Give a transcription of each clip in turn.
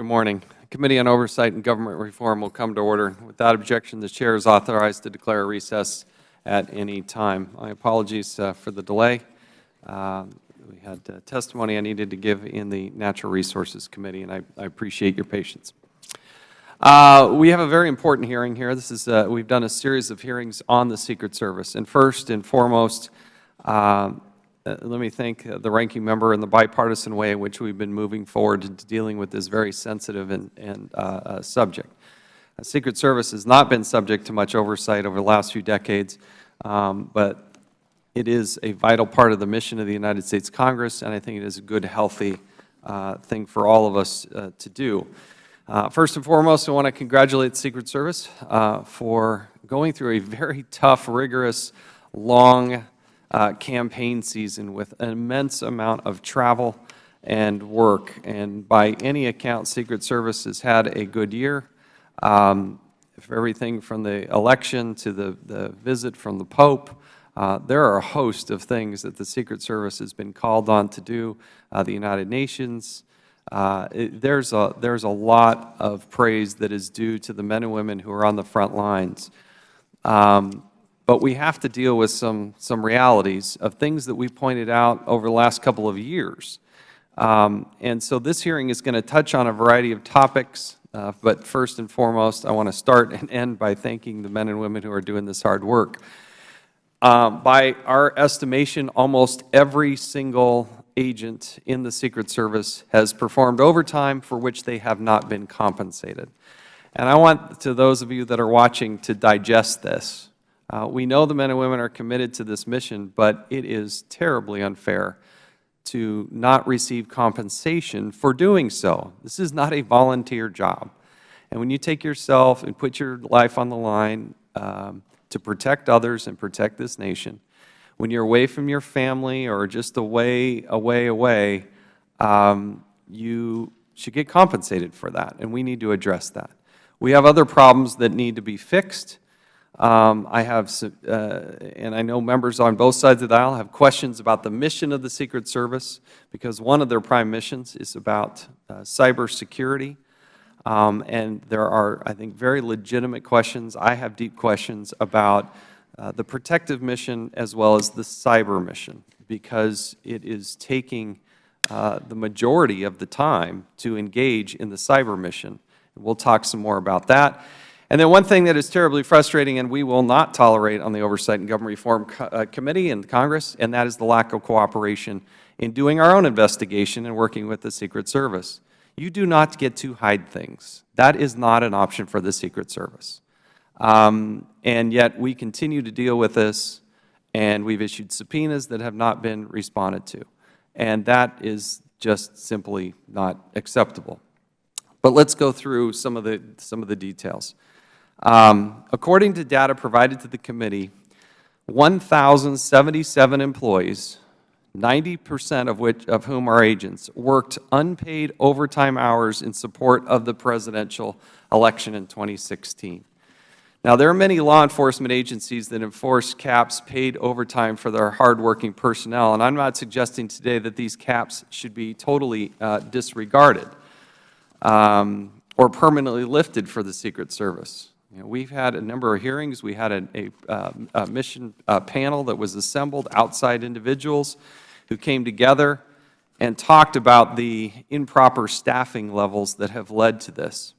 Good morning. The Committee on Oversight and Government Reform will come to order. Without objection, the Chair is authorized to declare a recess at any time. My apologies for the delay. We had testimony I needed to give in the Natural Resources Committee, and I appreciate your patience. We have a very important hearing here. This is we've done a series of hearings on the Secret Service, and first and foremost, let me thank the ranking member in the bipartisan way in which we've been moving forward to dealing with this very sensitive subject. The Secret Service has not been subject to much oversight over the last few decades, but it is a vital part of the mission of the United States Congress, and I think it is a good, healthy thing for all of us to do. First and foremost, I want to congratulate the Secret Service for going through a very tough, rigorous, long campaign season with an immense amount of travel and work. And by any account, Secret Service has had a good year. For everything from the election to the visit from the Pope, there are a host of things that the Secret Service has been called on to do. The United Nations. There's a lot of praise that is due to the men and women who are on the front lines. But we have to deal with some realities of things that we pointed out over the last couple of years. And so this hearing is going to touch on a variety of topics, but first and foremost, I want to start and end by thanking the men and women who are doing this hard work. By our estimation, almost every single agent in the Secret Service has performed overtime for which they have not been compensated. And I want to those of you that are watching to digest this. We know the men and women are committed to this mission, but it is terribly unfair to not receive compensation for doing so. This is not a volunteer job. And when you take yourself and put your life on the line to protect others and protect this nation, when you're away from your family or just away, you should get compensated for that, and we need to address that. We have other problems that need to be fixed. I have, and I know members on both sides of the aisle have questions about the mission of the Secret Service, because one of their prime missions is about cybersecurity. And there are, I think, very legitimate questions. I have deep questions about the protective mission as well as the cyber mission, because it is taking the majority of the time to engage in the cyber mission. We'll talk some more about that. And then one thing that is terribly frustrating and we will not tolerate on the Oversight and Government Reform Committee in Congress, and that is the lack of cooperation in doing our own investigation and working with the Secret Service. You do not get to hide things. That is not an option for the Secret Service. And yet we continue to deal with this, and we've issued subpoenas that have not been responded to. And that is just simply not acceptable. But let's go through some of the details. According to data provided to the committee, 1,077 employees, 90% of whom are agents, worked unpaid overtime hours in support of the presidential election in 2016. Now, there are many law enforcement agencies that enforce caps paid overtime for their hardworking personnel, and I'm not suggesting today that these caps should be totally disregarded or permanently lifted for the Secret Service. You know, we've had a number of hearings. We had a mission panel that was assembled, outside individuals who came together and talked about the improper staffing levels that have led to this.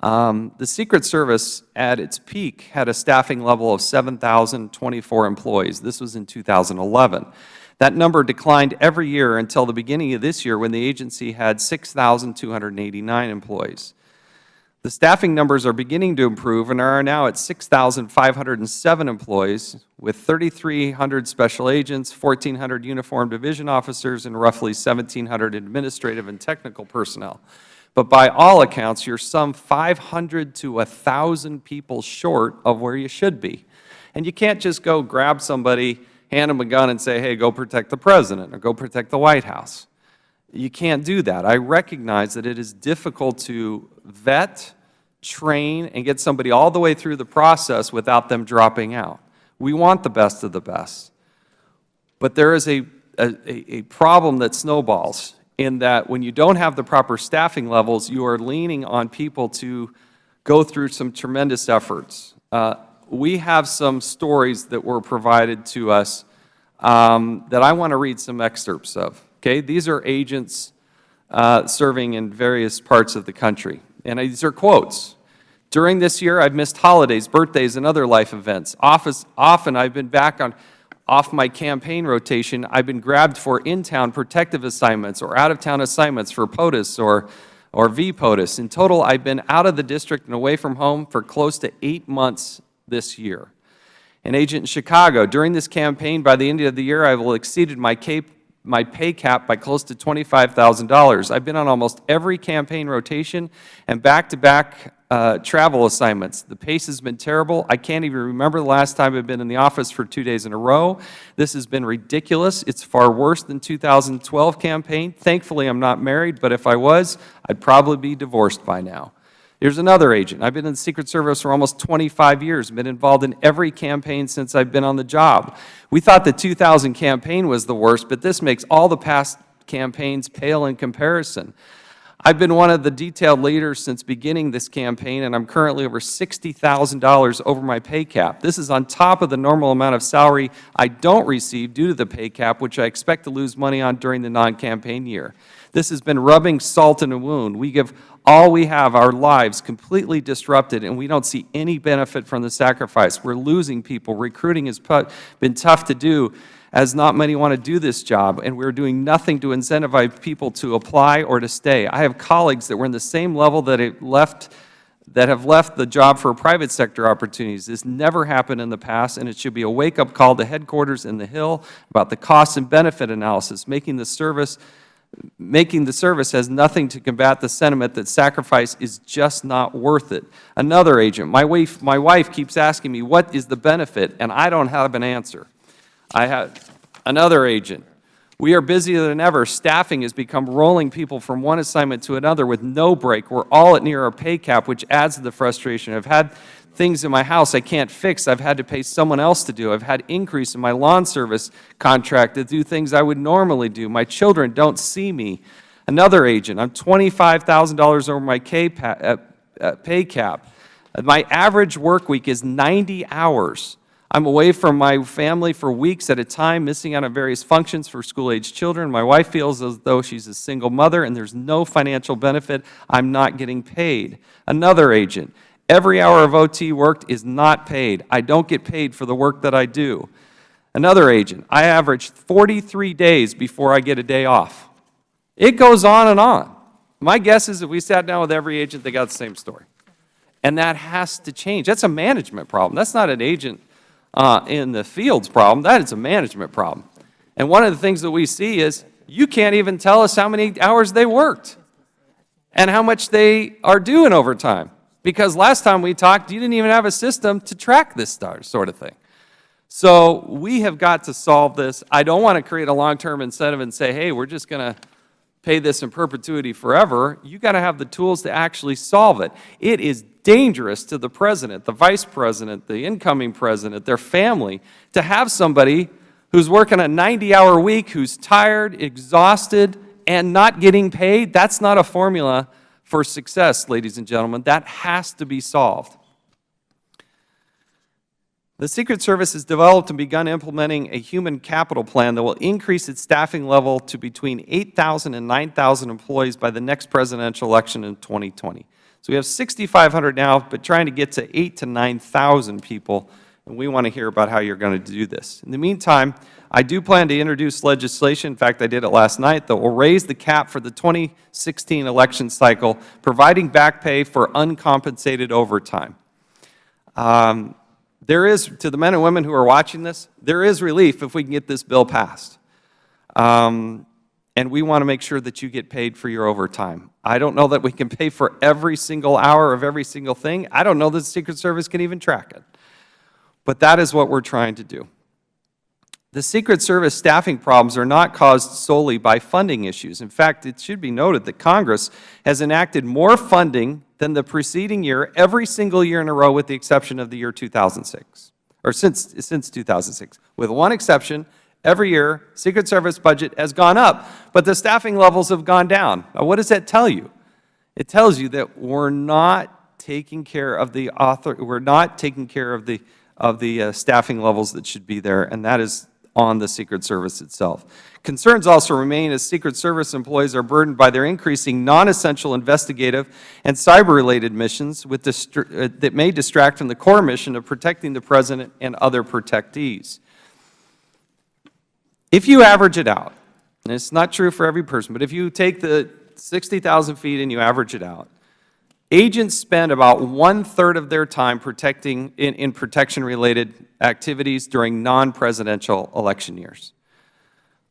The Secret Service, at its peak, had a staffing level of 7,024 employees. This was in 2011. That number declined every year until the beginning of this year, when the agency had 6,289 employees. The staffing numbers are beginning to improve and are now at 6,507 employees, with 3,300 special agents, 1,400 uniformed division officers, and roughly 1,700 administrative and technical personnel. But by all accounts, you're some 500 to 1,000 people short of where you should be. And you can't just go grab somebody, hand them a gun, and say, hey, go protect the President or go protect the White House. You can't do that. I recognize that it is difficult to vet, train, and get somebody all the way through the process without them dropping out. We want the best of the best. But there is a problem that snowballs in that when you don't have the proper staffing levels, you are leaning on people to go through some tremendous efforts. We have some stories that were provided to us that I want to read some excerpts of. Okay? These are agents serving in various parts of the country. And these are quotes. During this year, I've missed holidays, birthdays, and other life events. Often I've been back off my campaign rotation. I've been grabbed for in-town protective assignments or out-of-town assignments for POTUS or VPOTUS. In total, I've been out of the district and away from home for close to 8 months this year. An agent in Chicago, during this campaign, by the end of the year, I will have exceeded my pay cap by close to $25,000. I've been on almost every campaign rotation and back-to-back travel assignments. The pace has been terrible. I can't even remember the last time I've been in the office for 2 days in a row. This has been ridiculous. It's far worse than 2012 campaign. Thankfully, I'm not married, but if I was, I'd probably be divorced by now. Here's another agent. I've been in the Secret Service for almost 25 years, been involved in every campaign since I've been on the job. We thought the 2000 campaign was the worst, but this makes all the past campaigns pale in comparison. I've been one of the detailed leaders since beginning this campaign, and I'm currently over $60,000 over my pay cap. This is on top of the normal amount of salary I don't receive due to the pay cap, which I expect to lose money on during the non-campaign year. This has been rubbing salt in a wound. We give all we have, our lives, completely disrupted, and we don't see any benefit from the sacrifice. We're losing people. Recruiting has been tough to do, as not many want to do this job, and we're doing nothing to incentivize people to apply or to stay. I have colleagues that were in the same level that have left the job for private sector opportunities. This never happened in the past, and it should be a wake-up call to headquarters in the Hill about the cost and benefit analysis. Making the service has nothing to combat the sentiment that sacrifice is just not worth it. Another agent, my wife keeps asking me, what is the benefit? And I don't have an answer. I have another agent. We are busier than ever. Staffing has become rolling people from one assignment to another with no break. We're all at near our pay cap, which adds to the frustration. I've had things in my house I can't fix. I've had to pay someone else to do. I've had increase in my lawn service contract to do things I would normally do. My children don't see me. Another agent, I'm $25,000 over my pay cap. My average work week is 90 hours. I'm away from my family for weeks at a time, missing out on various functions for school-age children. My wife feels as though she's a single mother, and there's no financial benefit. I'm not getting paid. Another agent, every hour of OT worked is not paid. I don't get paid for the work that I do. Another agent, I average 43 days before I get a day off. It goes on and on. My guess is if we sat down with every agent, they got the same story. And that has to change. That's a management problem. That's not an agent in the field's problem. That is a management problem. And one of the things that we see is you can't even tell us how many hours they worked and how much they are doing overtime. Because last time we talked, you didn't even have a system to track this sort of thing. So we have got to solve this. I don't want to create a long-term incentive and say, hey, we're just going to pay this in perpetuity forever. You've got to have the tools to actually solve it. It is dangerous to the president, the vice president, the incoming president, their family, to have somebody who's working a 90-hour week, who's tired, exhausted, and not getting paid. That's not a formula for success, ladies and gentlemen. That has to be solved. The Secret Service has developed and begun implementing a human capital plan that will increase its staffing level to between 8,000 and 9,000 employees by the next presidential election in 2020. So we have 6,500 now, but trying to get to 8,000 to 9,000 people, and we want to hear about how you're going to do this. In the meantime, I do plan to introduce legislation, in fact I did it last night, that will raise the cap for the 2016 election cycle, providing back pay for uncompensated overtime. There is, to the men and women who are watching this, there is relief if we can get this bill passed. And we want to make sure that you get paid for your overtime. I don't know that we can pay for every single hour of every single thing. I don't know that the Secret Service can even track it. But that is what we're trying to do. The Secret Service staffing problems are not caused solely by funding issues. In fact, it should be noted that Congress has enacted more funding than the preceding year every single year in a row with the exception of the year 2006, or since 2006. With one exception, Every year, Secret Service budget has gone up, but the staffing levels have gone down. Now, what does that tell you? It tells you that we're not taking care of the staffing levels that should be there, and that is on the Secret Service itself. Concerns also remain as Secret Service employees are burdened by their increasing non-essential investigative and cyber-related missions that may distract from the core mission of protecting the President and other protectees. If you average it out, and it's not true for every person, but if you take the 60,000 feet and you average it out, agents spend about 1/3 of their time in protection-related activities during non-presidential election years.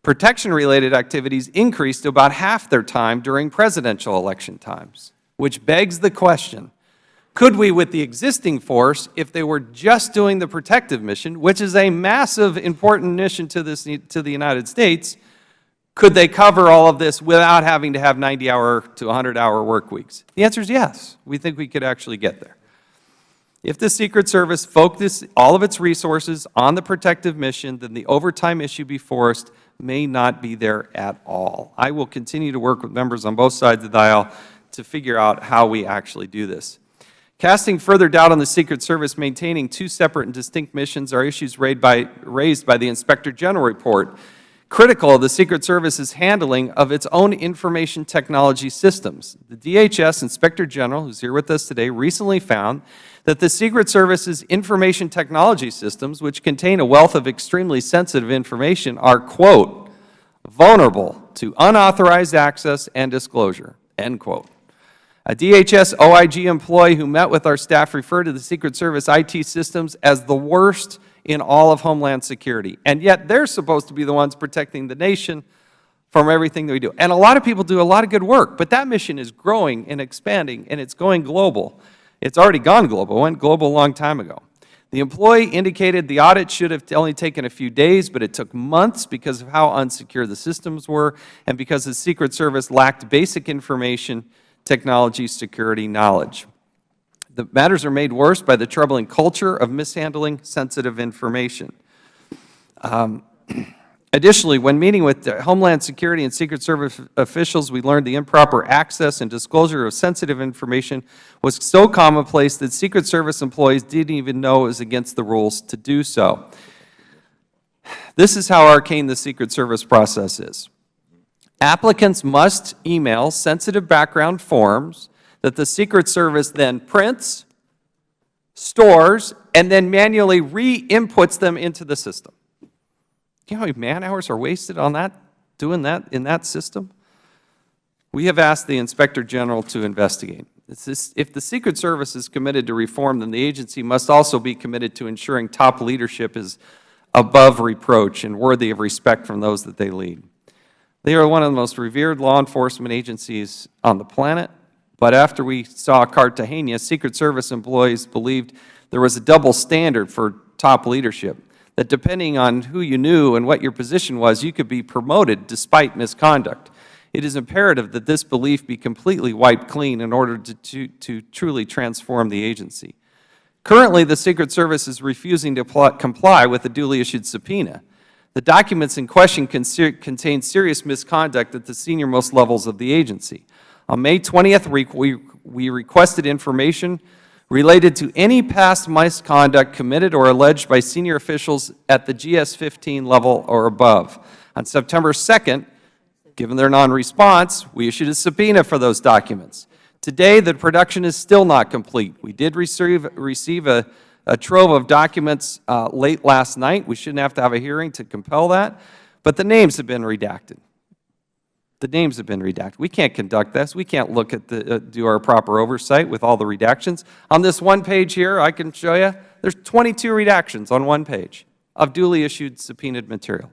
Protection-related activities increase to about half their time during presidential election times, which begs the question, could we, with the existing force, if they were just doing the protective mission, which is a massive, important mission to the United States, could they cover all of this without having to have 90-hour to 100-hour work weeks? The answer is yes. We think we could actually get there. If the Secret Service focused all of its resources on the protective mission, then the overtime issue before us may not be there at all. I will continue to work with members on both sides of the aisle to figure out how we actually do this. Casting further doubt on the Secret Service maintaining two separate and distinct missions are issues raised by the Inspector General report, critical of the Secret Service's handling of its own information technology systems. The DHS Inspector General, who's here with us today, recently found that the Secret Service's information technology systems, which contain a wealth of extremely sensitive information, are, quote, vulnerable to unauthorized access and disclosure, end quote. A DHS OIG employee who met with our staff referred to the Secret Service IT systems as the worst in all of Homeland Security, and yet they're supposed to be the ones protecting the nation from everything that we do. And a lot of people do a lot of good work, but that mission is growing and expanding, and it's going global. It's already gone global. It went global a long time ago. The employee indicated the audit should have only taken a few days, but it took months because of how unsecure the systems were and because the Secret Service lacked basic information technology security knowledge. The matters are made worse by the troubling culture of mishandling sensitive information. Additionally, when meeting with the Homeland Security and Secret Service officials, we learned the improper access and disclosure of sensitive information was so commonplace that Secret Service employees didn't even know it was against the rules to do so. This is how arcane the Secret Service process is. Applicants must email sensitive background forms that the Secret Service then prints, stores, and then manually re-inputs them into the system. Do you know how many man-hours are wasted on that, doing that in that system? We have asked the Inspector General to investigate. If the Secret Service is committed to reform, then the agency must also be committed to ensuring top leadership is above reproach and worthy of respect from those that they lead. They are one of the most revered law enforcement agencies on the planet, but after we saw Cartagena, Secret Service employees believed there was a double standard for top leadership, that depending on who you knew and what your position was, you could be promoted despite misconduct. It is imperative that this belief be completely wiped clean in order to truly transform the agency. Currently, the Secret Service is refusing to comply with the duly issued subpoena. The documents in question contain serious misconduct at the senior-most levels of the agency. On May 20th, we requested information related to any past misconduct committed or alleged by senior officials at the GS-15 level or above. On September 2nd, given their non-response, we issued a subpoena for those documents. Today, the production is still not complete. We did receive a trove of documents late last night. We shouldn't have to have a hearing to compel that, but the names have been redacted. The names have been redacted. We can't conduct this. We can't look at do our proper oversight with all the redactions. On this one page here, I can show you, there's 22 redactions on one page of duly issued subpoenaed material.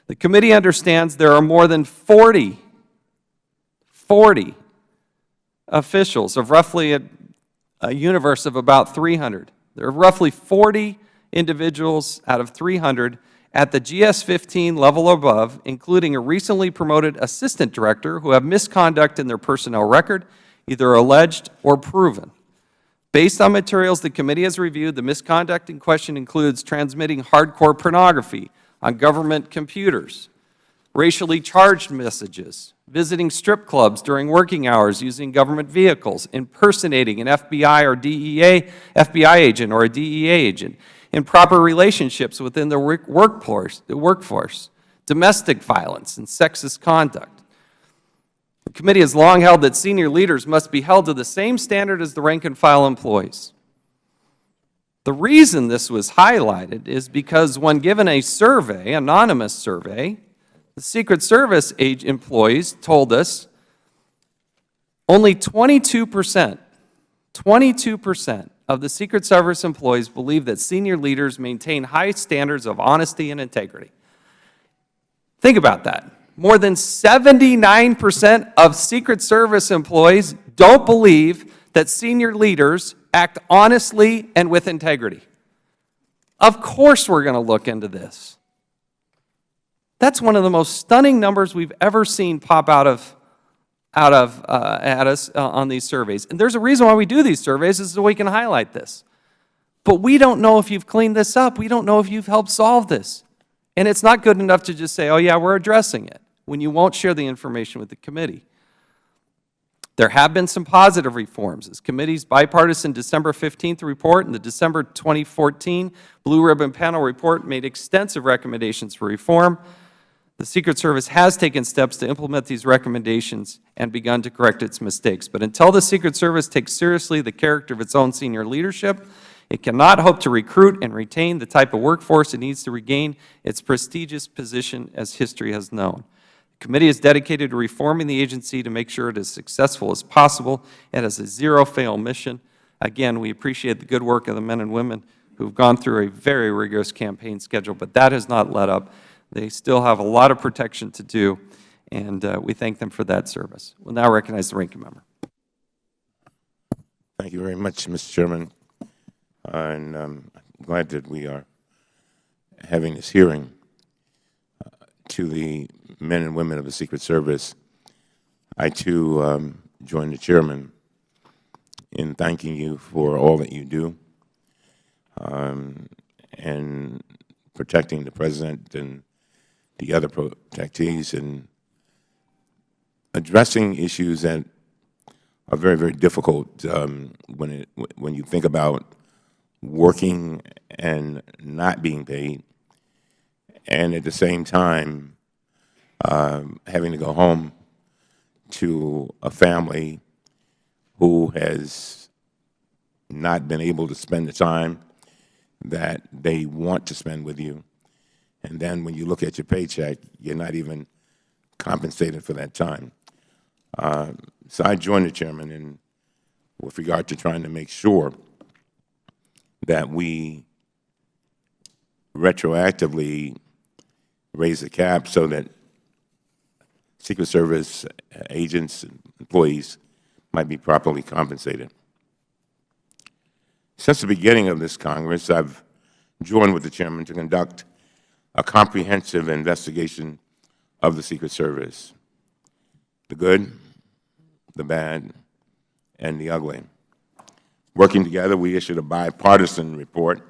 The committee understands there are more than 40 officials of roughly a universe of about 300. There are roughly 40 individuals out of 300 at the GS-15 level or above, including a recently promoted assistant director who have misconduct in their personnel record, either alleged or proven. Based on materials the committee has reviewed, the misconduct in question includes transmitting hardcore pornography, on government computers, racially charged messages, visiting strip clubs during working hours using government vehicles, impersonating an FBI agent or a DEA agent, improper relationships within the workforce, domestic violence, and sexist conduct. The committee has long held that senior leaders must be held to the same standard as the rank-and-file employees. The reason this was highlighted is because when given a survey, anonymous survey, the Secret Service employees told us only 22% of the Secret Service employees believe that senior leaders maintain high standards of honesty and integrity. Think about that. More than 79% of Secret Service employees don't believe that senior leaders act honestly and with integrity. Of course we're going to look into this. That's one of the most stunning numbers we've ever seen pop at us on these surveys. And there's a reason why we do these surveys, is so we can highlight this. But we don't know if you've cleaned this up. We don't know if you've helped solve this. And it's not good enough to just say, oh yeah, we're addressing it, when you won't share the information with the committee. There have been some positive reforms. This committee's bipartisan December 15th report and the December 2014 Blue Ribbon Panel report made extensive recommendations for reform. The Secret Service has taken steps to implement these recommendations and begun to correct its mistakes. But until the Secret Service takes seriously the character of its own senior leadership, it cannot hope to recruit and retain the type of workforce it needs to regain its prestigious position as history has known. The committee is dedicated to reforming the agency to make sure it is as successful as possible and has a zero-fail mission. Again, we appreciate the good work of the men and women who have gone through a very rigorous campaign schedule, but that has not let up. They still have a lot of protection to do, and we thank them for that service. We'll now recognize the ranking member. Thank you very much, Mr. Chairman. And I'm glad that we are having this hearing. To the men and women of the Secret Service, I too join the chairman in thanking you for all that you do and protecting the President and the other protectees and addressing issues that are very, very difficult when you think about working and not being paid, and at the same time having to go home to a family who has not been able to spend the time that they want to spend with you. And then when you look at your paycheck, you're not even compensated for that time. So I join the chairman in with regard to trying to make sure that we retroactively raise the cap so that Secret Service agents and employees might be properly compensated. Since the beginning of this Congress, I've joined with the chairman to conduct a comprehensive investigation of the Secret Service, the good, the bad, and the ugly. Working together, we issued a bipartisan report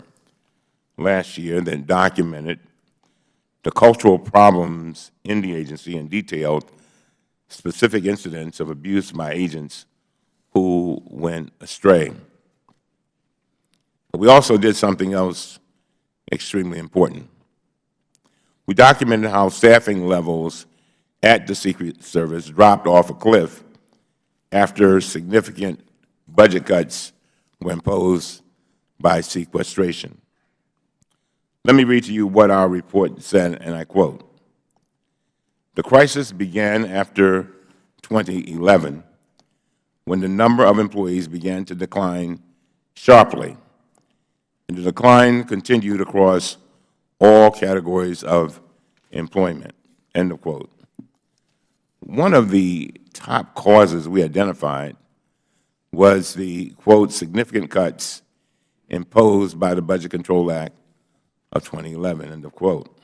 last year that documented the cultural problems in the agency and detailed specific incidents of abuse by agents who went astray. But we also did something else extremely important. We documented how staffing levels at the Secret Service dropped off a cliff after significant budget cuts were imposed by sequestration. Let me read to you what our report said, and I quote, "The crisis began after 2011, when the number of employees began to decline sharply, and the decline continued across all categories of employment," end of quote. One of the top causes we identified was the, quote, "significant cuts imposed by the Budget Control Act of 2011," end of quote.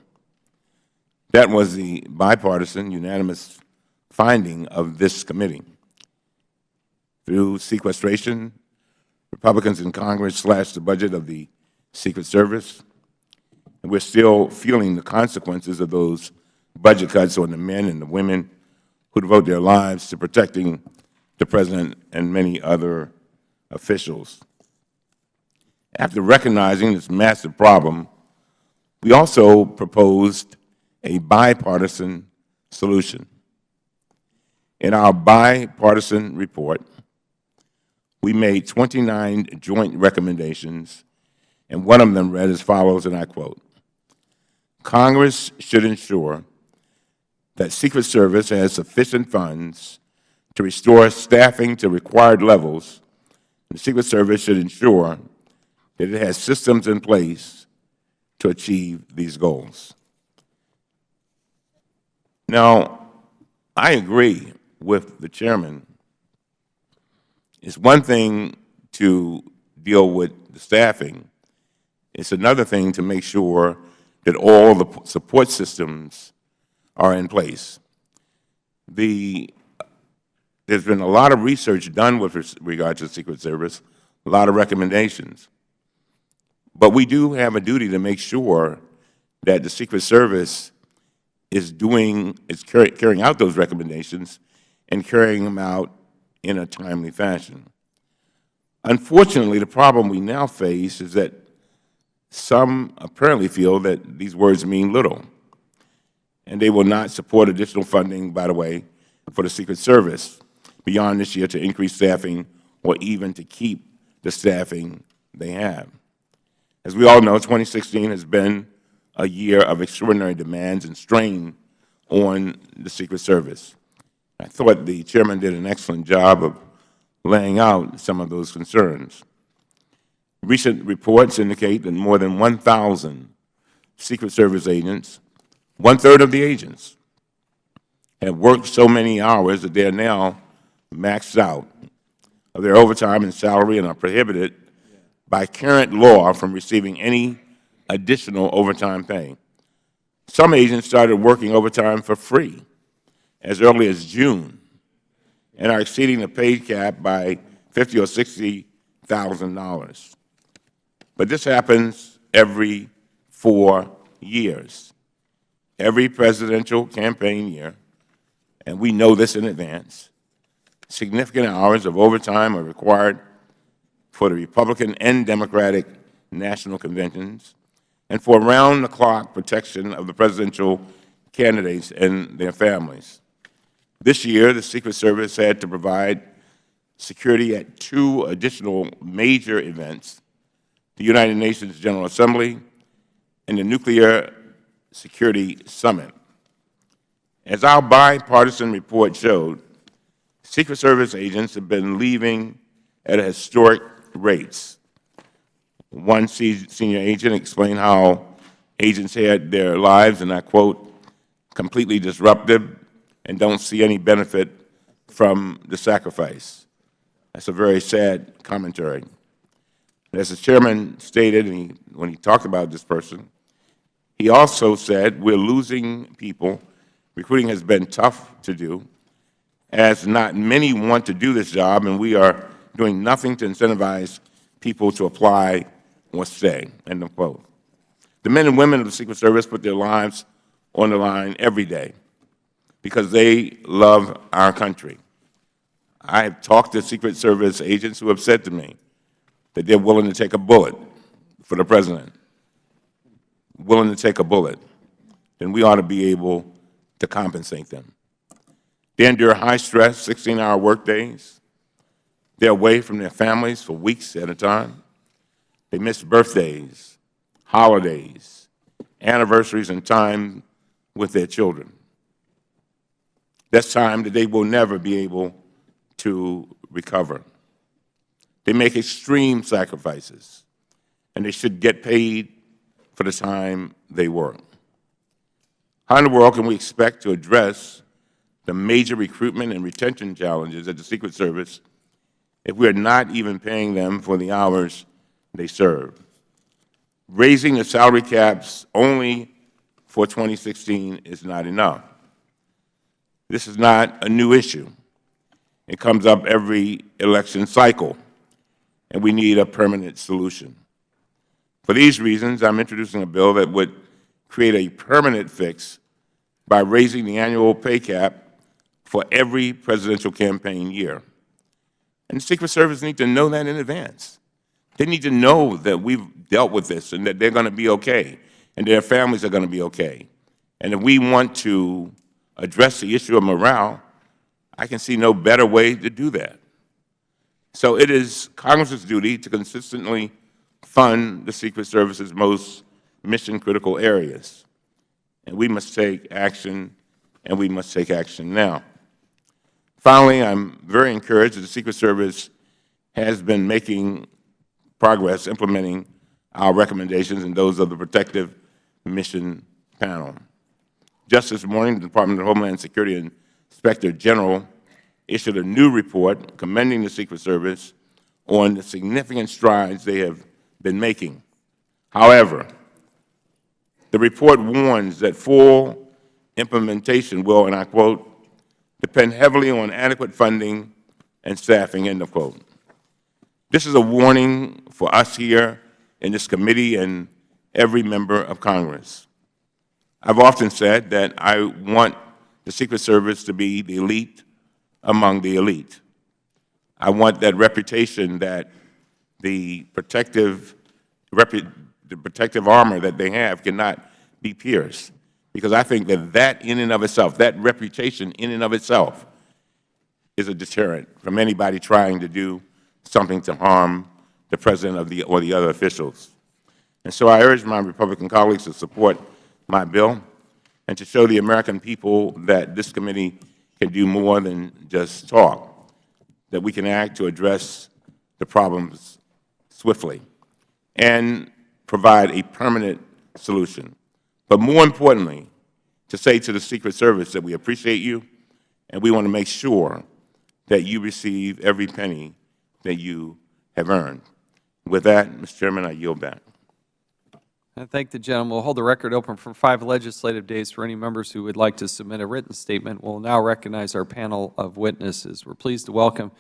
That was the bipartisan, unanimous finding of this committee. Through sequestration, Republicans in Congress slashed the budget of the Secret Service, And we're still feeling the consequences of those budget cuts on the men and the women who devote their lives to protecting the President and many other officials. After recognizing this massive problem, we also proposed a bipartisan solution. In our bipartisan report, we made 29 joint recommendations, and one of them read as follows, and I quote, "Congress should ensure that Secret Service has sufficient funds to restore staffing to required levels. The Secret Service should ensure that it has systems in place to achieve these goals." Now, I agree with the chairman. It's one thing to deal with the staffing. It's another thing to make sure that all the support systems are in place. There's been a lot of research done with regard to the Secret Service, a lot of recommendations. But we do have a duty to make sure that the Secret Service is carrying out those recommendations and carrying them out in a timely fashion. Unfortunately, the problem we now face is that some apparently feel that these words mean little, and they will not support additional funding, by the way, for the Secret Service beyond this year to increase staffing or even to keep the staffing they have. As we all know, 2016 has been a year of extraordinary demands and strain on the Secret Service. I thought the chairman did an excellent job of laying out some of those concerns. Recent reports indicate that more than 1,000 Secret Service agents, one-third of the agents, have worked so many hours that they are now maxed out of their overtime and salary and are prohibited by current law from receiving any additional overtime pay. Some agents started working overtime for free as early as June and are exceeding the pay cap by $50,000 or $60,000. But this happens every 4 years, every presidential campaign year, and we know this in advance. Significant hours of overtime are required for the Republican and Democratic national conventions and for around-the-clock protection of the presidential candidates and their families. This year, the Secret Service had to provide security at 2 additional major events, the United Nations General Assembly and the Nuclear Security Summit. As our bipartisan report showed, Secret Service agents have been leaving at historic rates. One senior agent explained how agents had their lives, and I quote, completely disrupted and don't see any benefit from the sacrifice. That's a very sad commentary. As the chairman stated, and when he talked about this person, he also said, we're losing people. Recruiting has been tough to do, as not many want to do this job, and we are doing nothing to incentivize people to apply or stay, end of quote. The men and women of the Secret Service put their lives on the line every day because they love our country. I have talked to Secret Service agents who have said to me that they're willing to take a bullet for the President, willing to take a bullet, then we ought to be able to compensate them. They endure high-stress, 16-hour workdays. They're away from their families for weeks at a time. They miss birthdays, holidays, anniversaries, and time with their children. That's time that they will never be able to recover. They make extreme sacrifices, and they should get paid for the time they work. How in the world can we expect to address the major recruitment and retention challenges at the Secret Service if we are not even paying them for the hours they serve? Raising the salary caps only for 2016 is not enough. This is not a new issue. It comes up every election cycle, and we need a permanent solution. For these reasons, I'm introducing a bill that would create a permanent fix by raising the annual pay cap for every presidential campaign year. And the Secret Service need to know that in advance. They need to know that we've dealt with this and that they're going to be okay and their families are going to be okay. And if we want to address the issue of morale, I can see no better way to do that. So it is Congress's duty to consistently fund the Secret Service's most mission-critical areas. And we must take action, and we must take action now. Finally, I'm very encouraged that the Secret Service has been making progress implementing our recommendations and those of the Protective Mission Panel. Just this morning, the Department of Homeland Security Inspector General issued a new report commending the Secret Service on the significant strides they have been making. However, the report warns that full implementation will, and I quote, depend heavily on adequate funding and staffing, end of quote. This is a warning for us here in this committee and every member of Congress. I've often said that I want the Secret Service to be the elite among the elite. I want that reputation that the protective armor that they have cannot be pierced, because I think that that in and of itself, that reputation in and of itself, is a deterrent from anybody trying to do something to harm the President or the other officials. And so I urge my Republican colleagues to support my bill and to show the American people that this committee can do more than just talk, that we can act to address the problems swiftly and provide a permanent solution. But more importantly, to say to the Secret Service that we appreciate you and we want to make sure that you receive every penny that you have earned. With that, Mr. Chairman, I yield back. I thank the gentleman. We'll hold the record open for 5 legislative days for any members who would like to submit a written statement. We'll now recognize our panel of witnesses. We're pleased to welcome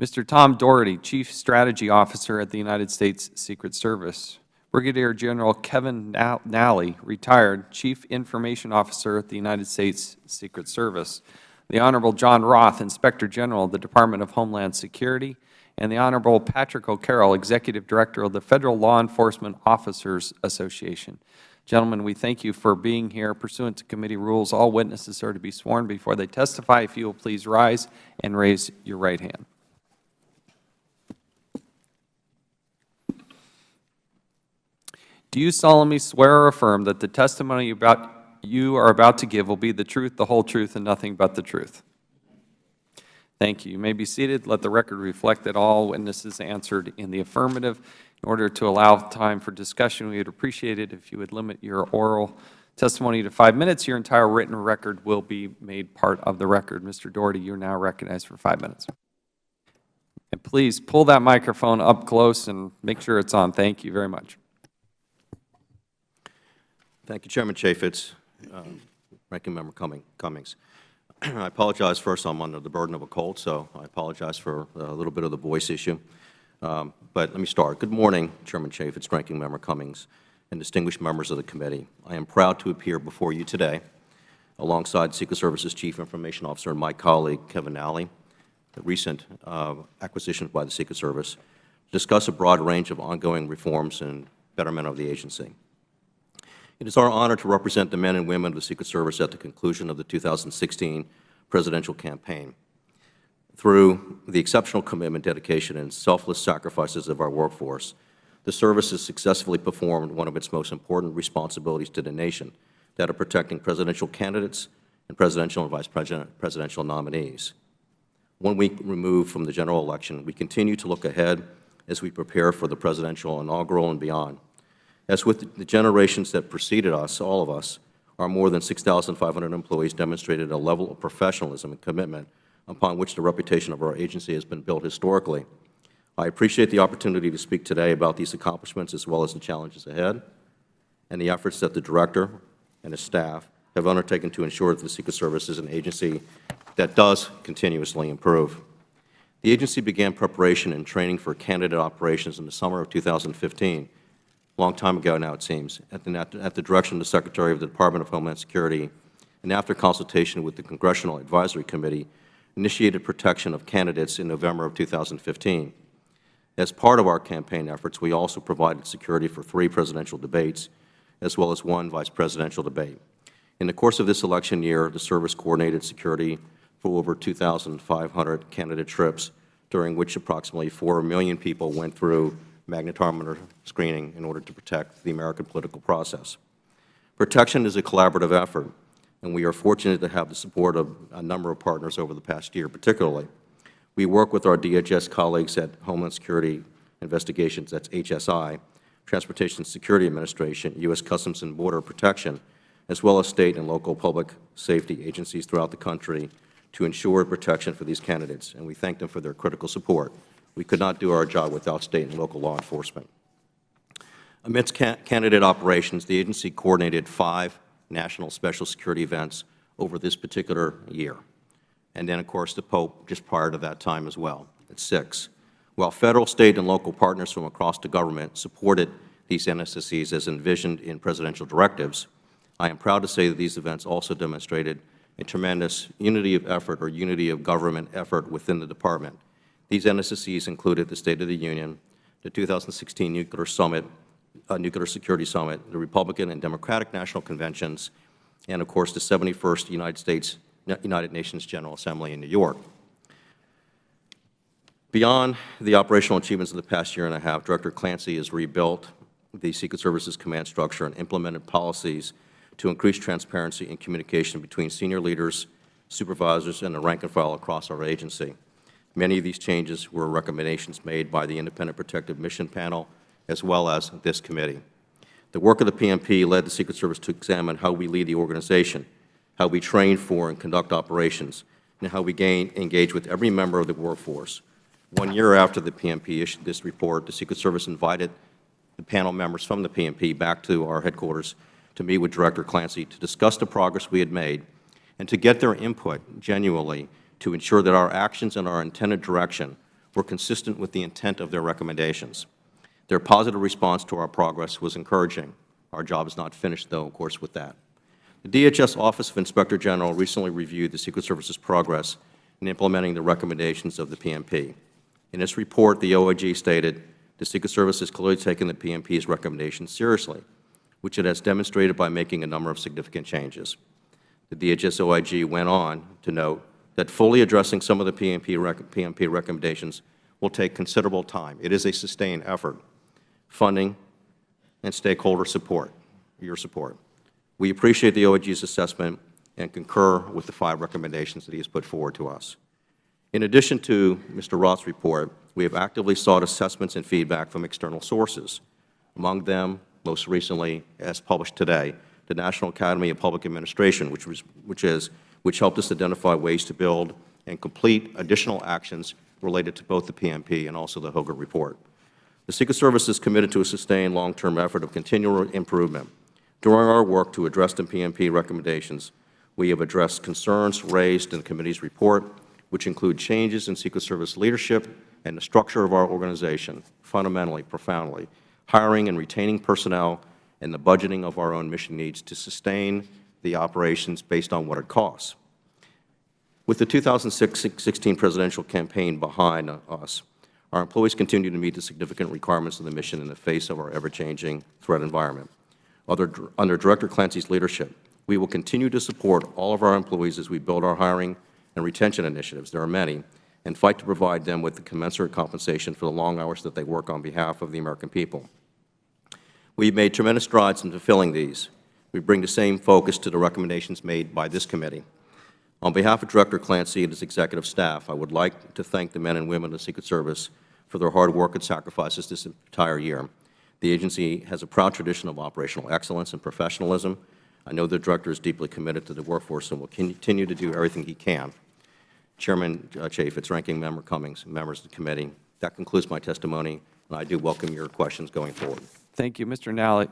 Mr. Tom Doherty, Chief Strategy Officer at the United States Secret Service; Brigadier General Kevin Nally, retired Chief Information Officer at the United States Secret Service; the Honorable John Roth, Inspector General of the Department of Homeland Security; and the Honorable Patrick O'Carroll, Executive Director of the Federal Law Enforcement Officers Association. Gentlemen, we thank you for being here. Pursuant to committee rules, all witnesses are to be sworn before they testify. If you will please rise and raise your right hand. Do you solemnly swear or affirm that the testimony you are about to give will be the truth, the whole truth, and nothing but the truth? Thank you. You may be seated. Let the record reflect that all witnesses answered in the affirmative. In order to allow time for discussion, we would appreciate it if you would limit your oral testimony to 5 minutes. Your entire written record will be made part of the record. Mr. Doherty, you are now recognized for 5 minutes. And please pull that microphone up close and make sure it's on. Thank you very much. Thank you, Chairman Chaffetz, Ranking Member Cummings. I apologize first. I'm under the burden of a cold, so I apologize for a little bit of the voice issue. But let me start. Good morning, Chairman Chaffetz, Ranking Member Cummings, and distinguished members of the committee. I am proud to appear before you today alongside Secret Service's Chief Information Officer and my colleague, Kevin Nally, the recent acquisitions by the Secret Service, to discuss a broad range of ongoing reforms and betterment of the agency. It is our honor to represent the men and women of the Secret Service at the conclusion of the 2016 presidential campaign. Through the exceptional commitment, dedication, and selfless sacrifices of our workforce, the service has successfully performed one of its most important responsibilities to the nation, that of protecting presidential candidates and presidential and vice presidential nominees. 1 week removed from the general election, we continue to look ahead as we prepare for the presidential inaugural and beyond. As with the generations that preceded us, all of us, our more than 6,500 employees demonstrated a level of professionalism and commitment upon which the reputation of our agency has been built historically. I appreciate the opportunity to speak today about these accomplishments as well as the challenges ahead and the efforts that the Director and his staff have undertaken to ensure that the Secret Service is an agency that does continuously improve. The agency began preparation and training for candidate operations in the summer of 2015, a long time ago now it seems, at the direction of the Secretary of the Department of Homeland Security, and after consultation with the Congressional Advisory Committee, initiated protection of candidates in November of 2015. As part of our campaign efforts, we also provided security for 3 presidential debates, as well as 1 vice presidential debate. In the course of this election year, the service coordinated security for over 2,500 candidate trips, during which approximately 4 million people went through magnetometer screening in order to protect the American political process. Protection is a collaborative effort, and we are fortunate to have the support of a number of partners over the past year, particularly. We work with our DHS colleagues at Homeland Security Investigations, that's HSI, Transportation Security Administration, U.S. Customs and Border Protection, as well as state and local public safety agencies throughout the country to ensure protection for these candidates, and we thank them for their critical support. We could not do our job without state and local law enforcement. Amidst candidate operations, the agency coordinated 5 national special security events over this particular year, and then, of course, the Pope just prior to that time as well. It's 6. While Federal, state, and local partners from across the government supported these NSSCs as envisioned in presidential directives, I am proud to say that these events also demonstrated a tremendous unity of effort or unity of government effort within the Department. These NSSCs included the State of the Union, the 2016 Nuclear Security Summit, the Republican and Democratic National Conventions, and, of course, the 71st United Nations General Assembly in New York. Beyond the operational achievements of the past year and a half, Director Clancy has rebuilt the Secret Service's command structure and implemented policies to increase transparency and communication between senior leaders, supervisors, and the rank and file across our agency. Many of these changes were recommendations made by the Independent Protective Mission Panel, as well as this committee. The work of the PMP led the Secret Service to examine how we lead the organization, how we train for and conduct operations, and how we engage with every member of the workforce. 1 year after the PMP issued this report, the Secret Service invited the panel members from the PMP back to our headquarters to meet with Director Clancy to discuss the progress we had made and to get their input genuinely to ensure that our actions and our intended direction were consistent with the intent of their recommendations. Their positive response to our progress was encouraging. Our job is not finished, though, of course, with that. The DHS Office of Inspector General recently reviewed the Secret Service's progress in implementing the recommendations of the PMP. In its report, the OIG stated, the Secret Service has clearly taken the PMP's recommendations seriously, which it has demonstrated by making a number of significant changes. The DHS OIG went on to note that fully addressing some of the PMP recommendations will take considerable time. It is a sustained effort, funding, and stakeholder support, your support. We appreciate the OIG's assessment and concur with the 5 recommendations that he has put forward to us. In addition to Mr. Roth's report, we have actively sought assessments and feedback from external sources. Among them, most recently, as published today, the National Academy of Public Administration, which helped us identify ways to build and complete additional actions related to both the PMP and also the Hogan report. The Secret Service is committed to a sustained long-term effort of continual improvement. During our work to address the PMP recommendations, we have addressed concerns raised in the committee's report, which include changes in Secret Service leadership and the structure of our organization, fundamentally, profoundly, hiring and retaining personnel, and the budgeting of our own mission needs to sustain the operations based on what it costs. With the 2016 presidential campaign behind us, our employees continue to meet the significant requirements of the mission in the face of our ever-changing threat environment. Under Director Clancy's leadership, we will continue to support all of our employees as we build our hiring and retention initiatives, there are many, and fight to provide them with the commensurate compensation for the long hours that they work on behalf of the American people. We've made tremendous strides in fulfilling these. We bring the same focus to the recommendations made by this committee. On behalf of Director Clancy and his executive staff, I would like to thank the men and women of the Secret Service for their hard work and sacrifices this entire year. The agency has a proud tradition of operational excellence and professionalism. I know the Director is deeply committed to the workforce and will continue to do everything he can. Chairman Chaffetz, Ranking Member Cummings, members of the committee, that concludes my testimony, and I do welcome your questions going forward. Thank you. Mr. Nally,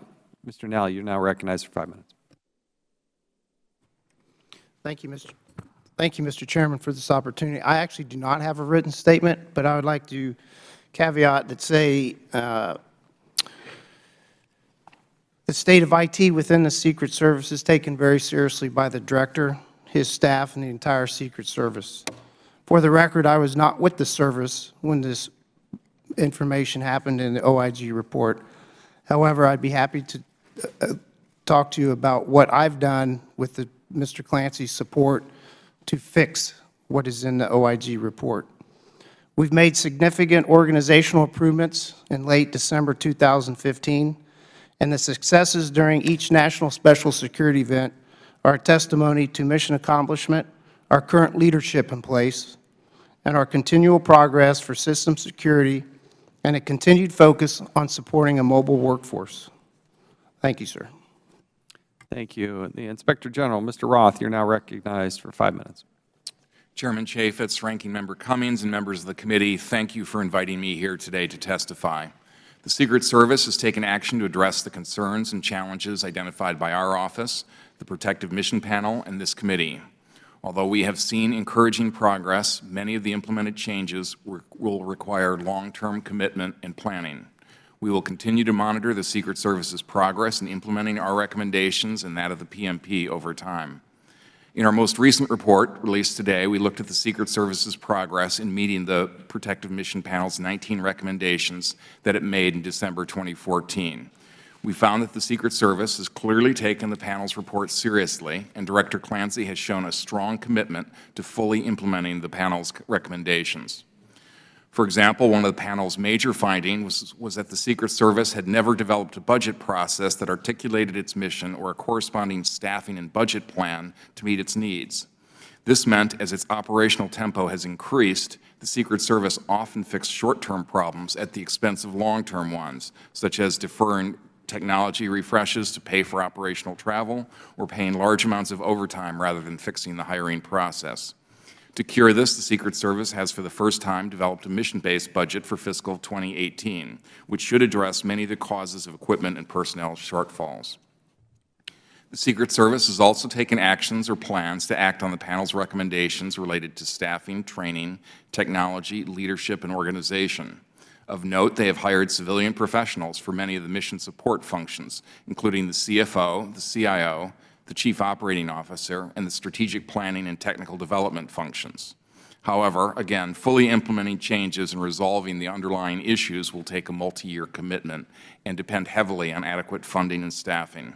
you're now recognized for 5 minutes. Thank you, Mr. Chairman, for this opportunity. I actually do not have a written statement, but I would like to caveat that say The state of IT within the Secret Service is taken very seriously by the Director, his staff, and the entire Secret Service. For the record, I was not with the service when this information happened in the OIG report. However, I'd be happy to talk to you about what I've done with Mr. Clancy's support to fix what is in the OIG report. We've made significant organizational improvements in late December 2015, and the successes during each National Special Security event are a testimony to mission accomplishment, our current leadership in place, and our continual progress for system security and a continued focus on supporting a mobile workforce. Thank you, sir. Thank you. The Inspector General, Mr. Roth, you're now recognized for 5 minutes. Chairman Chaffetz, Ranking Member Cummings, and members of the committee, thank you for inviting me here today to testify. The Secret Service has taken action to address the concerns and challenges identified by our office, the Protective Mission Panel, and this committee. Although we have seen encouraging progress, many of the implemented changes will require long-term commitment and planning. We will continue to monitor the Secret Service's progress in implementing our recommendations and that of the PMP over time. In our most recent report, released today, we looked at the Secret Service's progress in meeting the Protective Mission Panel's 19 recommendations that it made in December 2014. We found that the Secret Service has clearly taken the panel's report seriously, and Director Clancy has shown a strong commitment to fully implementing the panel's recommendations. For example, one of the panel's major findings was that the Secret Service had never developed a budget process that articulated its mission or a corresponding staffing and budget plan to meet its needs. This meant, as its operational tempo has increased, the Secret Service often fixed short-term problems at the expense of long-term ones, such as deferring technology refreshes to pay for operational travel or paying large amounts of overtime rather than fixing the hiring process. To cure this, the Secret Service has for the first time developed a mission-based budget for fiscal 2018, which should address many of the causes of equipment and personnel shortfalls. The Secret Service has also taken actions or plans to act on the panel's recommendations related to staffing, training, technology, leadership, and organization. Of note, they have hired civilian professionals for many of the mission support functions, including the CFO, the CIO, the Chief Operating Officer, and the strategic planning and technical development functions. However, again, fully implementing changes and resolving the underlying issues will take a multi-year commitment and depend heavily on adequate funding and staffing.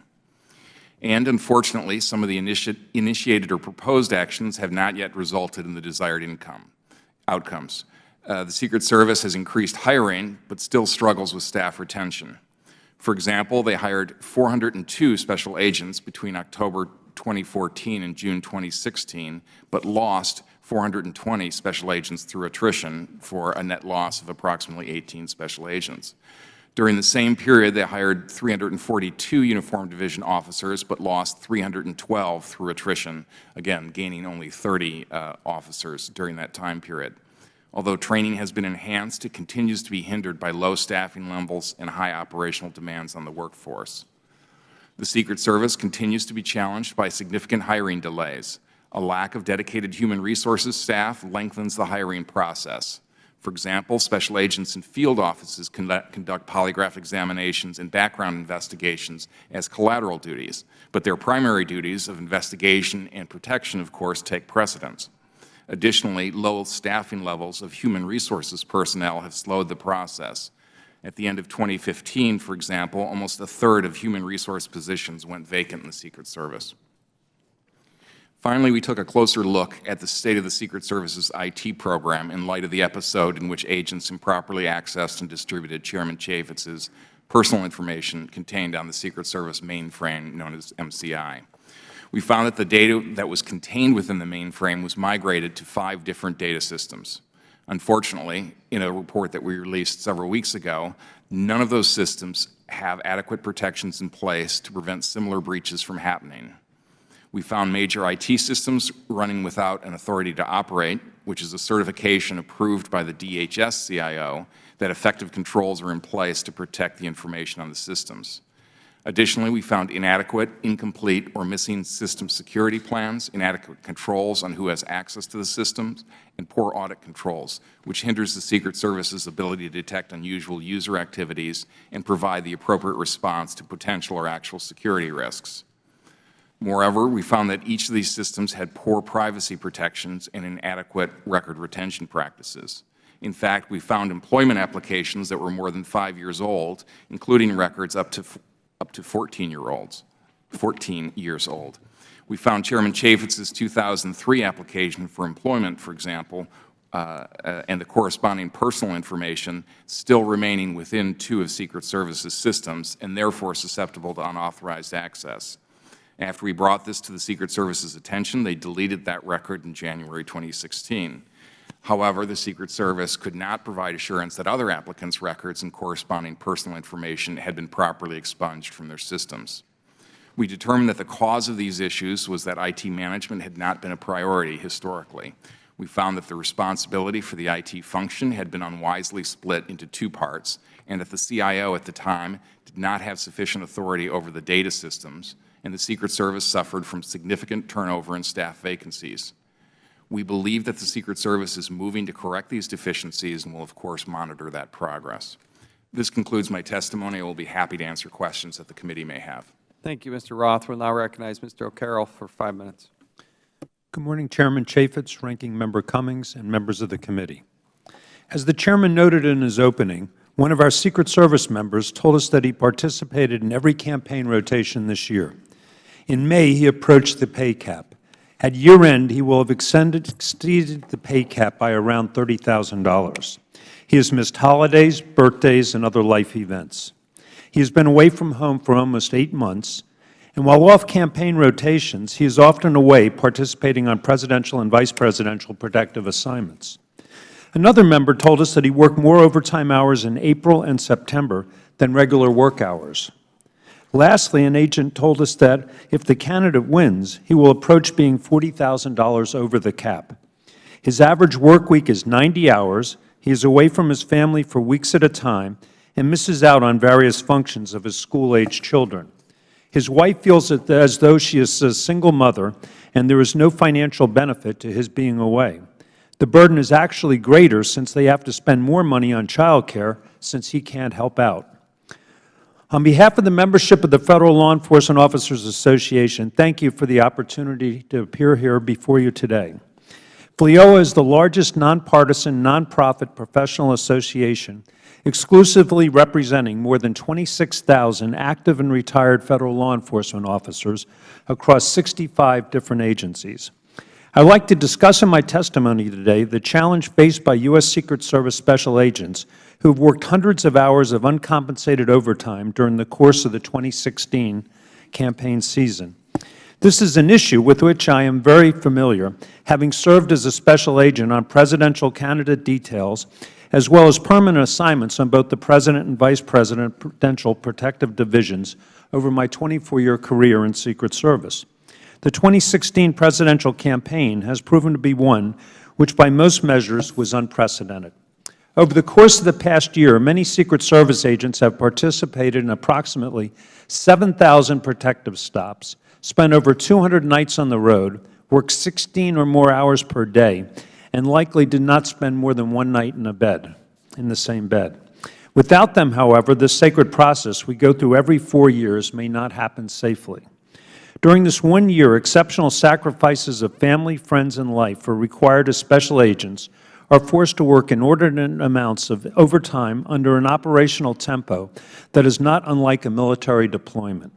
And unfortunately, some of the initiated or proposed actions have not yet resulted in the desired outcomes. The Secret Service has increased hiring, but still struggles with staff retention. For example, they hired 402 special agents between October 2014 and June 2016, but lost 420 special agents through attrition for a net loss of approximately 18 special agents. During the same period, they hired 342 Uniform Division officers, but lost 312 through attrition, again, gaining only 30 officers during that time period. Although training has been enhanced, it continues to be hindered by low staffing levels and high operational demands on the workforce. The Secret Service continues to be challenged by significant hiring delays. A lack of dedicated human resources staff lengthens the hiring process. For example, special agents in field offices conduct polygraph examinations and background investigations as collateral duties, but their primary duties of investigation and protection, of course, take precedence. Additionally, low staffing levels of human resources personnel have slowed the process. At the end of 2015, for example, almost a third of human resource positions went vacant in the Secret Service. Finally, we took a closer look at the state of the Secret Service's IT program in light of the episode in which agents improperly accessed and distributed Chairman Chaffetz's personal information contained on the Secret Service mainframe known as MCI. We found that the data that was contained within the mainframe was migrated to 5 different data systems. Unfortunately, in a report that we released several weeks ago, none of those systems have adequate protections in place to prevent similar breaches from happening. We found major IT systems running without an authority to operate, which is a certification approved by the DHS CIO that effective controls are in place to protect the information on the systems. Additionally, we found inadequate, incomplete, or missing system security plans, inadequate controls on who has access to the systems, and poor audit controls, which hinders the Secret Service's ability to detect unusual user activities and provide the appropriate response to potential or actual security risks. Moreover, we found that each of these systems had poor privacy protections and inadequate record retention practices. In fact, we found employment applications that were more than 5 years old, including records up to 14 years old. We found Chairman Chaffetz's 2003 application for employment, for example, and the corresponding personal information still remaining within 2 of Secret Service's systems and therefore susceptible to unauthorized access. After we brought this to the Secret Service's attention, they deleted that record in January 2016. However, the Secret Service could not provide assurance that other applicants' records and corresponding personal information had been properly expunged from their systems. We determined that the cause of these issues was that IT management had not been a priority historically. We found that the responsibility for the IT function had been unwisely split into 2 parts, and that the CIO at the time did not have sufficient authority over the data systems, and the Secret Service suffered from significant turnover and staff vacancies. We believe that the Secret Service is moving to correct these deficiencies and will, of course, monitor that progress. This concludes my testimony. I will be happy to answer questions that the committee may have. Thank you, Mr. Roth. We'll now recognize Mr. O'Carroll for 5 minutes. Good morning, Chairman Chaffetz, Ranking Member Cummings, and members of the committee. As the Chairman noted in his opening, one of our Secret Service members told us that he participated in every campaign rotation this year. In May, he approached the pay cap. At year-end, he will have exceeded the pay cap by around $30,000. He has missed holidays, birthdays, and other life events. He has been away from home for almost 8 months, and while off campaign rotations, he is often away participating on presidential and vice presidential protective assignments. Another member told us that he worked more overtime hours in April and September than regular work hours. Lastly, an agent told us that if the candidate wins, he will approach being $40,000 over the cap. His average work week is 90 hours, he is away from his family for weeks at a time, and misses out on various functions of his school-aged children. His wife feels as though she is a single mother, and there is no financial benefit to his being away. The burden is actually greater since they have to spend more money on child care since he can't help out. On behalf of the membership of the Federal Law Enforcement Officers Association, thank you for the opportunity to appear here before you today. FLEOA is the largest nonpartisan, nonprofit professional association exclusively representing more than 26,000 active and retired Federal law enforcement officers across 65 different agencies. I would like to discuss in my testimony today the challenge faced by U.S. Secret Service special agents who have worked hundreds of hours of uncompensated overtime during the course of the 2016 campaign season. This is an issue with which I am very familiar, having served as a special agent on presidential candidate details, as well as permanent assignments on both the President and Vice Presidential Protective Divisions over my 24-year career in Secret Service. The 2016 presidential campaign has proven to be one which by most measures was unprecedented. Over the course of the past year, many Secret Service agents have participated in approximately 7,000 protective stops, spent over 200 nights on the road, worked 16 or more hours per day, and likely did not spend more than one night in the same bed. Without them, however, this sacred process we go through every 4 years may not happen safely. During this 1 year, exceptional sacrifices of family, friends, and life are required as special agents are forced to work inordinate amounts of overtime under an operational tempo that is not unlike a military deployment.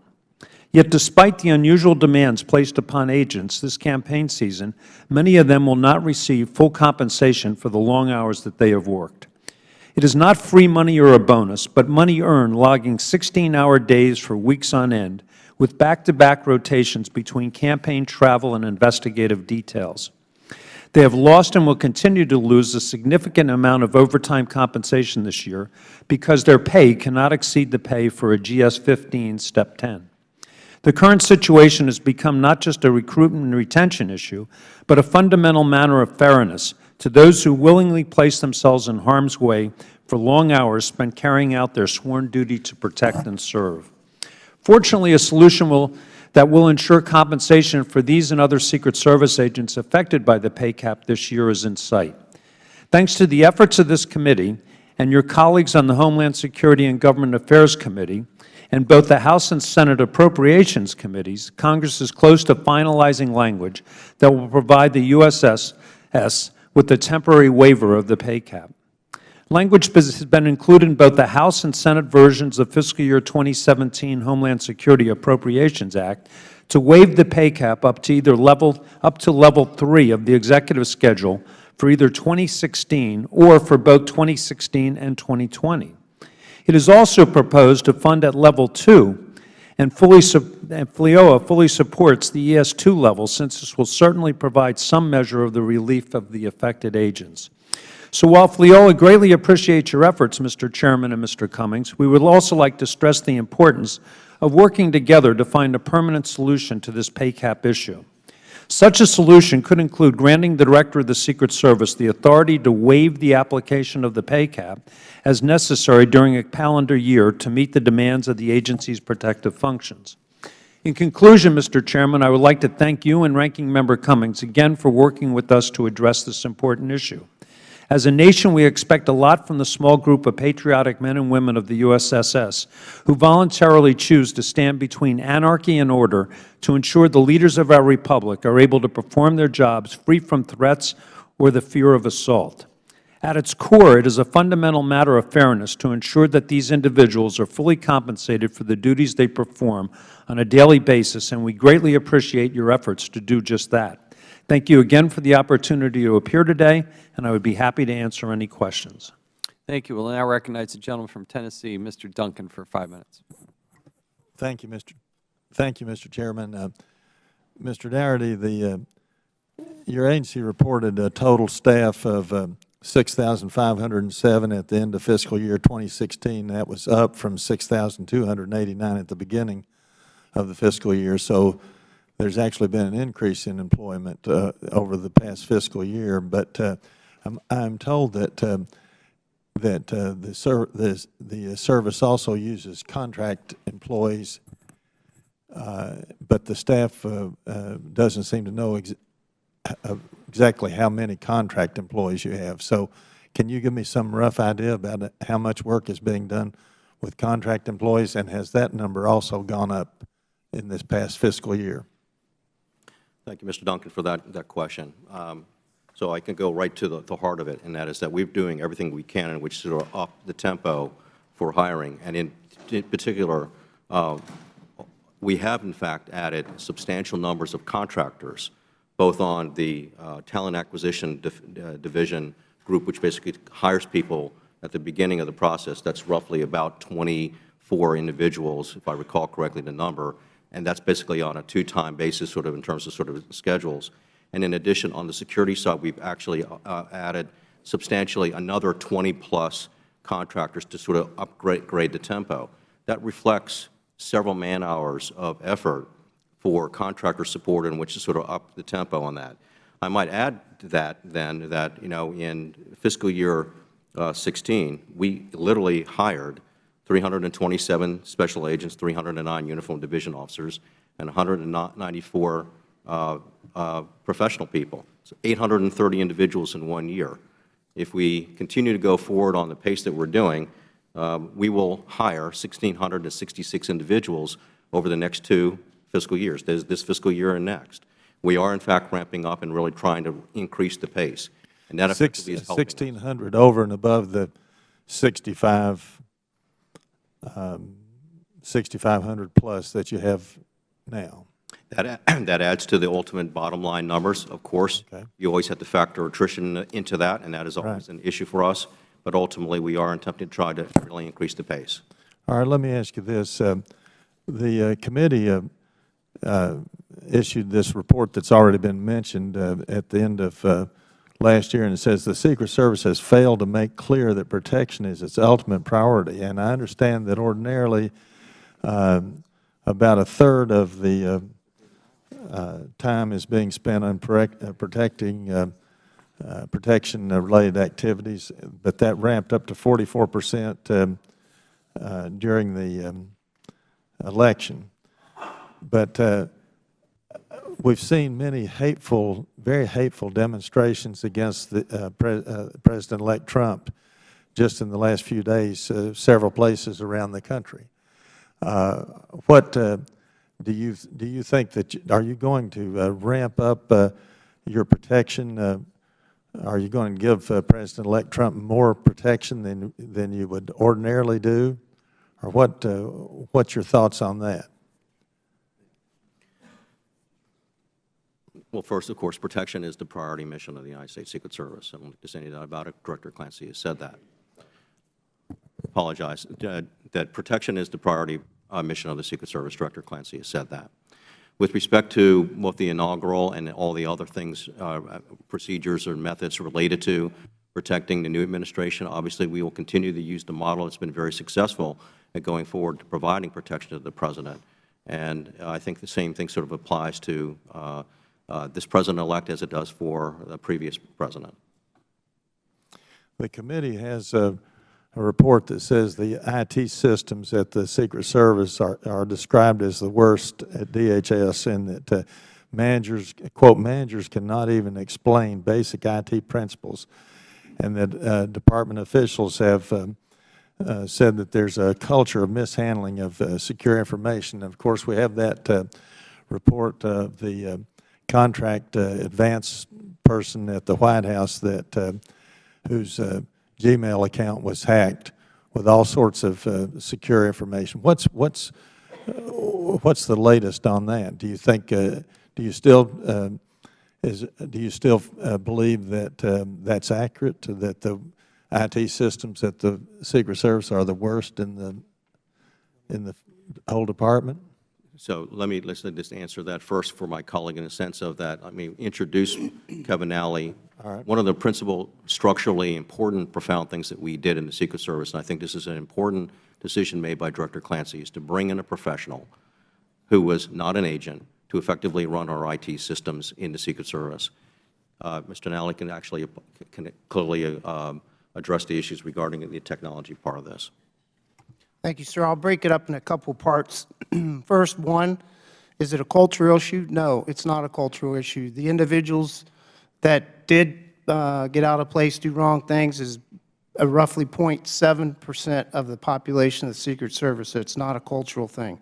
Yet despite the unusual demands placed upon agents this campaign season, many of them will not receive full compensation for the long hours that they have worked. It is not free money or a bonus, but money earned logging 16-hour days for weeks on end, with back-to-back rotations between campaign travel and investigative details. They have lost and will continue to lose a significant amount of overtime compensation this year because their pay cannot exceed the pay for a GS-15 Step 10. The current situation has become not just a recruitment and retention issue, but a fundamental matter of fairness to those who willingly place themselves in harm's way for long hours spent carrying out their sworn duty to protect and serve. Fortunately, a solution that will ensure compensation for these and other Secret Service agents affected by the pay cap this year is in sight. Thanks to the efforts of this committee and your colleagues on the Homeland Security and Government Affairs Committee, and both the House and Senate Appropriations Committees, Congress is close to finalizing language that will provide the USSS with the temporary waiver of the pay cap. Language has been included in both the House and Senate versions of fiscal year 2017 Homeland Security Appropriations Act to waive the pay cap up to level 3 of the executive schedule for either 2016 or for both 2016 and 2020. It is also proposed to fund at level 2, and FLIOA fully supports the ES2 level, since this will certainly provide some measure of the relief of the affected agents. So while FLIOA greatly appreciates your efforts, Mr. Chairman and Mr. Cummings, we would also like to stress the importance of working together to find a permanent solution to this pay cap issue. Such a solution could include granting the Director of the Secret Service the authority to waive the application of the pay cap as necessary during a calendar year to meet the demands of the agency's protective functions. In conclusion, Mr. Chairman, I would like to thank you and Ranking Member Cummings again for working with us to address this important issue. As a nation, we expect a lot from the small group of patriotic men and women of the USSS who voluntarily choose to stand between anarchy and order to ensure the leaders of our Republic are able to perform their jobs free from threats or the fear of assault. At its core, it is a fundamental matter of fairness to ensure that these individuals are fully compensated for the duties they perform on a daily basis, and we greatly appreciate your efforts to do just that. Thank you again for the opportunity to appear today, and I would be happy to answer any questions. Thank you. We'll now recognize the gentleman from Tennessee, Mr. Duncan, for 5 minutes. Thank you, Mr. Chairman. Mr. Dougherty, your agency reported a total staff of 6,507 at the end of fiscal year 2016. That was up from 6,289 at the beginning of the fiscal year. So there's actually been an increase in employment over the past fiscal year. But I'm told that the service also uses contract employees, but the staff doesn't seem to know exactly how many contract employees you have. So can you give me some rough idea about how much work is being done with contract employees, and has that number also gone up in this past fiscal year? Thank you, Mr. Duncan, for that question. So I can go right to the heart of it, and that is that we're doing everything we can in which to up the tempo for hiring. And in particular, we have, in fact, added substantial numbers of contractors, both on the talent acquisition division group, which basically hires people at the beginning of the process. That's roughly about 24 individuals, if I recall correctly the number, and that's basically on a two-time basis, sort of in terms of sort of schedules. And in addition, on the security side, we've actually added substantially another 20-plus contractors to sort of upgrade the tempo. That reflects several man-hours of effort for contractor support in which to sort of up the tempo on that. I might add to that, then, that, in fiscal year 16, we literally hired 327 special agents, 309 uniformed division officers, and 194 professional people. So 830 individuals in 1 year. If we continue to go forward on the pace that we're doing, we will hire 1,666 individuals over the next 2 fiscal years, this fiscal year and next. We are, in fact, ramping up and really trying to increase the pace. And that effectively is helping. 1,600 over and above the 6,500 plus that you have now. That adds to the ultimate bottom line numbers, of course. Okay. You always have to factor attrition into that, and that is always an issue for us. But ultimately, we are attempting to try to really increase the pace. All right, let me ask you this. The committee issued this report that's already been mentioned at the end of last year, and it says the Secret Service has failed to make clear that protection is its ultimate priority. And I understand that ordinarily about a third of the time is being spent on protection-related activities, but that ramped up to 44% during the election. But we've seen many hateful, very hateful demonstrations against the President-elect Trump just in the last few days, several places around the country. What do you think that are you going to ramp up your protection? Are you going to give President-elect Trump more protection than you would ordinarily do, or what's your thoughts on that? Well, first, of course, protection is the priority mission of the United States Secret Service. I don't think there's any doubt about it. Director Clancy has said that. Apologize. That protection is the priority mission of the Secret Service. Director Clancy has said that. With respect to what the inaugural and all the other things, procedures or methods related to protecting the new administration, obviously we will continue to use the model that's been very successful at going forward to providing protection to the President. And I think the same thing sort of applies to this President-elect as it does for the previous President. The committee has a report that says the IT systems at the Secret Service are described as the worst at DHS, and that managers, quote, managers cannot even explain basic IT principles, and that department officials have said that there's a culture of mishandling of secure information. And of course, we have that report of the contract advance person at the White House that whose Gmail account was hacked with all sorts of secure information. What's the latest on that? Do you think? Do you still believe that that's accurate? That the IT systems at the Secret Service are the worst in the whole department? So let's just answer that first for my colleague in the sense of that. I mean, introduce Kevin Alley. Right. One of the principal structurally important, profound things that we did in the Secret Service, and I think this is an important decision made by Director Clancy, is to bring in a professional who was not an agent to effectively run our IT systems in the Secret Service. Mr. Alley can actually clearly address the issues regarding the technology part of this. Thank you, sir. I'll break it up in a couple parts. First, one, is it a cultural issue? No, it's not a cultural issue. The individuals that did get out of place, do wrong things, is roughly 0.7% of the population of the Secret Service, so it's not a cultural thing.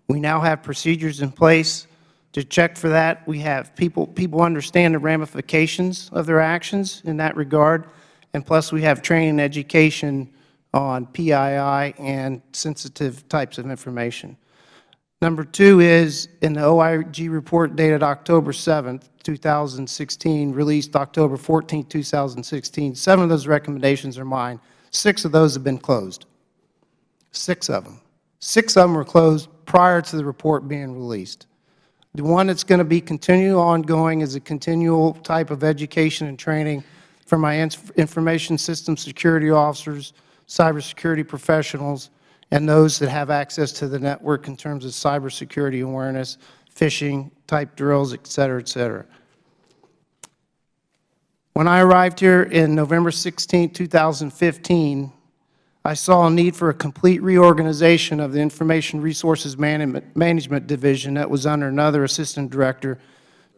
We now have procedures in place to check for that. We have people understand the ramifications of their actions in that regard, and plus we have training and education on PII and sensitive types of information. Number two is, in the OIG report dated October 7th, 2016, released October 14th, 2016, 7 of those recommendations are mine. 6 of those have been closed. 6 of them. 6 of them were closed prior to the report being released. The one that's going to be continual ongoing is a continual type of education and training for my information system security officers, cybersecurity professionals, and those that have access to the network in terms of cybersecurity awareness, phishing type drills, et cetera, et cetera. When I arrived here in November 16, 2015, I saw a need for a complete reorganization of the Information Resources Management Division that was under another Assistant Director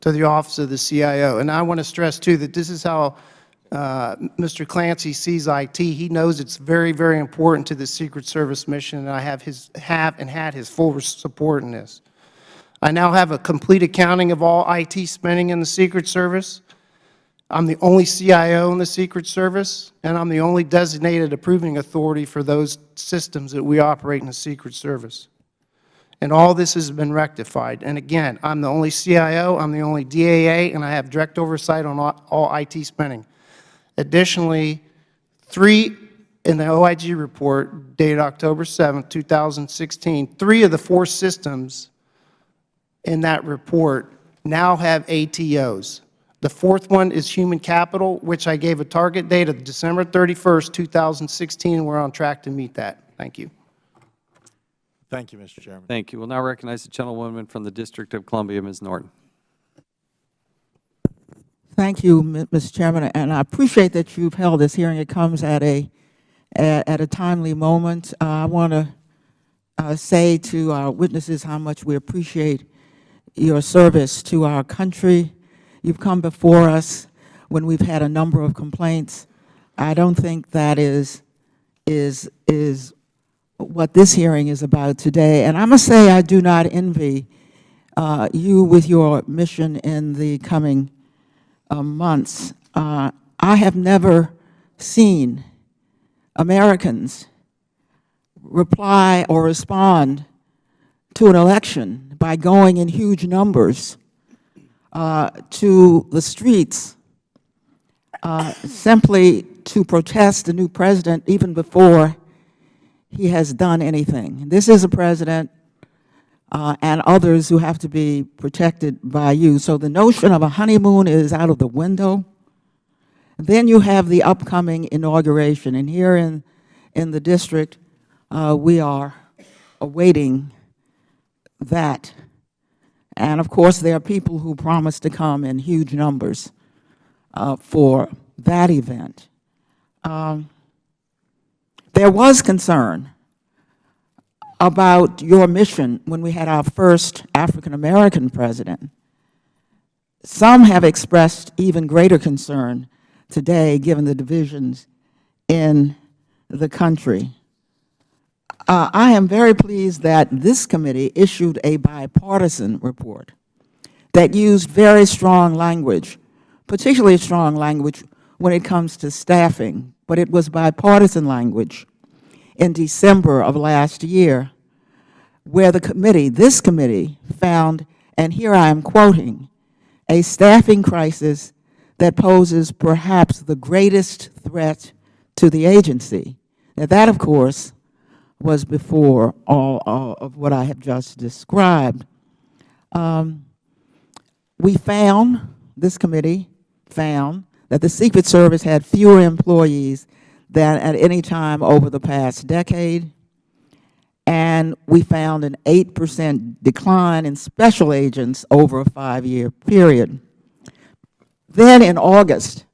to the Office of the CIO. And I want to stress, too, that this is how Mr. Clancy sees IT. He knows it's very, very important to the Secret Service mission, and I have had his full support in this. I now have a complete accounting of all IT spending in the Secret Service. I'm the only CIO in the Secret Service, and I'm the only designated approving authority for those systems that we operate in the Secret Service. And all this has been rectified. And again, I'm the only CIO, I'm the only DAA, and I have direct oversight on all IT spending. Additionally, 3 in the OIG report dated October 7, 2016, 3 of the 4 systems in that report now have ATOs. The 4th one is human capital, which I gave a target date of December 31, 2016, and we're on track to meet that. Thank you. Thank you, Mr. Chairman. Thank you. We'll now recognize the gentlewoman from the District of Columbia, Ms. Norton. Thank you, Mr. Chairman, and I appreciate that you've held this hearing. It comes at a timely moment. I want to say to our witnesses how much we appreciate your service to our country. You've come before us when we've had a number of complaints. I don't think that is what this hearing is about today. And I must say I do not envy you with your mission in the coming months. I have never seen Americans reply or respond to an election by going in huge numbers to the streets simply to protest the new president even before he has done anything. This is a president and others who have to be protected by you. So the notion of a honeymoon is out of the window. Then you have the upcoming inauguration, and here in the district, we are awaiting that. And of course, there are people who promise to come in huge numbers for that event. There was concern about your mission when we had our first African-American president. Some have expressed even greater concern today, given the divisions in the country. I am very pleased that this committee issued a bipartisan report that used very strong language, particularly strong language when it comes to staffing, but it was bipartisan language in December of last year, where the committee, this committee, found, and here I am quoting, a staffing crisis that poses perhaps the greatest threat to the agency. Now that, of course, was before all of what I have just described. We found, this committee found, that the Secret Service had fewer employees than at any time over the past decade, and we found an 8% decline in special agents over a 5-year period. Then in August,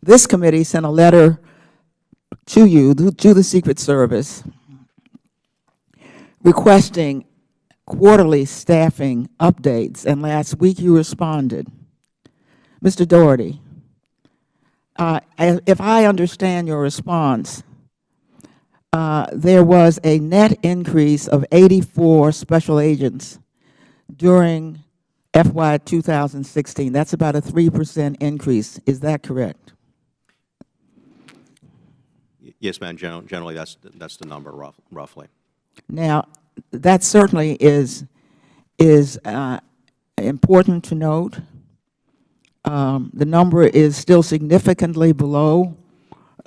this committee sent a letter to you, to the Secret Service, requesting quarterly staffing updates, and last week you responded. Mr. Doherty, if I understand your response, there was a net increase of 84 special agents during FY 2016. That's about a 3% increase. Is that correct? Yes, ma'am. Generally, that's the number, roughly. Now, that certainly is important to note. The number is still significantly below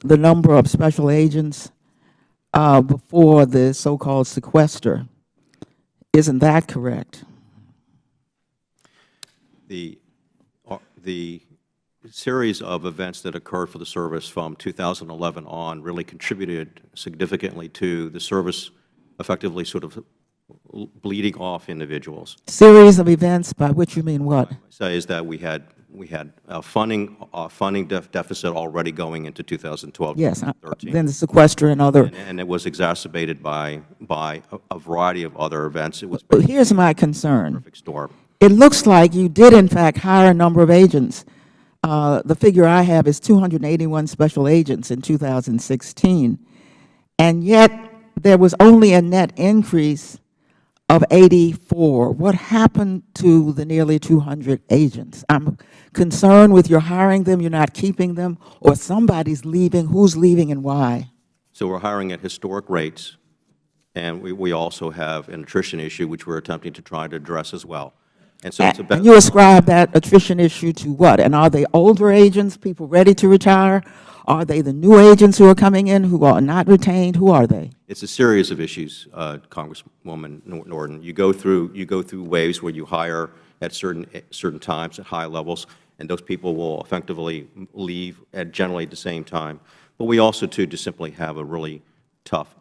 the number of special agents before the so-called sequester. Isn't that correct? The series of events that occurred for the service from 2011 on really contributed significantly to the service effectively sort of bleeding off individuals. Series of events, by which you mean what? What I say is that we had a funding deficit already going into 2012. Yes, 2013. then the sequester and other. And it was exacerbated by a variety of other events. It was But here's my concern. a perfect storm. It looks like you did, in fact, hire a number of agents. The figure I have is 281 special agents in 2016, and yet there was only a net increase of 84. What happened to the nearly 200 agents? I'm concerned with your hiring them, you're not keeping them, or somebody's leaving. Who's leaving and why? So we're hiring at historic rates, and we also have an attrition issue, which we're attempting to try to address as well. And so it's And you ascribe that attrition issue to what? And are they older agents, people ready to retire? Are they the new agents who are coming in who are not retained? Who are they? It's a series of issues, Congresswoman Norton. You go through waves where you hire at certain times at high levels, and those people will effectively leave at generally at the same time. But we also, too, just simply have a really tough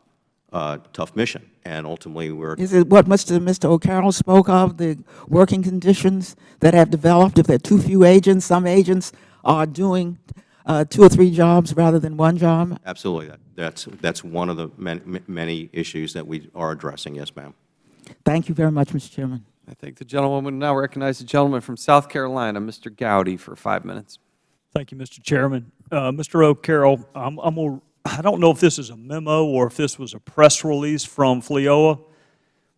mission, and ultimately we're. Is it what Mr. O'Carroll spoke of, the working conditions that have developed? If there are too few agents, some agents are doing 2 or 3 jobs rather than 1 job? Absolutely. That's one of the many issues that we are addressing. Yes, ma'am. Thank you very much, Mr. Chairman. I thank the gentlewoman. Now recognize the gentleman from South Carolina, Mr. Gowdy, for 5 minutes. Thank you, Mr. Chairman. Mr. O'Carroll, I don't know if this is a memo or if this was a press release from FLIOA.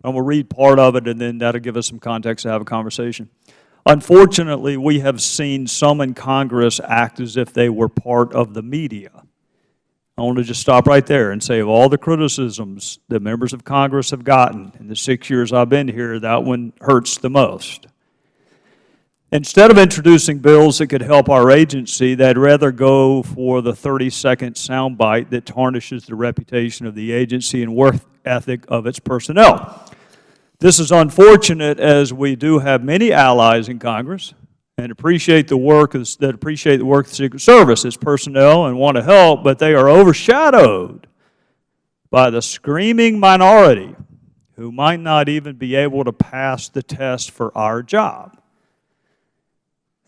I'm going to read part of it, and then that'll give us some context to have a conversation. Unfortunately, we have seen some in Congress act as if they were part of the media. I want to just stop right there and say of all the criticisms that members of Congress have gotten in the 6 years I've been here, that one hurts the most. Instead of introducing bills that could help our agency, they'd rather go for the 30-second soundbite that tarnishes the reputation of the agency and work ethic of its personnel. This is unfortunate, as we do have many allies in Congress and appreciate the work of the Secret Service, its personnel, and want to help, but they are overshadowed by the screaming minority who might not even be able to pass the test for our job.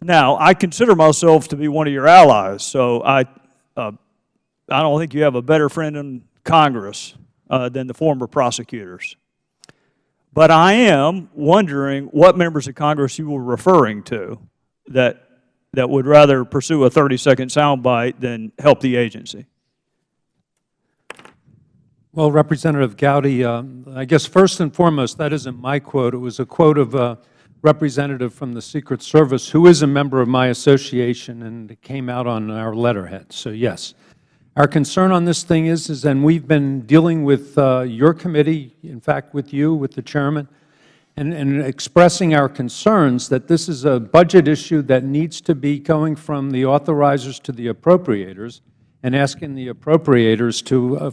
Now, I consider myself to be one of your allies, so I don't think you have a better friend in Congress than the former prosecutors. But I am wondering what members of Congress you were referring to that would rather pursue a 30-second soundbite than help the agency. Well, Representative Gowdy, I guess first and foremost, that isn't my quote. It was a quote of a representative from the Secret Service who is a member of my association, and it came out on our letterhead. So yes, our concern on this thing is and we've been dealing with your committee, in fact with you, with the chairman, and expressing our concerns that this is a budget issue that needs to be going from the authorizers to the appropriators, and asking the appropriators to,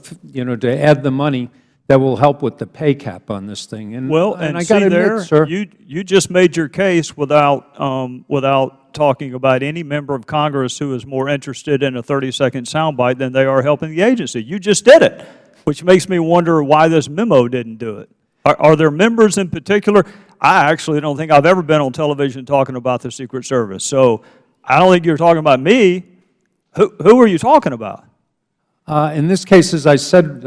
to add the money that will help with the pay cap on this thing. And I got to admit, sir, you just made your case without talking about any member of Congress who is more interested in a 30-second soundbite than they are helping the agency. You just did it, which makes me wonder why this memo didn't do it. Are there members in particular? I actually don't think I've ever been on television talking about the Secret Service, so I don't think you're talking about me. Who are you talking about? in this case, as I said,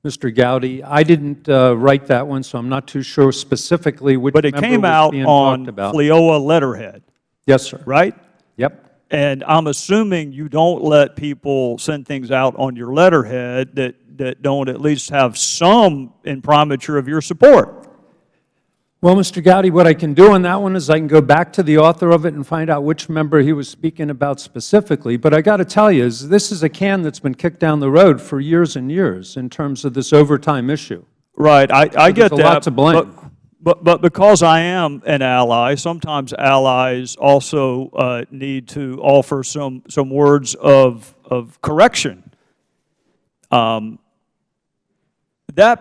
Mr. Gowdy, I didn't write that one, so I'm not too sure specifically which member was being talked about. But it came out on FLIOA letterhead. Yes, sir. Right? Yep. And I'm assuming you don't let people send things out on your letterhead that don't at least have some imprimatur of your support. Well, Mr. Gowdy, what I can do on that one is I can go back to the author of it and find out which member he was speaking about specifically. But I got to tell you, this is a can that's been kicked down the road for years and years in terms of this overtime issue. Right, I get that. There's a lot to blame. But because I am an ally, sometimes allies also need to offer some words of correction. That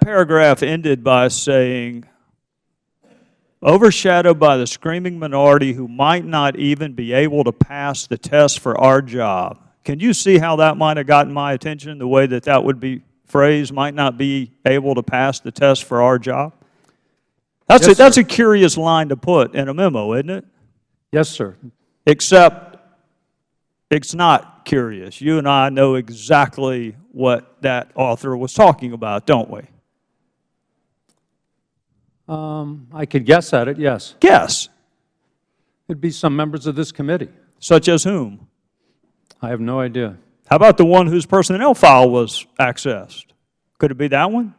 paragraph ended by saying, overshadowed by the screaming minority who might not even be able to pass the test for our job. Can you see how that might have gotten my attention, the way that that would be phrased, might not be able to pass the test for our job? That's a curious line to put in a memo, isn't it? Yes, sir. Except it's not curious. You and I know exactly what that author was talking about, don't we? I could guess at it, yes. Guess. It'd be some members of this committee. Such as whom? I have no idea. How about the one whose personnel file was accessed? Could it be that one?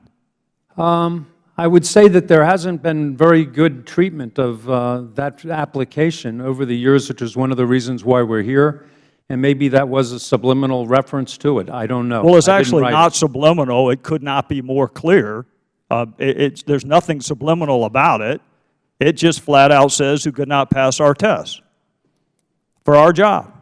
I would say that there hasn't been very good treatment of that application over the years, which is one of the reasons why we're here, and maybe that was a subliminal reference to it. I don't know. Well, it's actually not subliminal. It could not be more clear. There's nothing subliminal about it. It just flat out says who could not pass our test for our job.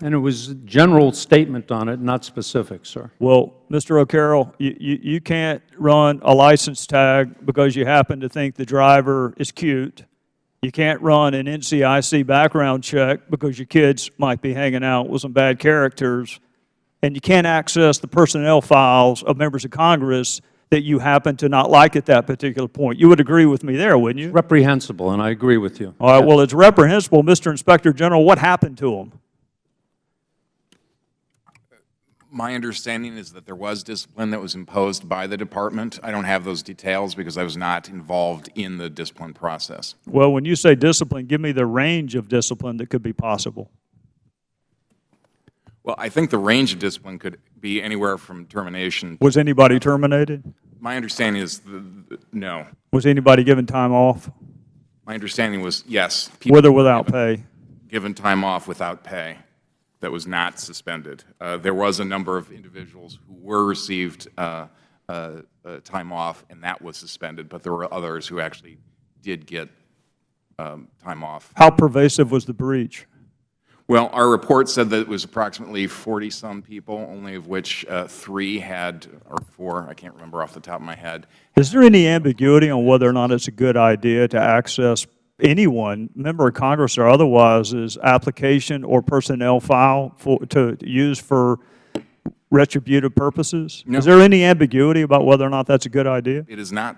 And it was a general statement on it, not specific, sir. Well, Mr. O'Carroll, you can't run a license tag because you happen to think the driver is cute. You can't run an NCIC background check because your kids might be hanging out with some bad characters. And you can't access the personnel files of members of Congress that you happen to not like at that particular point. You would agree with me there, wouldn't you? Reprehensible, and I agree with you. All right, well, it's reprehensible. Mr. Inspector General, what happened to him? My understanding is that there was discipline that was imposed by the department. I don't have those details because I was not involved in the discipline process. Well, when you say discipline, give me the range of discipline that could be possible. Well, I think the range of discipline could be anywhere from termination. Was anybody terminated? My understanding is no. Was anybody given time off, My understanding was yes. people with or without pay? given time off without pay that was not suspended. There was a number of individuals who were received time off, and that was suspended, but there were others who actually did get time off. How pervasive was the breach? Well, our report said that it was approximately 40-some people, only of which 3 had, or 4, I can't remember off the top of my head. Is there any ambiguity on whether or not it's a good idea to access anyone, member of Congress or otherwise's application or personnel file to use for retributive purposes? No. Is there any ambiguity about whether or not that's a good idea? It is not.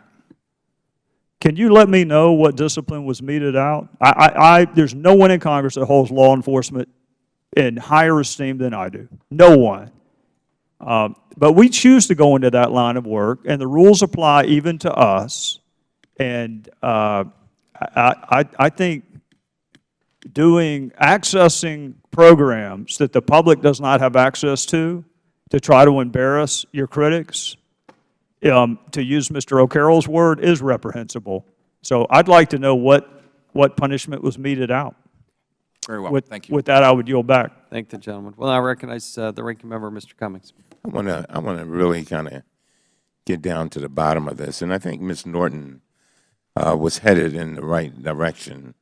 Can you let me know what discipline was meted out? There's no one in Congress that holds law enforcement in higher esteem than I do. No one. But we choose to go into that line of work, and the rules apply even to us. And I think accessing programs that the public does not have access to try to embarrass your critics, to use Mr. O'Carroll's word, is reprehensible. So I'd like to know what punishment was meted out. Very well. Thank you. With that, I would yield back. Thank the gentleman. Well, I recognize the ranking member, Mr. Cummings. I want to really kind of get down to the bottom of this, and I think Ms. Norton was headed in the right direction.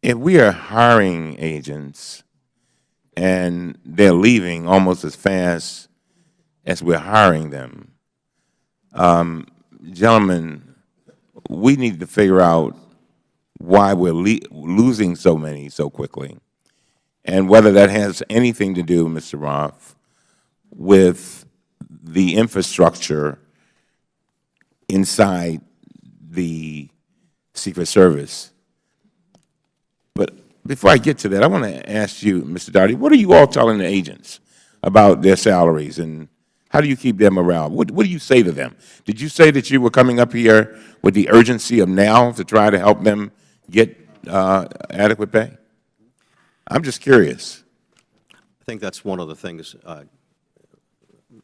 If we are hiring agents and they're leaving almost as fast as we're hiring them, gentlemen, we need to figure out why we're losing so many so quickly, and whether that has anything to do, Mr. Roth, with the infrastructure inside the Secret Service. But before I get to that, I want to ask you, Mr. Doherty, what are you all telling the agents about their salaries, and how do you keep their morale? What do you say to them? Did you say that you were coming up here with the urgency of now to try to help them get adequate pay? I'm just curious. I think that's one of the things,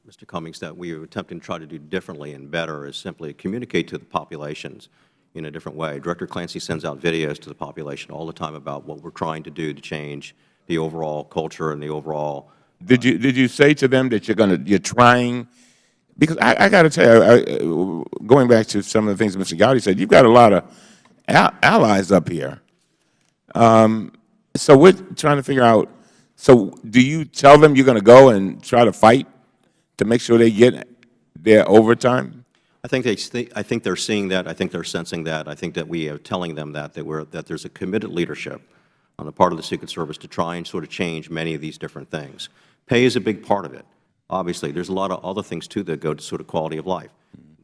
Mr. Cummings, that we are attempting to try to do differently and better is simply communicate to the populations in a different way. Director Clancy sends out videos to the population all the time about what we're trying to do to change the overall culture and the overall. Did you say to them that you're trying? Because I got to tell you, going back to some of the things Mr. Gowdy said, you've got a lot of allies up here. So we're trying to figure out. So do you tell them you're going to go and try to fight to make sure they get their overtime? I think they're seeing that. I think they're sensing that. I think that we are telling them that there's a committed leadership on the part of the Secret Service to try and sort of change many of these different things. Pay is a big part of it. Obviously, there's a lot of other things too that go to sort of quality of life.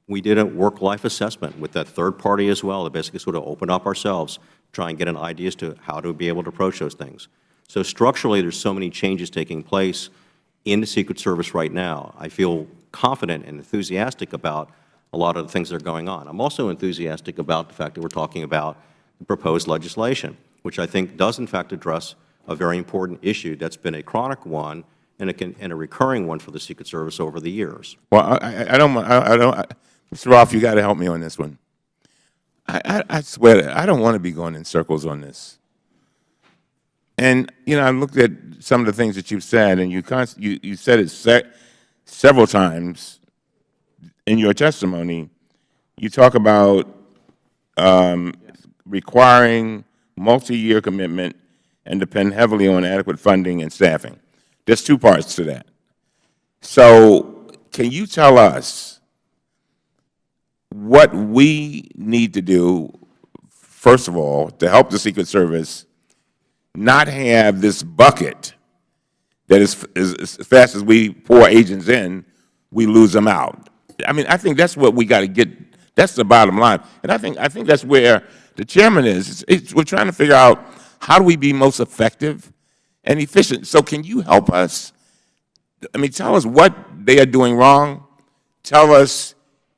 We did a work-life assessment with that third party as well to basically sort of open up ourselves, try and get an idea as to how to be able to approach those things. So structurally, there's so many changes taking place in the Secret Service right now. I feel confident and enthusiastic about a lot of the things that are going on. I'm also enthusiastic about the fact that we're talking about the proposed legislation, which I think does in fact address a very important issue that's been a chronic one and a recurring one for the Secret Service over the years. Well, I don't, Mr. Roth, you got to help me on this one. I swear, I don't want to be going in circles on this. And, you know, I looked at some of the things that you've said, and you said it several times in your testimony. You talk about requiring multi-year commitment and depend heavily on adequate funding and staffing. There's two parts to that. So can you tell us what we need to do, first of all, to help the Secret Service not have this bucket that is as fast as we pour agents in, we lose them out? I mean, I think that's what we got to get. That's the bottom line. And I think that's where the chairman is. We're trying to figure out how do we be most effective and efficient. So can you help us? I mean, tell us what they are doing wrong. Tell us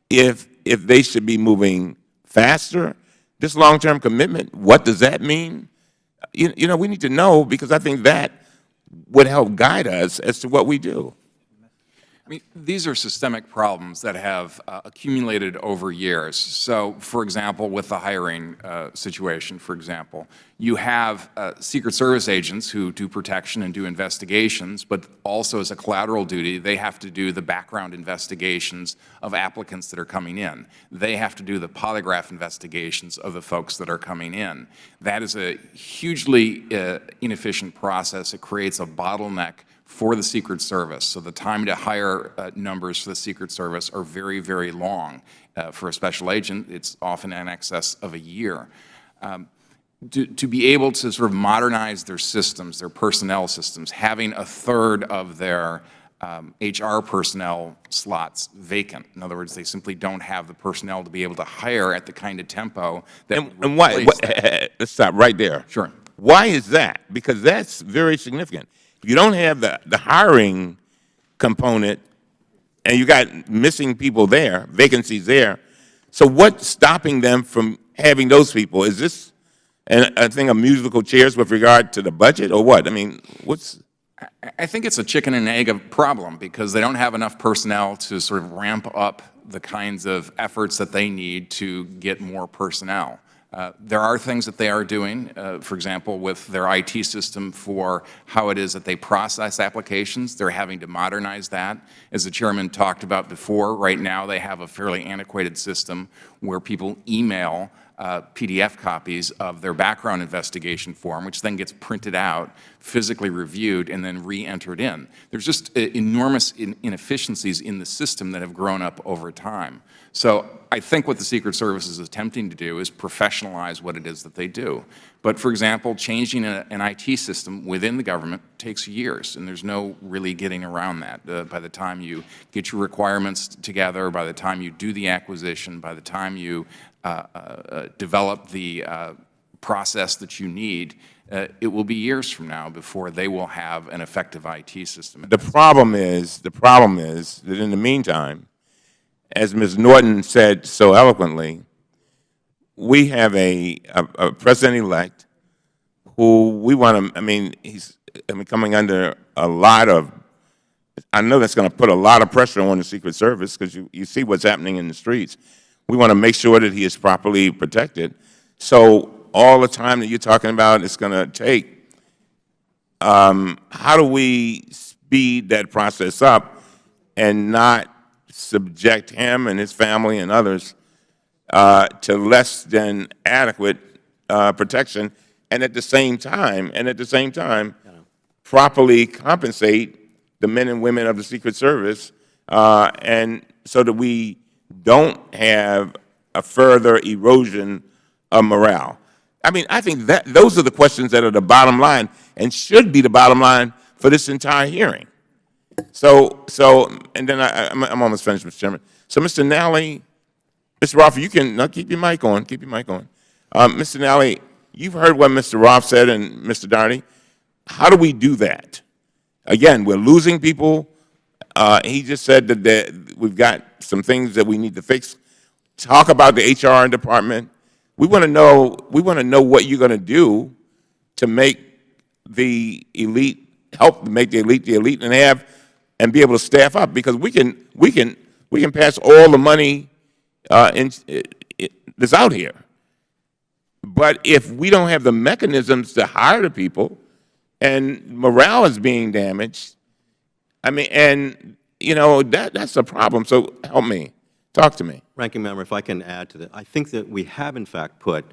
if they should be moving faster. This long-term commitment, what does that mean? You know, we need to know, because I think that would help guide us as to what we do. I mean, these are systemic problems that have accumulated over years. So, for example, with the hiring situation, for example, you have Secret Service agents who do protection and do investigations, but also as a collateral duty, they have to do the background investigations of applicants that are coming in. They have to do the polygraph investigations of the folks that are coming in. That is a hugely inefficient process. It creates a bottleneck for the Secret Service. So the time to hire numbers for the Secret Service are very, very long. For a special agent, it's often in excess of a year. To be able to sort of modernize their systems, their personnel systems, having a third of their HR personnel slots vacant. In other words, they simply don't have the personnel to be able to hire at the kind of tempo that And why? Let's stop right there. Sure. Why is that? Because that's very significant. If you don't have the hiring component, and you got missing people there, vacancies there, so what's stopping them from having those people? Is this a thing of musical chairs with regard to the budget, or what? I mean, what's... I think it's a chicken and egg problem, because they don't have enough personnel to sort of ramp up the kinds of efforts that they need to get more personnel. There are things that they are doing, for example, with their IT system for how it is that they process applications. They're having to modernize that. As the Chairman talked about before, right now they have a fairly antiquated system where people email PDF copies of their background investigation form, which then gets printed out, physically reviewed, and then re-entered in. There's just enormous inefficiencies in the system that have grown up over time. So I think what the Secret Service is attempting to do is professionalize what it is that they do. But, for example, changing an IT system within the government takes years, and there's no really getting around that. By the time you get your requirements together, by the time you do the acquisition, by the time you develop the process that you need, it will be years from now before they will have an effective IT system. The problem is that in the meantime, as Ms. Norton said so eloquently, we have a president-elect who we want to, I mean, he's coming under a lot of, I know that's going to put a lot of pressure on the Secret Service, because you see what's happening in the streets. We want to make sure that he is properly protected. So all the time that you're talking about it's going to take, how do we speed that process up and not subject him and his family and others to less than adequate protection, and at the same time, properly compensate the men and women of the Secret Service, and so that we don't have a further erosion of morale? I mean, I think that those are the questions that are the bottom line and should be the bottom line for this entire hearing. So, and then I'm almost finished, Mr. Chairman. So, Mr. Nally, Mr. Roth, you can keep your mic on. Keep your mic on. Mr. Nally, you've heard what Mr. Roth said and Mr. Doherty. How do we do that? Again, we're losing people. He just said that we've got some things that we need to fix. Talk about the HR department. We want to know. We want to know what you're going to do to make the elite, help make the elite, and be able to staff up, because we can pass all the money that's out here. But if we don't have the mechanisms to hire the people, and morale is being damaged, I mean, and you know that's a problem. So help me, talk to me. Ranking Member, if I can add to that, I think that we have in fact put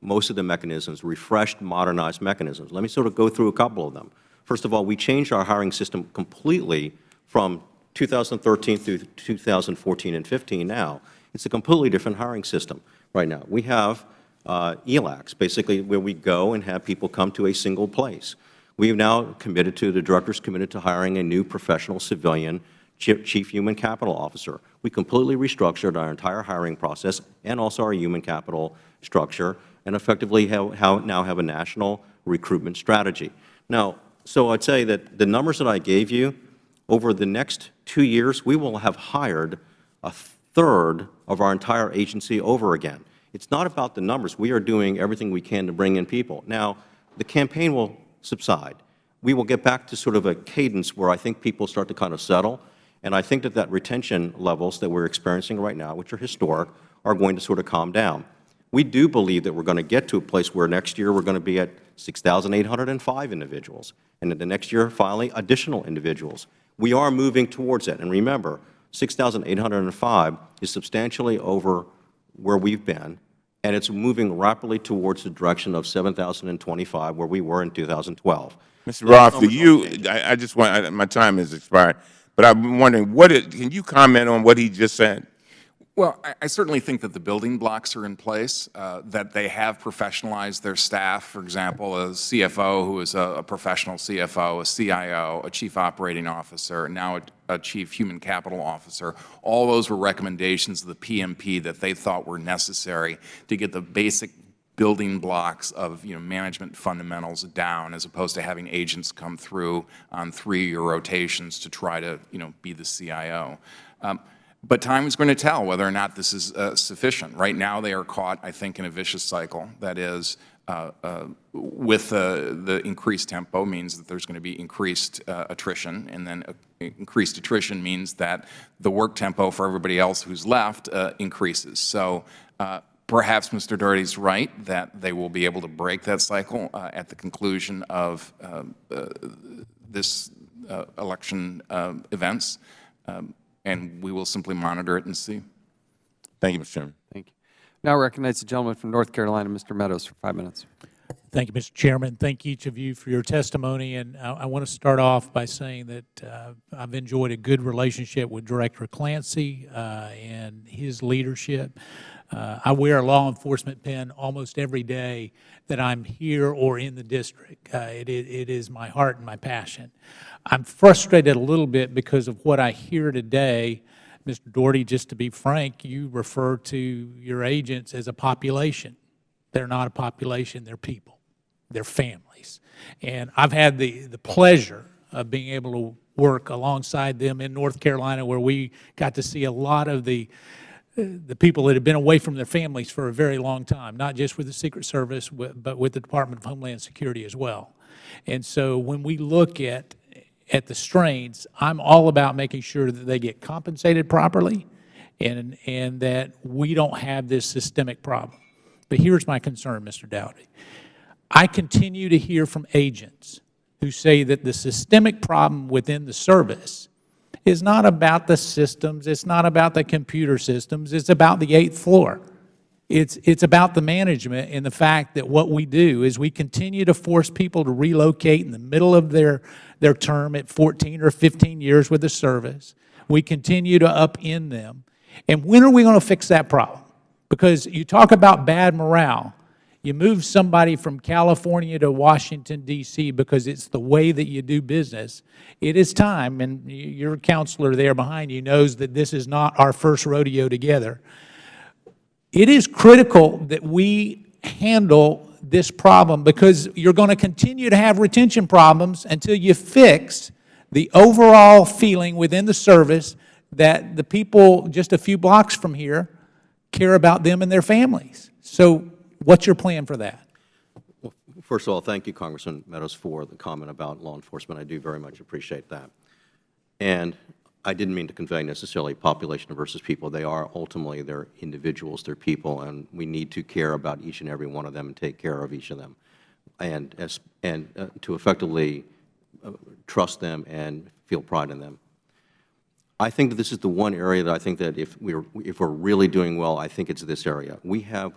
most of the mechanisms, refreshed, modernized mechanisms. Let me sort of go through a couple of them. First of all, we changed our hiring system completely from 2013 through 2014 and 15 now. It's a completely different hiring system right now. We have ELACs, basically where we go and have people come to a single place. We have now committed to, the Director's committed to hiring a new professional civilian Chief Human Capital Officer. We completely restructured our entire hiring process and also our human capital structure, and effectively now have a national recruitment strategy. Now, So I'd say that the numbers that I gave you, over the next 2 years, we will have hired a third of our entire agency over again. It's not about the numbers. We are doing everything we can to bring in people. Now, the campaign will subside. We will get back to sort of a cadence where I think people start to kind of settle, and I think that retention levels that we're experiencing right now, which are historic, are going to sort of calm down. We do believe that we're going to get to a place where next year we're going to be at 6,805 individuals, and then the next year, finally, additional individuals. We are moving towards that. And remember, 6,805 is substantially over where we've been, and it's moving rapidly towards the direction of 7,025, where we were in 2012. Mr. Roth, I just want, my time has expired, but I'm wondering, can you comment on what he just said? Well, I certainly think that the building blocks are in place, that they have professionalized their staff. For example, a CFO who is a professional CFO, a CIO, a chief operating officer, now a chief human capital officer. All those were recommendations of the PMP that they thought were necessary to get the basic building blocks of management fundamentals down, as opposed to having agents come through on 3-year rotations to try to be the CIO. But time is going to tell whether or not this is sufficient. Right now they are caught, I think, in a vicious cycle. That is, with the increased tempo means that there's going to be increased attrition, and then increased attrition means that the work tempo for everybody else who's left increases. So perhaps Mr. Doherty's right that they will be able to break that cycle at the conclusion of this election events. And we will simply monitor it and see. Thank you, Mr. Chairman. Thank you. Now I recognize the gentleman from North Carolina, Mr. Meadows, for 5 minutes. Thank you, Mr. Chairman. Thank each of you for your testimony. And I want to start off by saying that I've enjoyed a good relationship with Director Clancy and his leadership. I wear a law enforcement pin almost every day that I'm here or in the district. It is my heart and my passion. I'm frustrated a little bit because of what I hear today. Mr. Doherty, just to be frank, you refer to your agents as a population. They're not a population, they're people. They're families. And I've had the pleasure of being able to work alongside them in North Carolina, where we got to see a lot of the people that have been away from their families for a very long time, not just with the Secret Service, but with the Department of Homeland Security as well. And so when we look at the strains, I'm all about making sure that they get compensated properly and that we don't have this systemic problem. But here's my concern, Mr. Doherty. I continue to hear from agents who say that the systemic problem within the service is not about the systems, it's not about the computer systems, it's about the 8th floor. It's about the management and the fact that what we do is we continue to force people to relocate in the middle of their term at 14 or 15 years with the service. We continue to upend them. And when are we going to fix that problem? Because you talk about bad morale. You move somebody from California to Washington, D.C. because it's the way that you do business. It is time, and your counselor there behind you knows that this is not our first rodeo together. It is critical that we handle this problem, because you're going to continue to have retention problems until you fix the overall feeling within the service that the people just a few blocks from here care about them and their families. So what's your plan for that? Well, first of all, thank you, Congressman Meadows, for the comment about law enforcement. I do very much appreciate that. And I didn't mean to convey necessarily population versus people. They are ultimately, they're individuals, they're people, and we need to care about each and every one of them and take care of each of them, and to effectively trust them and feel pride in them. I think that this is the one area that I think that if we're really doing well, I think it's this area. We have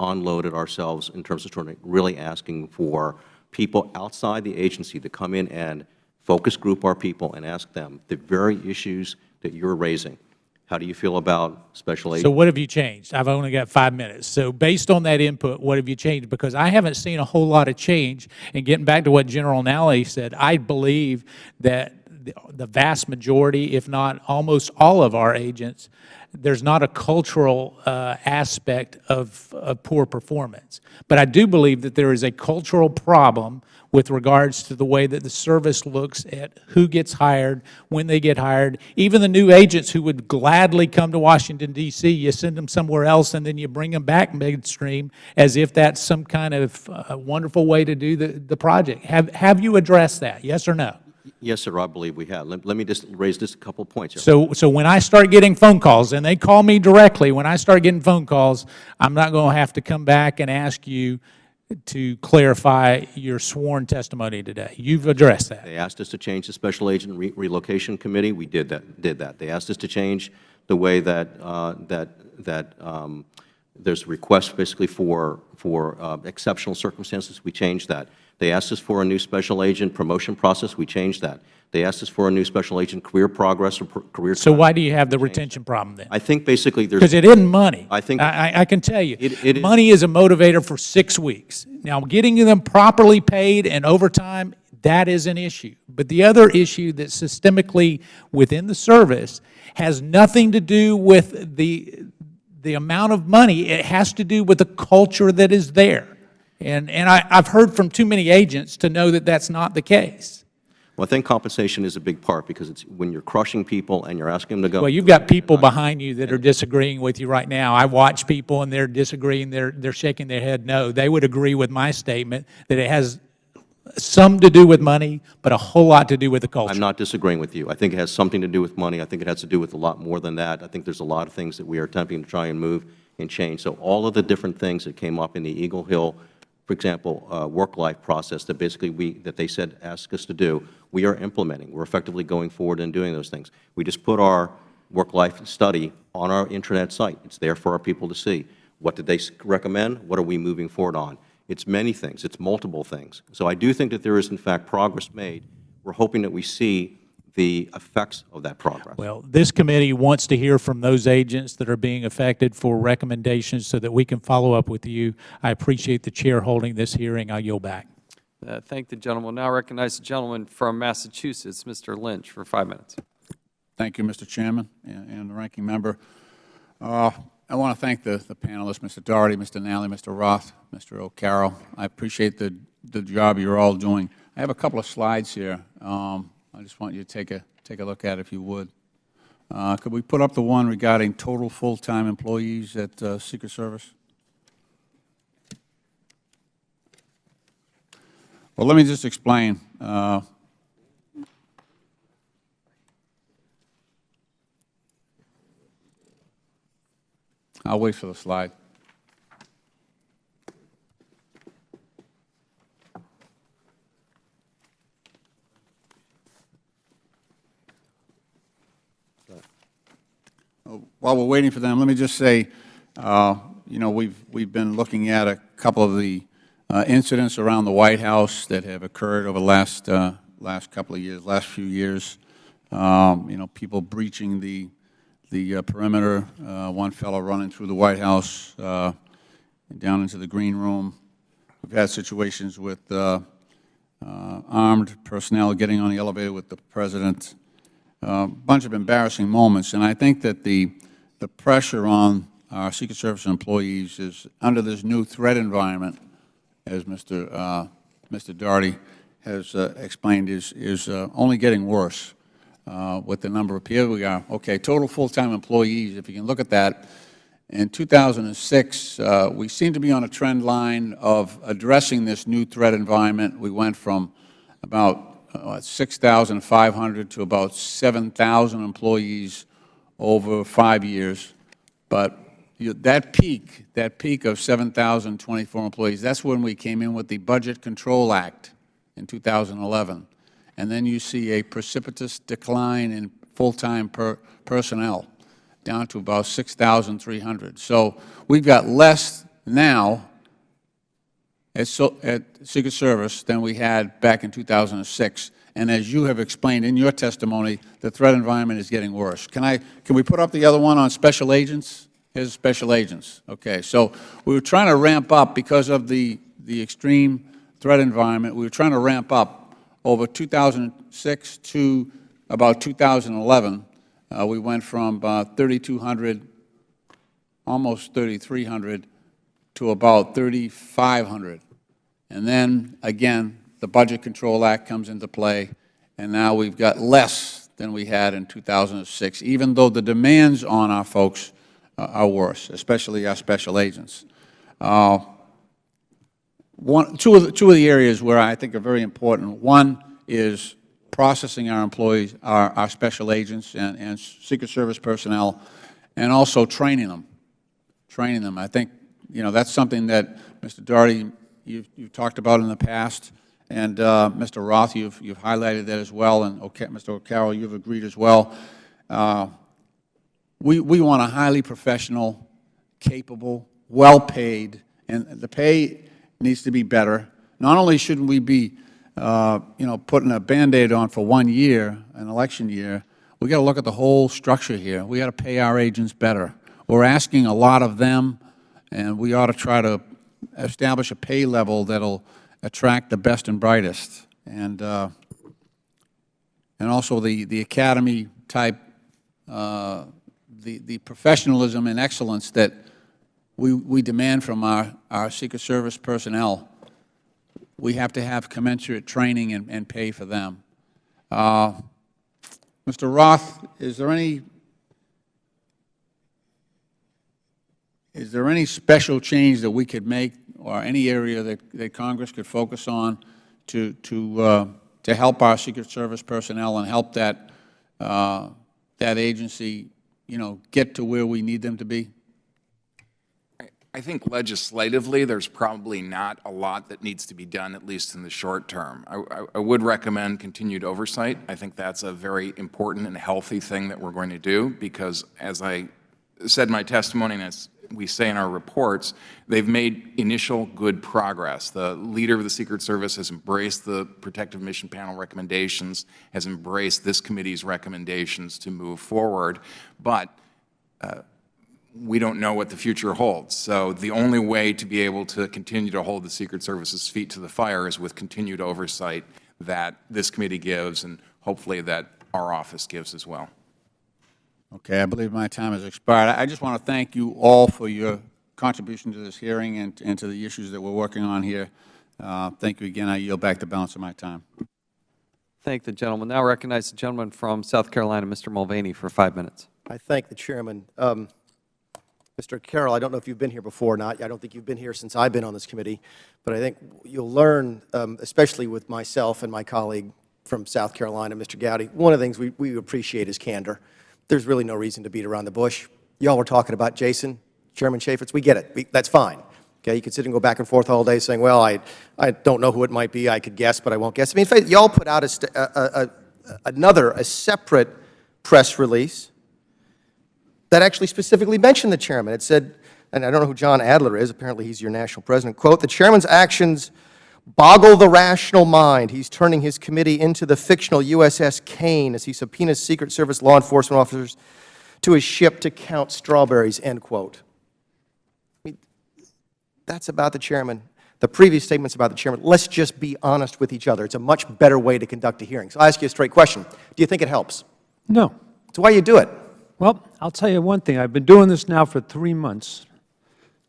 unloaded ourselves in terms of really asking for people outside the agency to come in and focus group our people and ask them the very issues that you're raising. How do you feel about special agents? So what have you changed? I've only got 5 minutes. So based on that input, what have you changed? Because I haven't seen a whole lot of change. And getting back to what General Nally said, I believe that the vast majority, if not almost all of our agents, there's not a cultural aspect of poor performance. But I do believe that there is a cultural problem with regards to the way that the service looks at who gets hired, when they get hired. Even the new agents who would gladly come to Washington, D.C., you send them somewhere else and then you bring them back midstream as if that's some kind of wonderful way to do the project. Have you addressed that, yes or no? Yes, sir, I believe we have. Let me just raise just a couple of points here. So when I start getting phone calls, and they call me directly, when I start getting phone calls, I'm not going to have to come back and ask you to clarify your sworn testimony today. You've addressed that. They asked us to change the Special Agent Relocation Committee. We did that. They asked us to change the way that there's requests basically for exceptional circumstances. We changed that. They asked us for a new Special Agent promotion process. We changed that. They asked us for a new Special Agent career progress or career. So why do you have the retention problem then? I think basically there's. Because it isn't money. I think. I can tell you. It is. Money is a motivator for 6 weeks. Now, getting them properly paid and overtime, that is an issue. But the other issue that's systemically within the service has nothing to do with the amount of money. It has to do with the culture that is there. And I've heard from too many agents to know that that's not the case. Well, I think compensation is a big part because it's when you're crushing people and you're asking them to go. Well, you've got people behind you that are disagreeing with you right now. I watch people and they're disagreeing. They're shaking their head no. They would agree with my statement that it has some to do with money, but a whole lot to do with the culture. I'm not disagreeing with you. I think it has something to do with money. I think it has to do with a lot more than that. I think there's a lot of things that we are attempting to try and move and change. So all of the different things that came up in the Eagle Hill, for example, work-life process that basically that they said ask us to do, we are implementing. We're effectively going forward and doing those things. We just put our work-life study on our intranet site. It's there for our people to see. What did they recommend? What are we moving forward on? It's many things. It's multiple things. So I do think that there is, in fact, progress made. We're hoping that we see the effects of that progress. Well, this committee wants to hear from those agents that are being affected for recommendations so that we can follow up with you. I appreciate the chair holding this hearing. I yield back. Thank the gentleman. Now recognize the gentleman from Massachusetts, Mr. Lynch, for 5 minutes. Thank you, Mr. Chairman and the ranking member. I want to thank the panelists, Mr. Doherty, Mr. Nally, Mr. Roth, Mr. O'Carroll. I appreciate the job you're all doing. I have a couple of slides here. I just want you to take a look at it, if you would. Could we put up the one regarding total full-time employees at Secret Service? Well, let me just explain. I'll wait for the slide. While we're waiting for them, let me just say, you know, we've been looking at a couple of the incidents around the White House that have occurred over the last couple of years, last few years. You know, people breaching the perimeter. One fellow running through the White House down into the green room. We've had situations with armed personnel getting on the elevator with the President. A bunch of embarrassing moments, and I think that the pressure on our Secret Service employees is under this new threat environment, as Mr. Doherty has explained, is only getting worse with the number of people we are. Okay, total full-time employees, if you can look at that, in 2006, we seem to be on a trend line of addressing this new threat environment. We went from about 6,500 to about 7,000 employees over 5 years. But that peak of 7,024 employees, that's when we came in with the Budget Control Act in 2011. And then you see a precipitous decline in full-time personnel, down to about 6,300. So we've got less now at Secret Service than we had back in 2006. And as you have explained in your testimony, the threat environment is getting worse. Can we put up the other one on special agents? Here's special agents. Okay, so we were trying to ramp up because of the extreme threat environment. We were trying to ramp up over 2006 to about 2011. We went from 3,200, almost 3,300, to about 3,500. And then, again, the Budget Control Act comes into play, and now we've got less than we had in 2006, even though the demands on our folks are worse, especially our special agents. Two of the areas where I think are very important, one is processing our employees, our special agents and Secret Service personnel, and also training them. I think, that's something that, Mr. Doherty, you've talked about in the past, and Mr. Roth, you've highlighted that as well, and Mr. O'Carroll, you've agreed as well. We want a highly professional, capable, well-paid, and the pay needs to be better. Not only shouldn't we be, putting a Band-Aid on for 1 year, an election year, we got to look at the whole structure here. We got to pay our agents better. We're asking a lot of them, and we ought to try to establish a pay level that'll attract the best and brightest, and also the academy type, the professionalism and excellence that we demand from our Secret Service personnel. We have to have commensurate training and pay for them. Mr. Roth, is there any special change that we could make, or any area that Congress could focus on to help our Secret Service personnel and help that agency, get to where we need them to be? I think legislatively, there's probably not a lot that needs to be done, at least in the short term. I would recommend continued oversight. I think that's a very important and healthy thing that we're going to do, because as I said in my testimony, and as we say in our reports, they've made initial good progress. The leader of the Secret Service has embraced the Protective Mission Panel recommendations, has embraced this committee's recommendations to move forward, but we don't know what the future holds. So the only way to be able to continue to hold the Secret Service's feet to the fire is with continued oversight that this committee gives, and hopefully that our office gives as well. Okay, I believe my time has expired. I just want to thank you all for your contribution to this hearing and to the issues that we're working on here. Thank you again. I yield back the balance of my time. Thank the gentleman. Now recognize the gentleman from South Carolina, Mr. Mulvaney, for 5 minutes. I thank the Chairman. Mr. Carroll, I don't know if you've been here before or not. I don't think you've been here since I've been on this committee. But I think you'll learn, especially with myself and my colleague from South Carolina, Mr. Gowdy, one of the things we appreciate is candor. There's really no reason to beat around the bush. Y'all were talking about Jason, Chairman Chaffetz. We get it. That's fine. Okay, you could sit and go back and forth all day saying, well, I don't know who it might be. I could guess, but I won't guess. I mean, in fact, y'all put out a separate press release that actually specifically mentioned the chairman. It said, and I don't know who John Adler is, apparently he's your national president, quote, "The chairman's actions boggle the rational mind. He's turning his committee into the fictional USS Kane as he subpoenas Secret Service law enforcement officers to his ship to count strawberries," end quote. I mean, that's about the chairman. The previous statement's about the chairman. Let's just be honest with each other. It's a much better way to conduct a hearing. So I'll ask you a straight question. Do you think it helps? No. So why do you do it? Well, I'll tell you one thing. I've been doing this now for 3 months,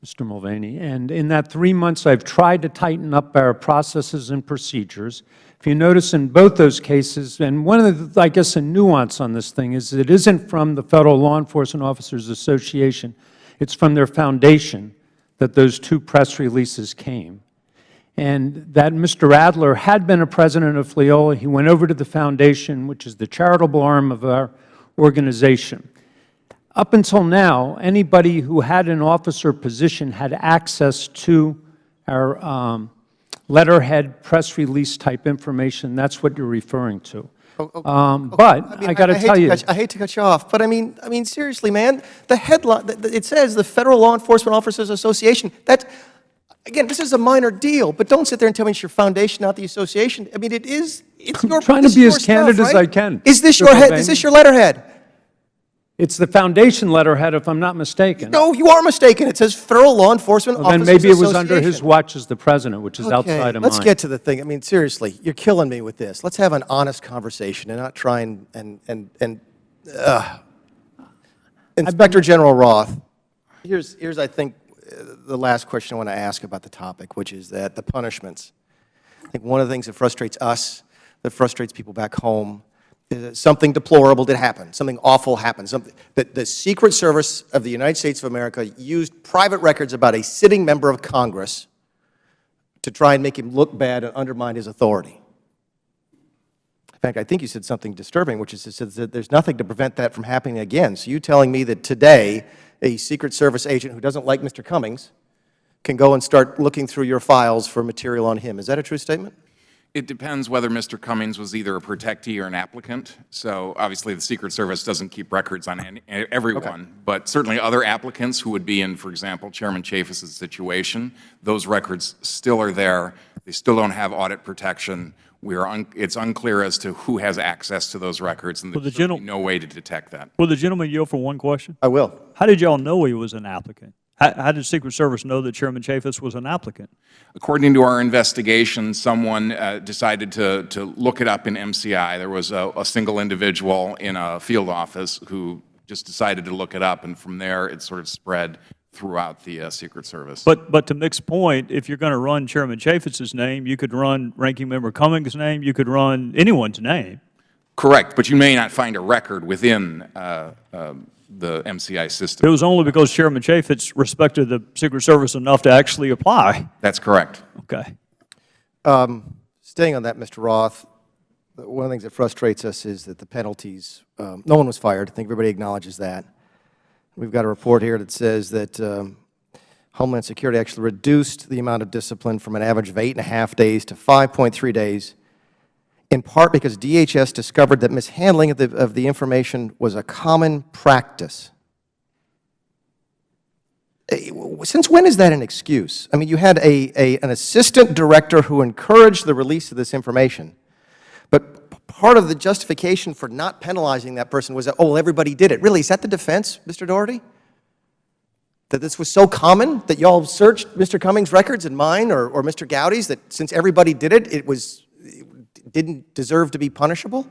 Mr. Mulvaney, and in that 3 months I've tried to tighten up our processes and procedures. If you notice in both those cases, and one of the, I guess, a nuance on this thing is it isn't from the Federal Law Enforcement Officers Association. It's from their foundation that those 2 press releases came. And that Mr. Adler had been a president of FLIOA. He went over to the foundation, which is the charitable arm of our organization. Up until now, anybody who had an officer position had access to our letterhead, press release type information. That's what you're referring to. Okay. But I got to tell you, I hate to cut you off, but I mean, seriously, man, the headline, it says the Federal Law Enforcement Officers Association. Again, this is a minor deal, but don't sit there and tell me it's your foundation, not the association. I mean, it's your. I'm trying to be as candid as I can. Is this your head? Is this your letterhead? It's the foundation letterhead, if I'm not mistaken. No, you are mistaken. It says Federal Law Enforcement Officers Association. Then maybe it was Association. under his watch as the president, which is outside of mine. Let's get to the thing. I mean, seriously, you're killing me with this. Let's have an honest conversation and not try Inspector General Roth, here's I think the last question I want to ask about the topic, which is that the punishments. I think one of the things that frustrates us, that frustrates people back home, is that something deplorable did happen, something awful happened, that the Secret Service of the United States of America used private records about a sitting member of Congress to try and make him look bad and undermine his authority. In fact, I think you said something disturbing, which is that there's nothing to prevent that from happening again. So you telling me that today a Secret Service agent who doesn't like Mr. Cummings can go and start looking through your files for material on him. Is that a true statement? It depends whether Mr. Cummings was either a protectee or an applicant. So obviously the Secret Service doesn't keep records on everyone, okay. But certainly other applicants who would be in, for example, Chairman Chaffetz's situation, those records still are there. They still don't have audit protection. It's unclear as to who has access to those records, and there's no way to detect that. Will the gentleman yield for one question? I will. How did y'all know he was an applicant? How did Secret Service know that Chairman Chaffetz was an applicant? According to our investigation, someone decided to look it up in MCI. There was a single individual in a field office who just decided to look it up, and from there it sort of spread throughout the Secret Service. But to Mick's point, if you're going to run Chairman Chaffetz's name, you could run Ranking Member Cummings' name, you could run anyone's name. Correct, but you may not find a record within the MCI system. It was only because Chairman Chaffetz respected the Secret Service enough to actually apply. That's correct. Okay. Staying on that, Mr. Roth, one of the things that frustrates us is that the penalties, no one was fired. I think everybody acknowledges that. We've got a report here that says that Homeland Security actually reduced the amount of discipline from an average of 8.5 days to 5.3 days, in part because DHS discovered that mishandling of the information was a common practice. Since when is that an excuse? I mean, you had an assistant director who encouraged the release of this information, but part of the justification for not penalizing that person was that, oh, well, everybody did it. Really, is that the defense, Mr. Doherty? That this was so common that y'all searched Mr. Cummings' records and mine or Mr. Gowdy's, that since everybody did it, it didn't deserve to be punishable?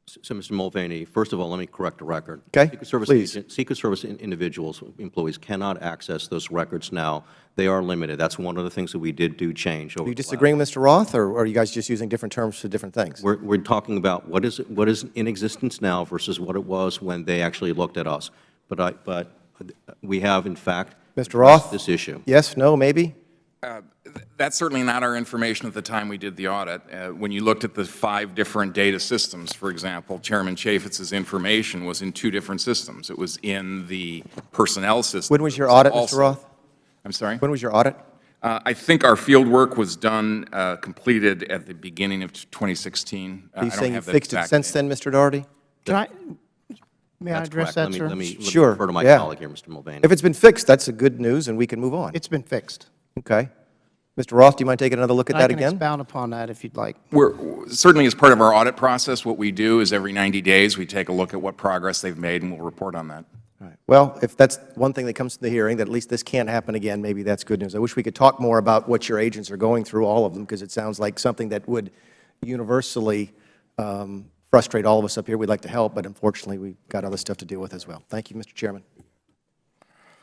So, Mr. Mulvaney, first of all, let me correct the record. Okay, Secret Service individuals, employees cannot access those records now. They are limited. That's one of the things that we did change over. Are you disagreeing with Mr. Roth, or are you guys just using different terms for different things? We're talking about what is in existence now versus what it was when they actually looked at us. But we have, in fact, Mr. Roth, this issue. Yes, no, maybe? That's certainly not our information at the time we did the audit. When you looked at the 5 different data systems, for example, Chairman Chaffetz's information was in 2 different systems. It was in the personnel system. When was your audit, Mr. Roth? I'm sorry? When was your audit? I think our field work was done, completed at the beginning of 2016. Are you saying you fixed it since then, Mr. Doherty? May I address that, sir? Let me Sure. refer to my colleague here, Mr. Mulvaney. If it's been fixed, that's a good news, and we can move on. It's been fixed. Okay. Mr. Roth, do you mind taking another look at that again? I can expound upon that if you'd like. Certainly as part of our audit process, what we do is every 90 days we take a look at what progress they've made, and we'll report on that. All right. Well, if that's one thing that comes from the hearing, that at least this can't happen again, maybe that's good news. I wish we could talk more about what your agents are going through, all of them, because it sounds like something that would universally frustrate all of us up here. We'd like to help, but unfortunately we've got other stuff to deal with as well. Thank you, Mr. Chairman.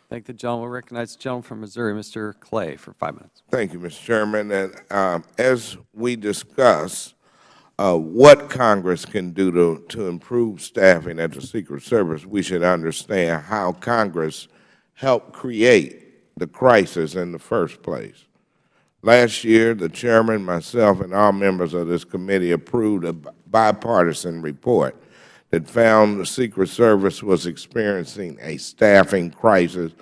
Thank the gentleman. We recognize the gentleman from Missouri, Mr. Clay, for 5 minutes. Thank you, Mr. Chairman. And as we discuss what Congress can do to improve staffing at the Secret Service, we should understand how Congress helped create the crisis in the first place. Last year, the chairman, myself, and all members of this committee approved a bipartisan report that found the Secret Service was experiencing a staffing crisis,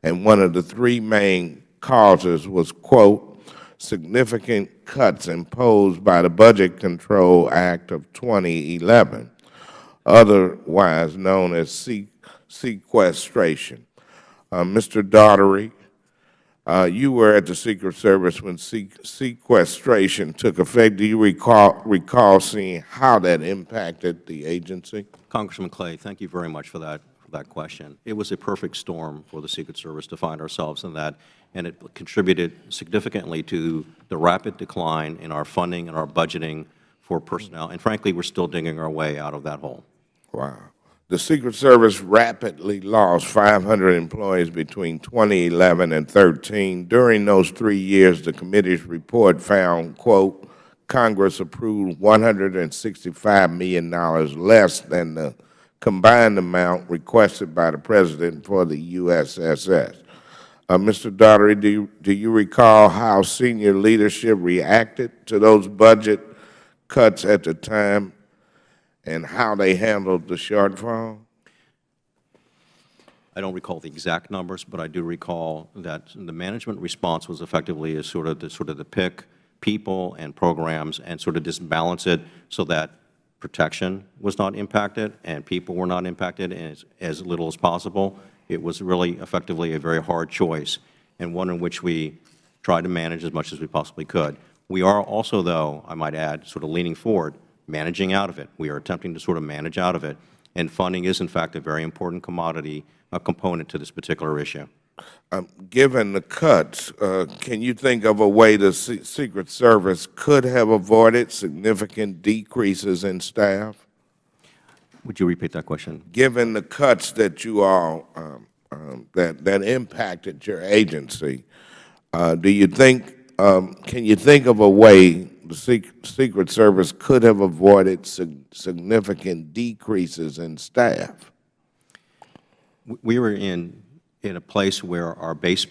and one of the 3 main causes was, quote, significant cuts imposed by the Budget Control Act of 2011, otherwise known as sequestration. Mr. Daugherty, you were at the Secret Service when sequestration took effect. Do you recall seeing how that impacted the agency? Congressman Clay, thank you very much for that question. It was a perfect storm for the Secret Service to find ourselves in that, and it contributed significantly to the rapid decline in our funding and our budgeting for personnel. And frankly, we're still digging our way out of that hole. Wow. The Secret Service rapidly lost 500 employees between 2011 and 2013. During those 3 years, the committee's report found, quote, Congress approved $165 million less than the combined amount requested by the President for the USSS. Mr. Daugherty, do you recall how senior leadership reacted to those budget cuts at the time and how they handled the shortfall? I don't recall the exact numbers, but I do recall that the management response was effectively as sort of to pick people and programs and sort of just balance it so that protection was not impacted and people were not impacted as little as possible. It was really effectively a very hard choice, and one in which we tried to manage as much as we possibly could. We are also, though, I might add, sort of leaning forward, managing out of it. We are attempting to sort of manage out of it, and funding is, in fact, a very important commodity, a component to this particular issue. Given the cuts, can you think of a way the Secret Service could have avoided significant decreases in staff? Would you repeat that question? Given the cuts that you all, that impacted your agency, do you think, can you think of a way the Secret Service could have avoided significant decreases in staff? We were in a place where our base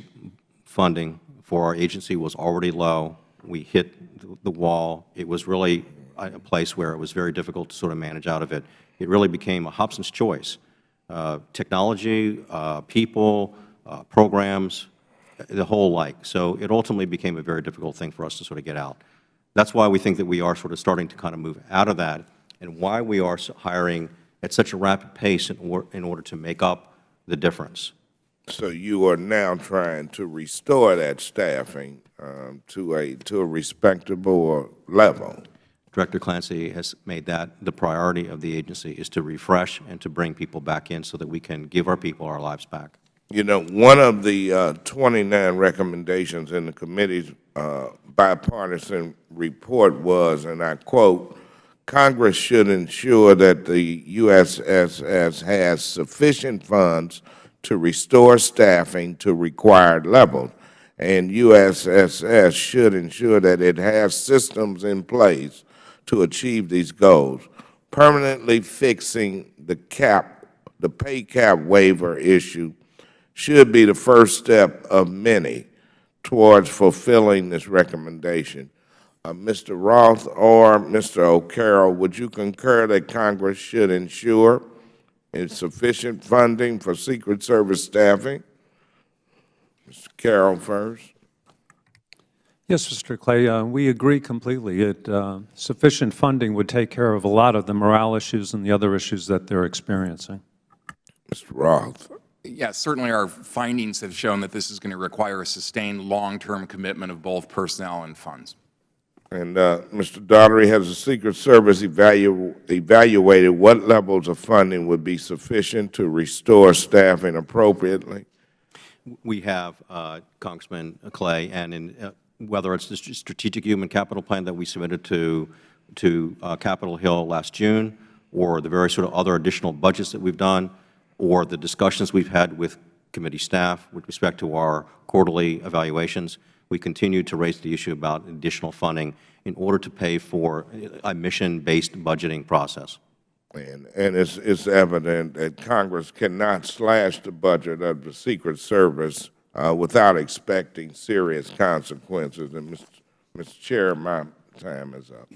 funding for our agency was already low. We hit the wall. It was really a place where it was very difficult to sort of manage out of it. It really became a Hobson's choice. Technology, people, programs, the whole like. So it ultimately became a very difficult thing for us to sort of get out. That's why we think that we are sort of starting to kind of move out of that, and why we are hiring at such a rapid pace in order to make up the difference. So you are now trying to restore that staffing to a respectable level. Director Clancy has made that the priority of the agency, is to refresh and to bring people back in so that we can give our people our lives back. You know, one of the 29 recommendations in the committee's bipartisan report was, and I quote, "Congress should ensure that the USSS has sufficient funds to restore staffing to required levels, and USSS should ensure that it has systems in place to achieve these goals. Permanently fixing the pay cap waiver issue should be the first step of many towards fulfilling this recommendation." Mr. Roth or Mr. O'Carroll, would you concur that Congress should ensure sufficient funding for Secret Service staffing? Mr. Carroll first. Yes, Mr. Clay, we agree completely. Sufficient funding would take care of a lot of the morale issues and the other issues that they're experiencing. Mr. Roth. Yes, certainly our findings have shown that this is going to require a sustained long-term commitment of both personnel and funds. And Mr. Daugherty, has the Secret Service evaluated what levels of funding would be sufficient to restore staffing appropriately? We have, Congressman Clay, and whether it's the Strategic Human Capital Plan that we submitted to Capitol Hill last June, or the various sort of other additional budgets that we've done, or the discussions we've had with committee staff with respect to our quarterly evaluations, we continue to raise the issue about additional funding in order to pay for a mission-based budgeting process. And it's evident that Congress cannot slash the budget of the Secret Service without expecting serious consequences. And, Mr. Chair, my time is up.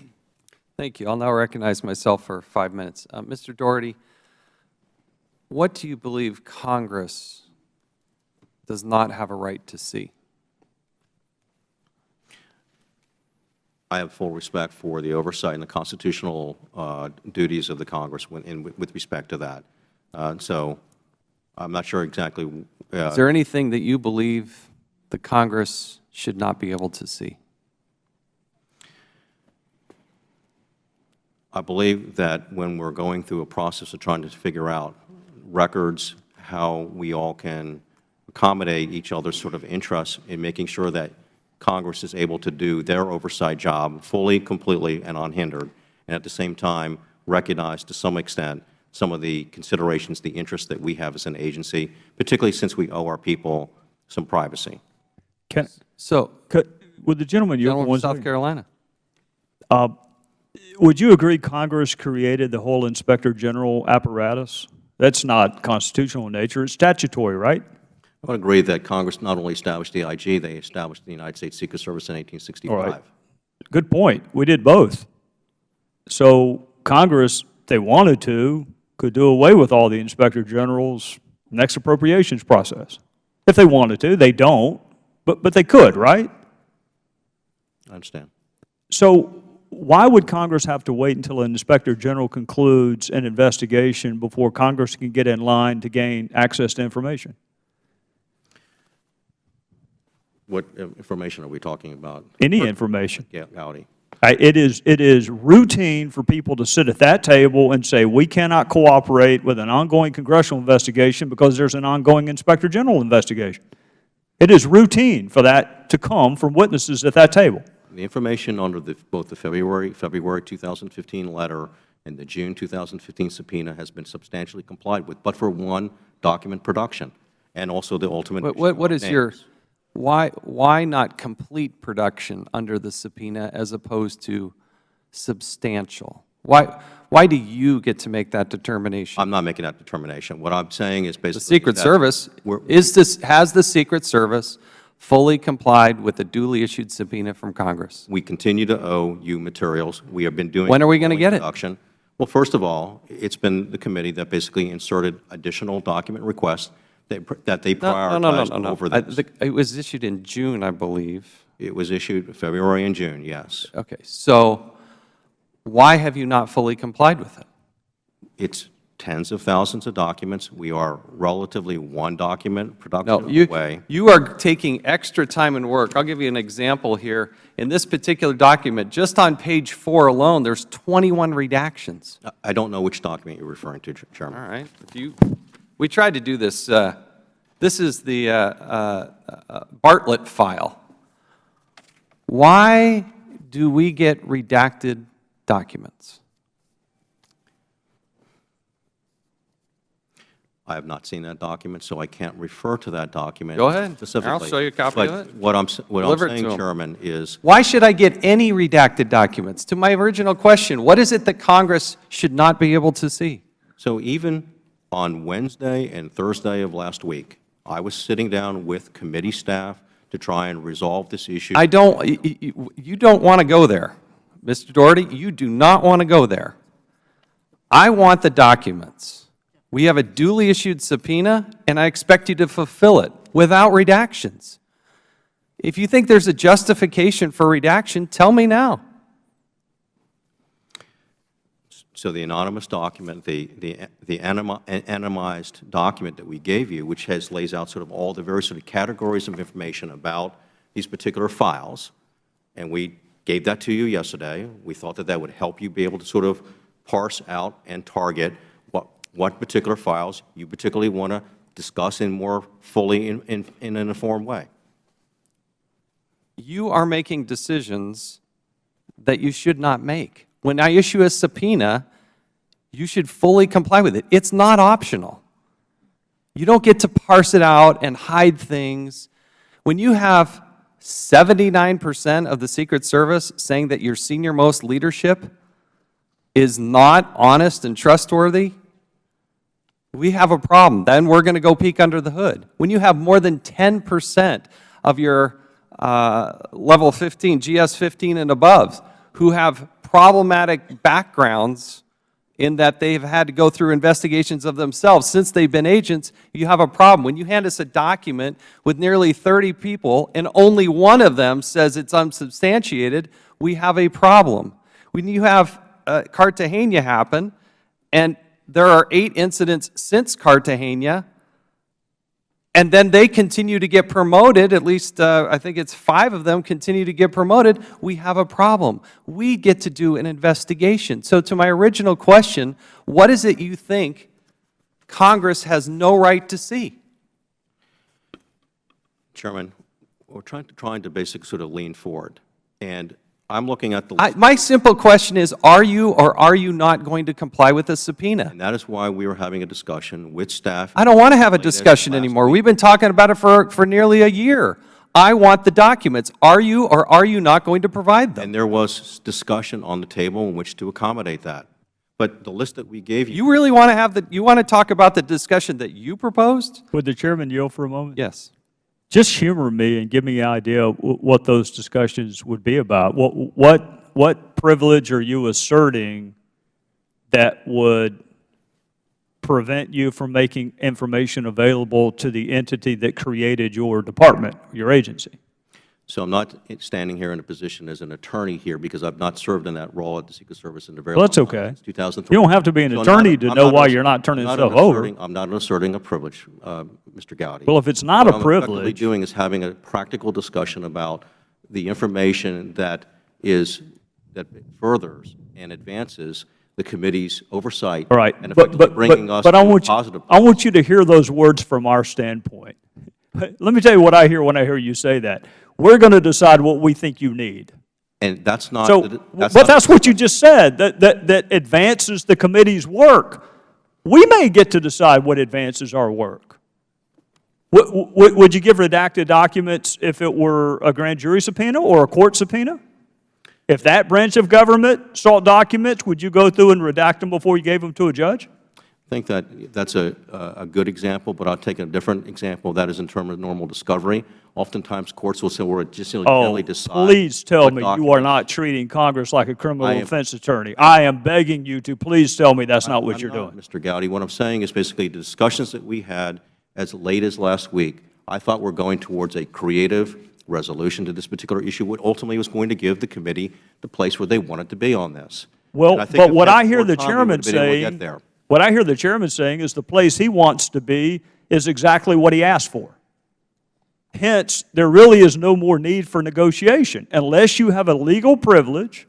Thank you. I'll now recognize myself for 5 minutes. Mr. Daugherty, what do you believe Congress does not have a right to see? I have full respect for the oversight and the constitutional duties of the Congress with respect to that. So I'm not sure exactly. Is there anything that you believe the Congress should not be able to see? I believe that when we're going through a process of trying to figure out records, how we all can accommodate each other's sort of interests in making sure that Congress is able to do their oversight job fully, completely, and unhindered, and at the same time recognize to some extent some of the considerations, the interests that we have as an agency, particularly since we owe our people some privacy. Would the gentleman yield from one South second? Carolina. Would you agree Congress created the whole Inspector General apparatus? That's not constitutional in nature. It's statutory, right? I would agree that Congress not only established the IG, they established the United States Secret Service in 1865. All right. Good point. We did both. So Congress, if they wanted to, could do away with all the Inspector General's next appropriations process. If they wanted to. They don't, but they could, right? I understand. So why would Congress have to wait until an Inspector General concludes an investigation before Congress can get in line to gain access to information? What information are we talking about? Any information. Yeah, Howdy. It is routine for people to sit at that table and say, we cannot cooperate with an ongoing congressional investigation because there's an ongoing Inspector General investigation. It is routine for that to come from witnesses at that table. The information under both the February 2015 letter and the June 2015 subpoena has been substantially complied with, but for one, document production, and also the ultimate. What is your, why not complete production under the subpoena as opposed to substantial? Why do you get to make that determination? I'm not making that determination. What I'm saying is basically the Secret Service, has the Secret Service fully complied with the duly issued subpoena from Congress? We continue to owe you materials. We have been doing. When are we going to get it? Well, first of all, it's been the committee that basically inserted additional document requests that they prioritized over this. It was issued in June, I believe. It was issued February and June, yes. Okay. So why have you not fully complied with it? It's tens of thousands of documents. We are relatively one document production away. You are taking extra time and work. I'll give you an example here. In this particular document, just on page 4 alone, there's 21 redactions. I don't know which document you're referring to, Chairman. All right. We tried to do this. This is the Bartlett file. Why do we get redacted documents? I have not seen that document, so I can't refer to that document. Go ahead. Specifically. I'll show you a copy of it. What I'm saying, Chairman, is why should I get any redacted documents? To my original question, what is it that Congress should not be able to see? So even on Wednesday and Thursday of last week, I was sitting down with committee staff to try and resolve this issue. You don't want to go there. Mr. Doherty, you do not want to go there. I want the documents. We have a duly issued subpoena, and I expect you to fulfill it without redactions. If you think there's a justification for redaction, tell me now. So the anonymous document, the anonymized document that we gave you, which lays out sort of all the various sort of categories of information about these particular files, and we gave that to you yesterday. We thought that that would help you be able to sort of parse out and target what particular files you particularly want to discuss in more fully in an informed way. You are making decisions that you should not make. When I issue a subpoena, you should fully comply with it. It's not optional. You don't get to parse it out and hide things. When you have 79% of the Secret Service saying that your senior-most leadership is not honest and trustworthy, we have a problem. Then we're going to go peek under the hood. When you have more than 10% of your level 15, GS 15 and above, who have problematic backgrounds in that they've had to go through investigations of themselves since they've been agents, you have a problem. When you hand us a document with nearly 30 people and only one of them says it's unsubstantiated, we have a problem. When you have Cartagena happen, and there are 8 incidents since Cartagena, and then they continue to get promoted, at least I think it's 5 of them continue to get promoted, we have a problem. We get to do an investigation. So to my original question, what is it you think Congress has no right to see? Chairman, we're trying to basically sort of lean forward. And I'm looking at the my simple question is, are you or are you not going to comply with the subpoena? And that is why we were having a discussion with staff. I don't want to have a discussion anymore. We've been talking about it for nearly a year. I want the documents. Are you or are you not going to provide them? And there was discussion on the table in which to accommodate that. But the list that we gave you. You really want to have you want to talk about the discussion that you proposed? Would the chairman yield for a moment? Yes. Just humor me and give me an idea of what those discussions would be about. What privilege are you asserting that would prevent you from making information available to the entity that created your department, your agency? So I'm not standing here in a position as an attorney here because I've not served in that role at the Secret Service in a very Well, that's long time, okay. since 2003. You don't have to be an So attorney to know why you're not turning stuff over. I'm not asserting a privilege, Mr. Gowdy. Well, if it's not a What I'm effectively privilege, doing is having a practical discussion about the information that furthers and advances the committee's oversight. all right, And effectively bringing us but I to want positive. I want you to hear those words from our standpoint. Let me tell you what I hear when I hear you say that. We're going to decide what we think you need. And that's not. So, but that's what you just said, that advances the committee's work. We may get to decide what advances our work. Would you give redacted documents if it were a grand jury subpoena or a court subpoena? If that branch of government sought documents, would you go through and redact them before you gave them to a judge? I think that's a good example, but I'll take a different example. That is in terms of normal discovery. Oftentimes, courts will say, we're just generally decide. Please tell what me you are documents. not treating Congress like a criminal I am- defense attorney. I am begging you to please tell me that's not what I'm you're not, doing. Mr. Gowdy, what I'm saying is basically the discussions that we had as late as last week, I thought were going towards a creative resolution to this particular issue, what ultimately was going to give the committee the place where they wanted to be on this. Well, And I think but if what we had I hear more the time, we chairman would have been able to get saying, there. what I hear the chairman saying is the place he wants to be is exactly what he asked for. Hence, there really is no more need for negotiation unless you have a legal privilege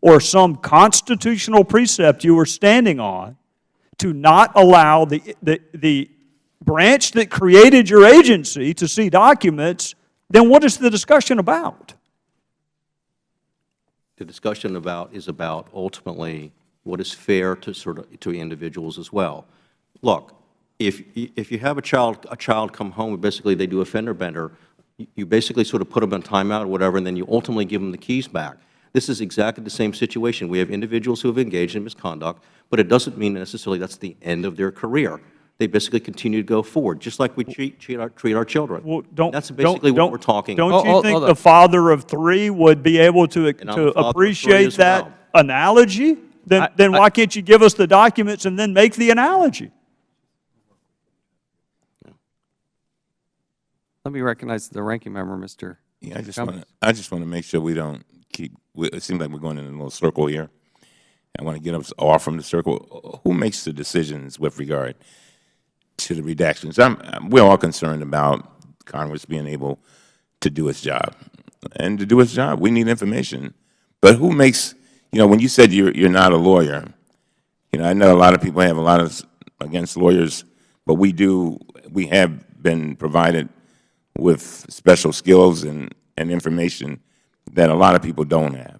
or some constitutional precept you are standing on to not allow the branch that created your agency to see documents. Then what is the discussion about? The discussion is about ultimately what is fair to individuals as well. Look, if you have a child come home and basically they do a fender bender, you basically sort of put them on timeout or whatever, and then you ultimately give them the keys back. This is exactly the same situation. We have individuals who have engaged in misconduct, but it doesn't mean necessarily that's the end of their career. They basically continue to go forward, just like we treat our children. Well, that's basically what we're talking about. Don't you think the father of three would be able to appreciate that analogy? Then why can't you give us the documents and then make the analogy? Let me recognize the ranking member, Mr. Yeah, I just want to make sure we don't keep. It seems like we're going in a little circle here. I want to get us off from the circle. Who makes the decisions with regard to the redactions? We're all concerned about Congress being able to do its job, and to do its job, we need information. But who makes? You know, when you said you're not a lawyer, you know, I know a lot of people have a lot of against lawyers, but we have been provided with special skills and information that a lot of people don't have.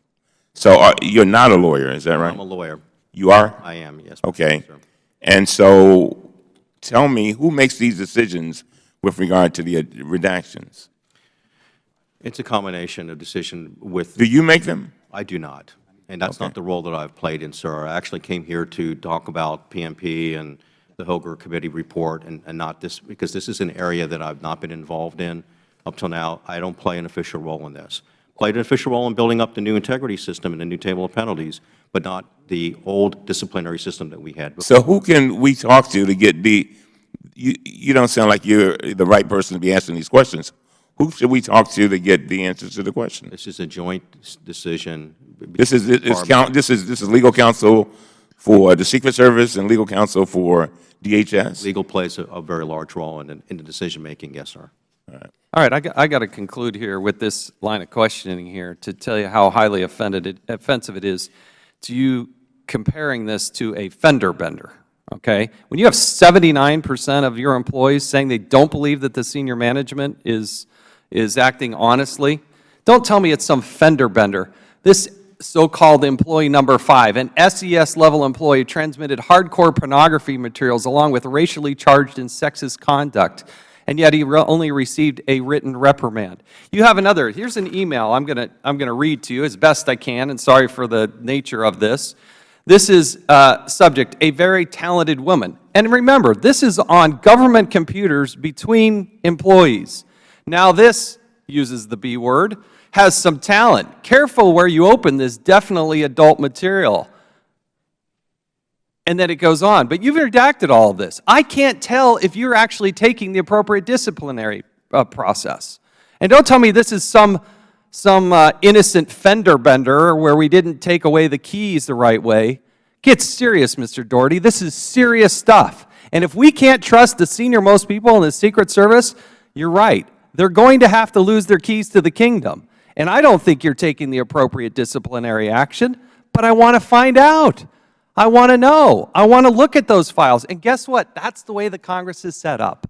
So you're not a lawyer, is that right? I'm a lawyer. You are? I am, yes. Okay. And so tell me, who makes these decisions with regard to the redactions? It's a combination of decision with. Do you make them? I do not. And that's not the role that I've played in, sir. I actually came here to talk about PMP and the Hoger Committee report and not this, because this is an area that I've not been involved in up till now. I don't play an official role in this. Played an official role in building up the new integrity system and the new table of penalties, but not the old disciplinary system that we had before. So who can we talk to get you don't sound like you're the right person to be asking these questions. Who should we talk to get the answers to the question? This is a joint decision. This is legal counsel for the Secret Service and legal counsel for DHS? Legal plays a very large role in the decision-making, yes, sir. All right, I got to conclude here with this line of questioning here to tell you how highly offensive it is to you comparing this to a fender bender, okay? When you have 79% of your employees saying they don't believe that the senior management is acting honestly, don't tell me it's some fender bender. This so-called employee number 5, an SES-level employee, transmitted hardcore pornography materials along with racially charged and sexist conduct. and yet he only received a written reprimand. You have another. Here's an email I'm going to read to you as best I can, and sorry for the nature of this. This is subject, a very talented woman. And remember, this is on government computers between employees. Now this uses the B word, has some talent. Careful where you open this, definitely adult material. And then it goes on. But you've redacted all of this. I can't tell if you're actually taking the appropriate disciplinary process. And don't tell me this is some innocent fender bender where we didn't take away the keys the right way. Get serious, Mr. Doherty. This is serious stuff. And if we can't trust the senior-most people in the Secret Service, you're right. They're going to have to lose their keys to the kingdom. And I don't think you're taking the appropriate disciplinary action, but I want to find out. I want to know. I want to look at those files. And guess what? That's the way the Congress is set up.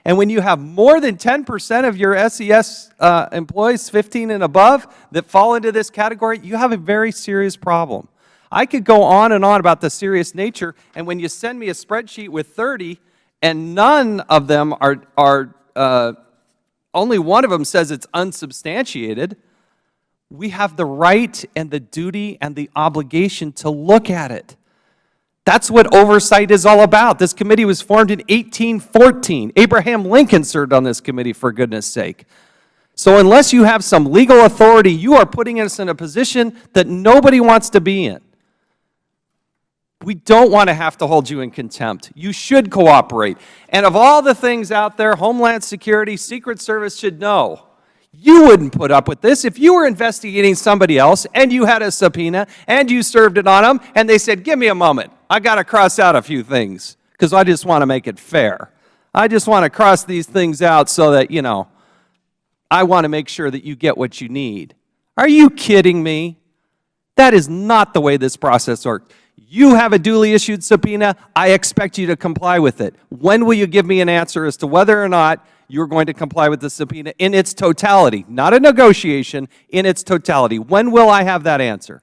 And when you have more than 10% of your SES employees, 15 and above, that fall into this category, you have a very serious problem. I could go on and on about the serious nature, and when you send me a spreadsheet with 30, and none of them only one of them says it's unsubstantiated, we have the right and the duty and the obligation to look at it. That's what oversight is all about. This committee was formed in 1814. Abraham Lincoln served on this committee, for goodness sake. So unless you have some legal authority, you are putting us in a position that nobody wants to be in. We don't want to have to hold you in contempt. You should cooperate. And of all the things out there, Homeland Security, Secret Service should know, you wouldn't put up with this if you were investigating somebody else and you had a subpoena and you served it on them and they said, give me a moment, I got to cross out a few things because I just want to make it fair. I just want to cross these things out so that, you know, I want to make sure that you get what you need. Are you kidding me? That is not the way this process works. You have a duly issued subpoena. I expect you to comply with it. When will you give me an answer as to whether or not you're going to comply with the subpoena in its totality? Not a negotiation, in its totality. When will I have that answer?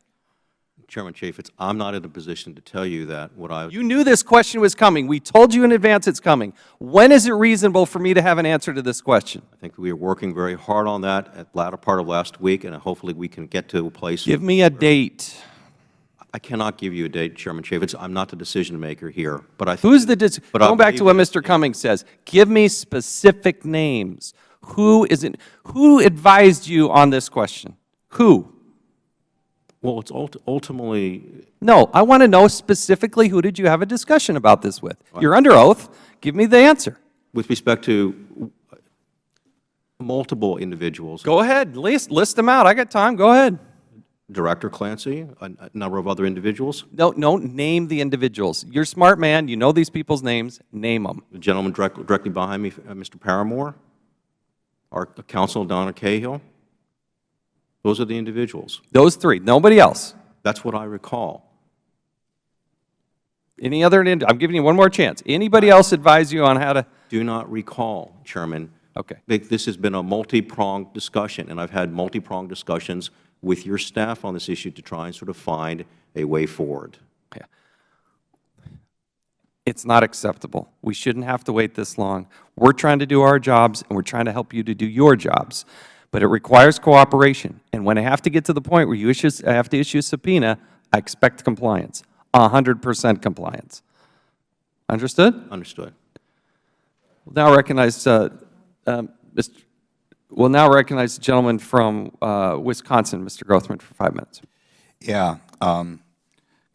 Chairman Chaffetz, I'm not in a position to tell you that. You knew this question was coming. We told you in advance it's coming. When is it reasonable for me to have an answer to this question? I think we are working very hard on that at the latter part of last week, and hopefully we can get to a place. Give me a date. I cannot give you a date, Chairman Chaffetz. I'm not the decision maker here. But I think Who's the going back to what Mr. Cummings says, give me specific names. Who advised you on this question? Who? Well, it's ultimately. No, I want to know specifically who did you have a discussion about this with? You're under oath. Give me the answer. With respect to multiple individuals. Go ahead. List them out. I got time. Go ahead. Director Clancy, a number of other individuals. No, name the individuals. You're a smart man. You know these people's names. Name them. The gentleman directly behind me, Mr. Paramore, our counsel, Donna Cahill. Those are the individuals. Those three. Nobody else. That's what I recall. Any other? I'm giving you one more chance. Anybody else advise you on how to? Do not recall, Chairman. Okay. This has been a multi-pronged discussion, and I've had multi-pronged discussions with your staff on this issue to try and sort of find a way forward. Yeah. It's not acceptable. We shouldn't have to wait this long. We're trying to do our jobs, and we're trying to help you to do your jobs. But it requires cooperation. And when I have to get to the point where I have to issue a subpoena, I expect compliance, 100% compliance. Understood? Understood. We'll now recognize We'll now recognize the gentleman from Wisconsin, Mr. Grothman, for 5 minutes. Yeah, kind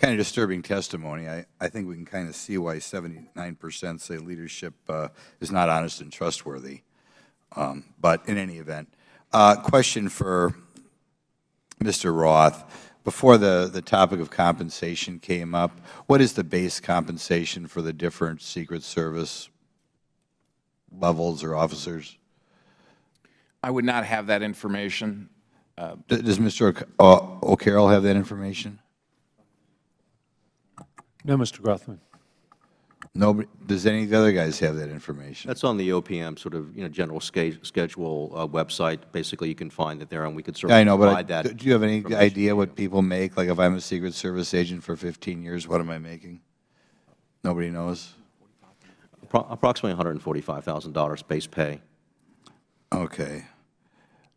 of disturbing testimony. I think we can kind of see why 79% say leadership is not honest and trustworthy. But in any event, question for Mr. Roth. Before the topic of compensation came up, what is the base compensation for the different Secret Service levels or officers? I would not have that information. Does Mr. O'Carroll have that information? No, Mr. Grothman. Nobody. Does any of the other guys have that information? That's on the OPM sort of general schedule website. Basically, you can find it there, and we could certainly provide that. Do you have any idea what people make? Like if I'm a Secret Service agent for 15 years, what am I making? Nobody knows. Approximately $145,000 base pay. Okay.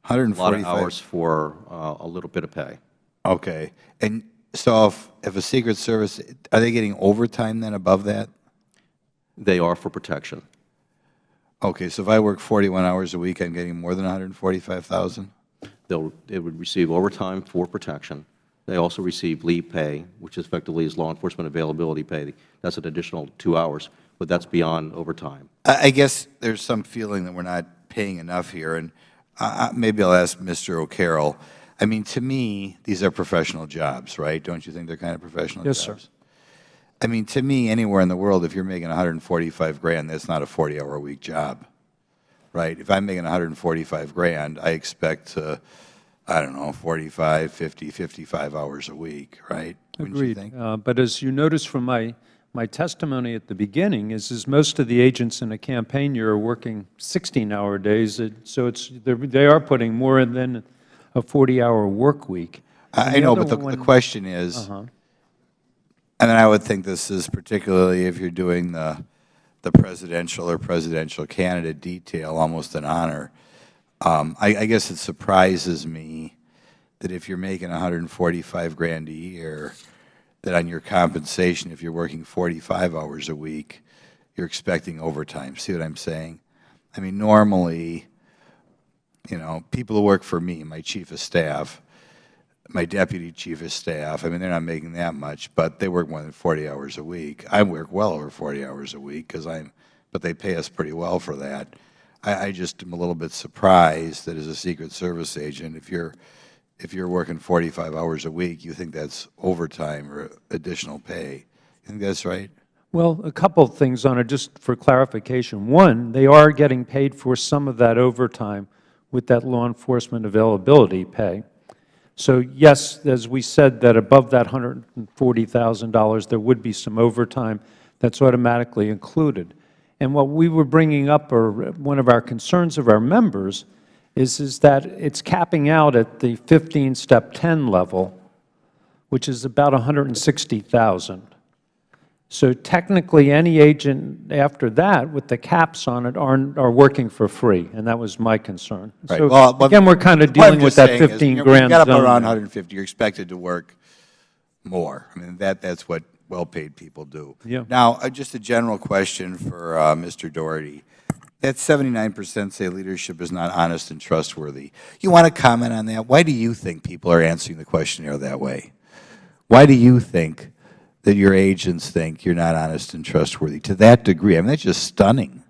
A lot of 145. hours for a little bit of pay. Okay. And so if a Secret Service, are they getting overtime then above that? They are for protection. Okay, so if I work 41 hours a week, I'm getting more than 145,000? They would receive overtime for protection. They also receive leave pay, which effectively is law enforcement availability pay. That's an additional 2 hours, but that's beyond overtime. I guess there's some feeling that we're not paying enough here, and maybe I'll ask Mr. O'Carroll. I mean, to me, these are professional jobs, right? Don't you think they're kind of professional Yes, jobs? sir. I mean, to me, anywhere in the world, if you're making 145 grand, that's not a 40-hour-a-week job, right? If I'm making 145 grand, I expect to, I don't know, 45, 50, 55 hours a week, right? Wouldn't you Agreed. think? But as you notice from my testimony at the beginning is most of the agents in a campaign year are working 16-hour days, so they are putting more than a 40-hour work week. I know, but the question is, and then I would think this is particularly if you're doing the presidential or presidential candidate detail, almost an honor. I guess it surprises me that if you're making 145 grand a year, that on your compensation, if you're working 45 hours a week, you're expecting overtime. See what I'm saying? I mean, normally, you know, people who work for me, my chief of staff, my deputy chief of staff, I mean, they're not making that much, but they work more than 40 hours a week. I work well over 40 hours a week but they pay us pretty well for that. I just am a little bit surprised that as a Secret Service agent, if you're working 45 hours a week, you think that's overtime or additional pay. You think that's right? Well, a couple of things on it, just for clarification. One, they are getting paid for some of that overtime with that law enforcement availability pay. So yes, as we said, that above that $140,000, there would be some overtime that's automatically included. And what we were bringing up, or one of our concerns of our members, is that it's capping out at the 15 step 10 level, which is about $160,000. So technically, any agent after that with the caps on it are working for free, and that was my concern. Right. So Well, again, we're kind of dealing with that 15 grand You've got zone. around 150. You're expected to work more. I mean, that's what well-paid people do. Yeah. Now, just a general question for Mr. Doherty. That 79% say leadership is not honest and trustworthy. You want to comment on that? Why do you think people are answering the questionnaire that way? Why do you think that your agents think you're not honest and trustworthy to that degree? I mean, that's just stunning.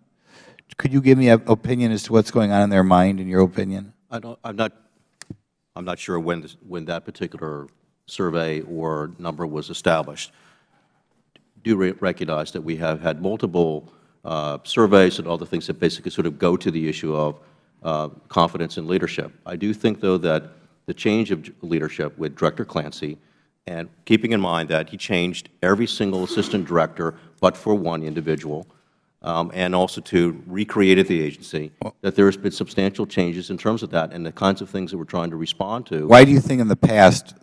Could you give me an opinion as to what's going on in their mind, in your opinion? I'm not sure when that particular survey or number was established. Do recognize that we have had multiple surveys and other things that basically sort of go to the issue of confidence in leadership. I do think, though, that the change of leadership with Director Clancy, and keeping in mind that he changed every single assistant director but for one individual, and also to recreated the agency, that there has been substantial changes in terms of that and the kinds of things that we're trying to respond to. Why do you think in the past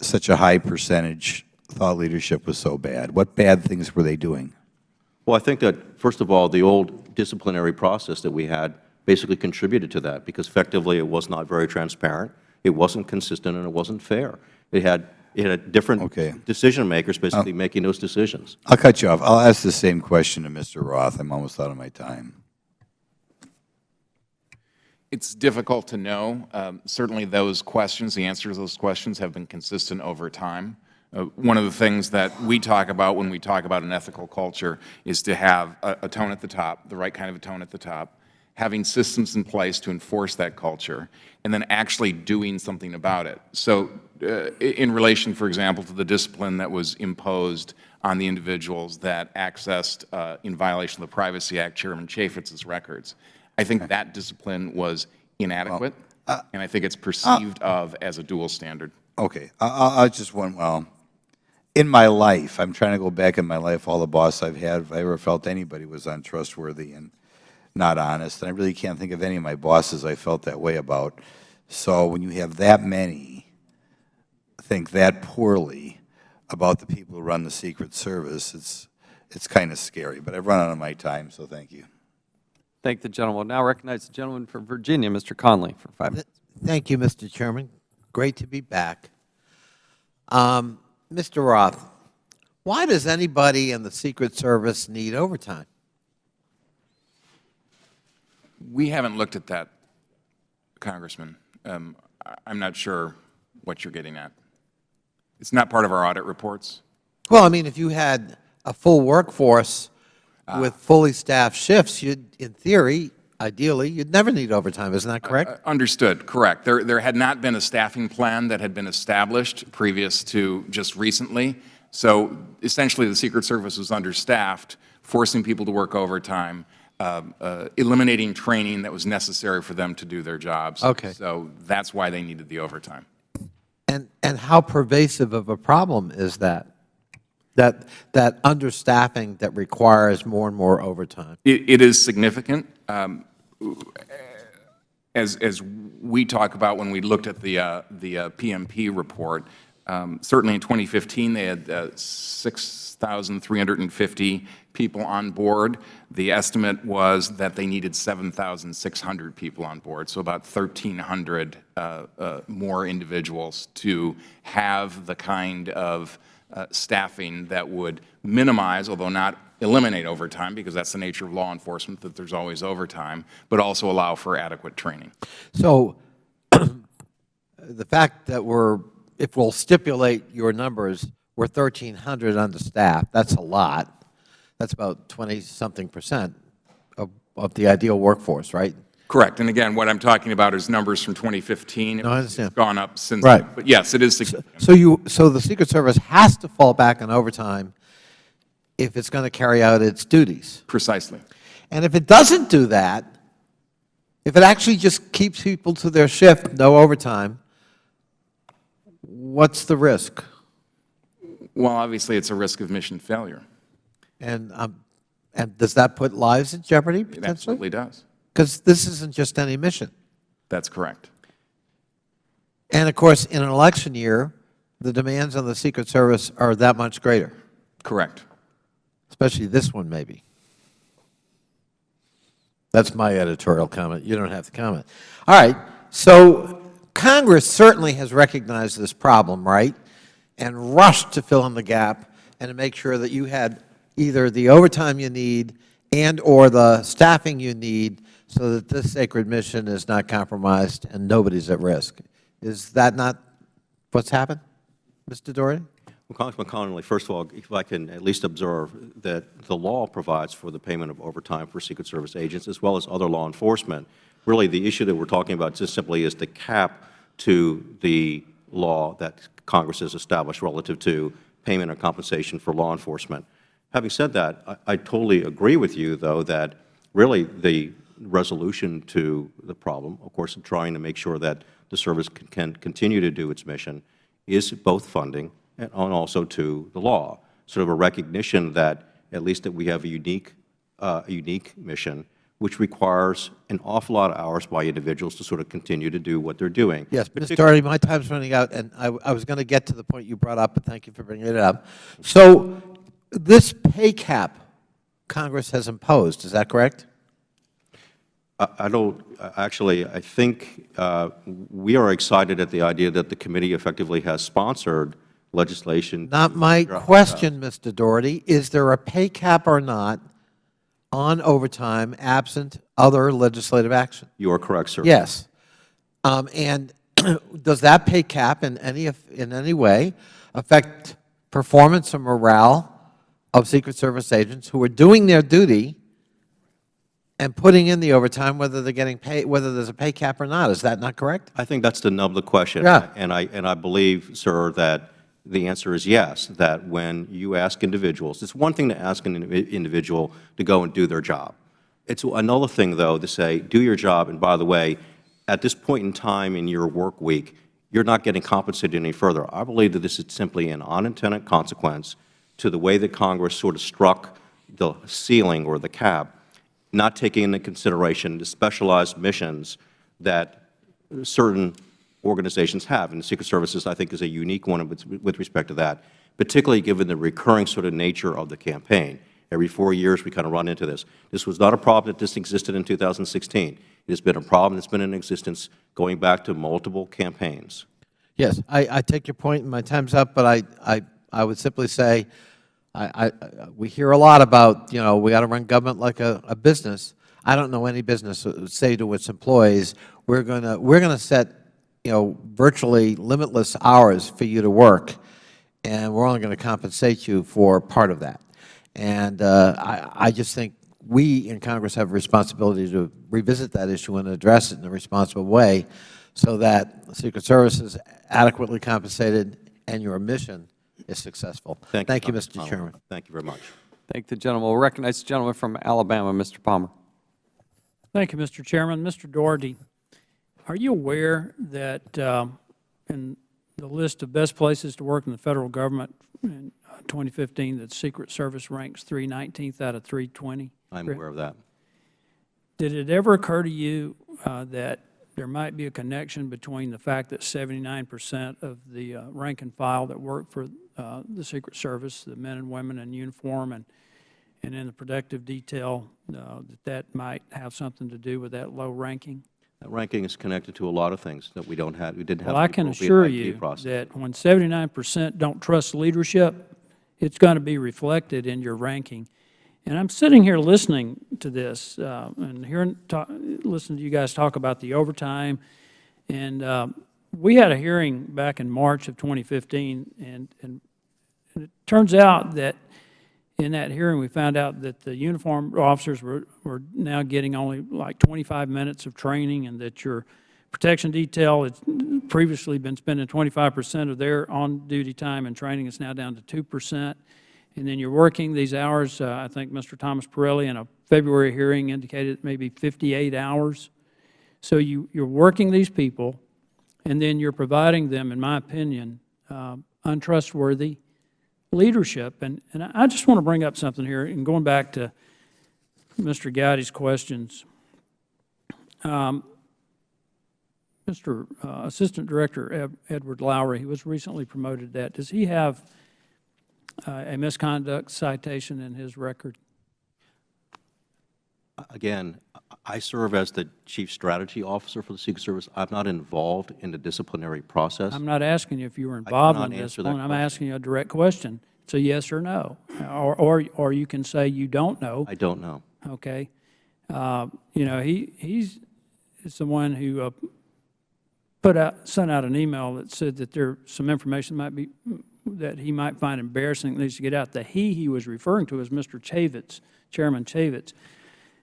such a high percentage thought leadership was so bad? What bad things were they doing? Well, I think that, first of all, the old disciplinary process that we had basically contributed to that, because effectively it was not very transparent, it wasn't consistent, and it wasn't fair. It had different decision makers basically making those decisions. I'll cut you off. I'll ask the same question to Mr. Roth. I'm almost out of my time. It's difficult to know. Certainly those questions, the answers to those questions have been consistent over time. One of the things that we talk about when we talk about an ethical culture is to have a tone at the top, the right kind of a tone at the top, having systems in place to enforce that culture, and then actually doing something about it. So in relation, for example, to the discipline that was imposed on the individuals that accessed, in violation of the Privacy Act, Chairman Chaffetz's records, I think that discipline was inadequate, and I think it's perceived of as a dual standard. Okay. I'll just in my life, I'm trying to go back in my life, all the bosses I've had, if I ever felt anybody was untrustworthy and not honest, and I really can't think of any of my bosses I felt that way about. So when you have that many think that poorly about the people who run the Secret Service, it's kind of scary. But I've run out of my time, so thank you. Thank the gentleman. We'll now recognize the gentleman from Virginia, Mr. Conley, for 5 minutes. Thank you, Mr. Chairman. Great to be back. Mr. Roth, why does anybody in the Secret Service need overtime? We haven't looked at that, Congressman. I'm not sure what you're getting at. It's not part of our audit reports. Well, I mean, if you had a full workforce with fully staffed shifts, you'd, in theory, ideally, you'd never need overtime. Isn't that correct? Understood, correct. There had not been a staffing plan that had been established previous to just recently. So essentially, the Secret Service was understaffed, forcing people to work overtime, eliminating training that was necessary for them to do their jobs. Okay. So that's why they needed the overtime. And how pervasive of a problem is that? That understaffing that requires more and more overtime? It is significant. As we talk about when we looked at the PMP report, certainly in 2015 they had 6,350 people on board. The estimate was that they needed 7,600 people on board, so about 1,300 more individuals to have the kind of staffing that would minimize, although not eliminate overtime, because that's the nature of law enforcement, that there's always overtime, but also allow for adequate training. So the fact that if we'll stipulate your numbers, we're 1,300 understaffed, that's a lot. That's about 20-something% of the ideal workforce, right? Correct. And again, what I'm talking about is numbers from 2015. No, I understand. It's gone up since right. then. But yes, it is significant. So the Secret Service has to fall back on overtime if it's going to carry out its duties. Precisely. And if it doesn't do that, if it actually just keeps people to their shift, no overtime, what's the risk? Well, obviously, it's a risk of mission failure. And does that put lives in jeopardy, potentially? It absolutely does. Because this isn't just any mission. That's correct. And, of course, in an election year, the demands on the Secret Service are that much greater. Correct. Especially this one, maybe. That's my editorial comment. You don't have to comment. All right. So Congress certainly has recognized this problem, right, and rushed to fill in the gap and to make sure that you had either the overtime you need and or the staffing you need so that this sacred mission is not compromised and nobody's at risk. Is that not what's happened, Mr. Doherty? Well, Congressman Connolly, first of all, if I can at least observe that the law provides for the payment of overtime for Secret Service agents as well as other law enforcement. Really, the issue that we're talking about just simply is the cap to the law that Congress has established relative to payment or compensation for law enforcement. Having said that, I totally agree with you, though, that really the resolution to the problem, of course, trying to make sure that the service can continue to do its mission, is both funding and also to the law, sort of a recognition that at least that we have a unique mission, which requires an awful lot of hours by individuals to sort of continue to do what they're doing. Yes, Mr. Doherty, my time's running out, and I was going to get to the point you brought up, but thank you for bringing it up. So this pay cap Congress has imposed, is that correct? I don't actually. I think we are excited at the idea that the committee effectively has sponsored legislation. Not my question, Mr. Doherty. Is there a pay cap or not on overtime absent other legislative action? You are correct, sir. Yes. And does that pay cap in any way affect performance or morale of Secret Service agents who are doing their duty and putting in the overtime, whether they're getting paid, whether there's a pay cap or not? Is that not correct? I think that's the nub of the question. Yeah. And I believe, sir, that the answer is yes, that when you ask individuals, it's one thing to ask an individual to go and do their job. It's another thing, though, to say, do your job, and by the way, at this point in time in your work week, you're not getting compensated any further. I believe that this is simply an unintended consequence to the way that Congress sort of struck the ceiling or the cap, not taking into consideration the specialized missions that certain organizations have. And the Secret Service, I think, is a unique one with respect to that, particularly given the recurring sort of nature of the campaign. Every 4 years, we kind of run into this. This was not a problem that just existed in 2016. It has been a problem that's been in existence going back to multiple campaigns. Yes, I take your point, and my time's up, but I would simply say, we hear a lot about, you know, we got to run government like a business. I don't know any business that would say to its employees, we're gonna set, you know, virtually limitless hours for you to work, and we're only going to compensate you for part of that. And I just think we in Congress have a responsibility to revisit that issue and address it in a responsible way so that the Secret Service is adequately compensated and your mission is successful. Thank you, Mr. Chairman. Thank you very much. Thank the gentleman. We'll recognize the gentleman from Alabama, Mr. Palmer. Thank you, Mr. Chairman. Mr. Doherty, are you aware that in the list of best places to work in the federal government in 2015, that Secret Service ranks 319th out of 320? I'm aware of that. Did it ever occur to you that there might be a connection between the fact that 79% of the rank and file that work for the Secret Service, the men and women in uniform and in the protective detail, that might have something to do with that low ranking? That ranking is connected to a lot of things that we didn't have. Well, I can assure you that when 79% don't trust leadership, it's going to be reflected in your ranking. And I'm sitting here listening to this and listening to you guys talk about the overtime. And we had a hearing back in March of 2015, and it turns out that in that hearing we found out that the uniformed officers were now getting only like 25 minutes of training, and that your protection detail had previously been spending 25% of their on-duty time and training. Is now down to 2%. And then you're working these hours. I think Mr. Thomas Pirelli in a February hearing indicated maybe 58 hours. So you're working these people, and then you're providing them, in my opinion, untrustworthy leadership. And I just want to bring up something here, and going back to Mr. Gowdy's questions. Mr. Assistant Director Edward Lowry, he was recently promoted to that. Does he have a misconduct citation in his record? Again, I serve as the Chief Strategy Officer for the Secret Service. I'm not involved in the disciplinary process. I'm not asking you if you were involved in discipline. I'm asking you a direct question. It's a yes or no. Or you can say you don't know. I don't know. Okay. You know, he's the one who sent out an email that said that there's some information that he might find embarrassing that needs to get out. The he was referring to is Mr. Chavitz, Chairman Chavitz.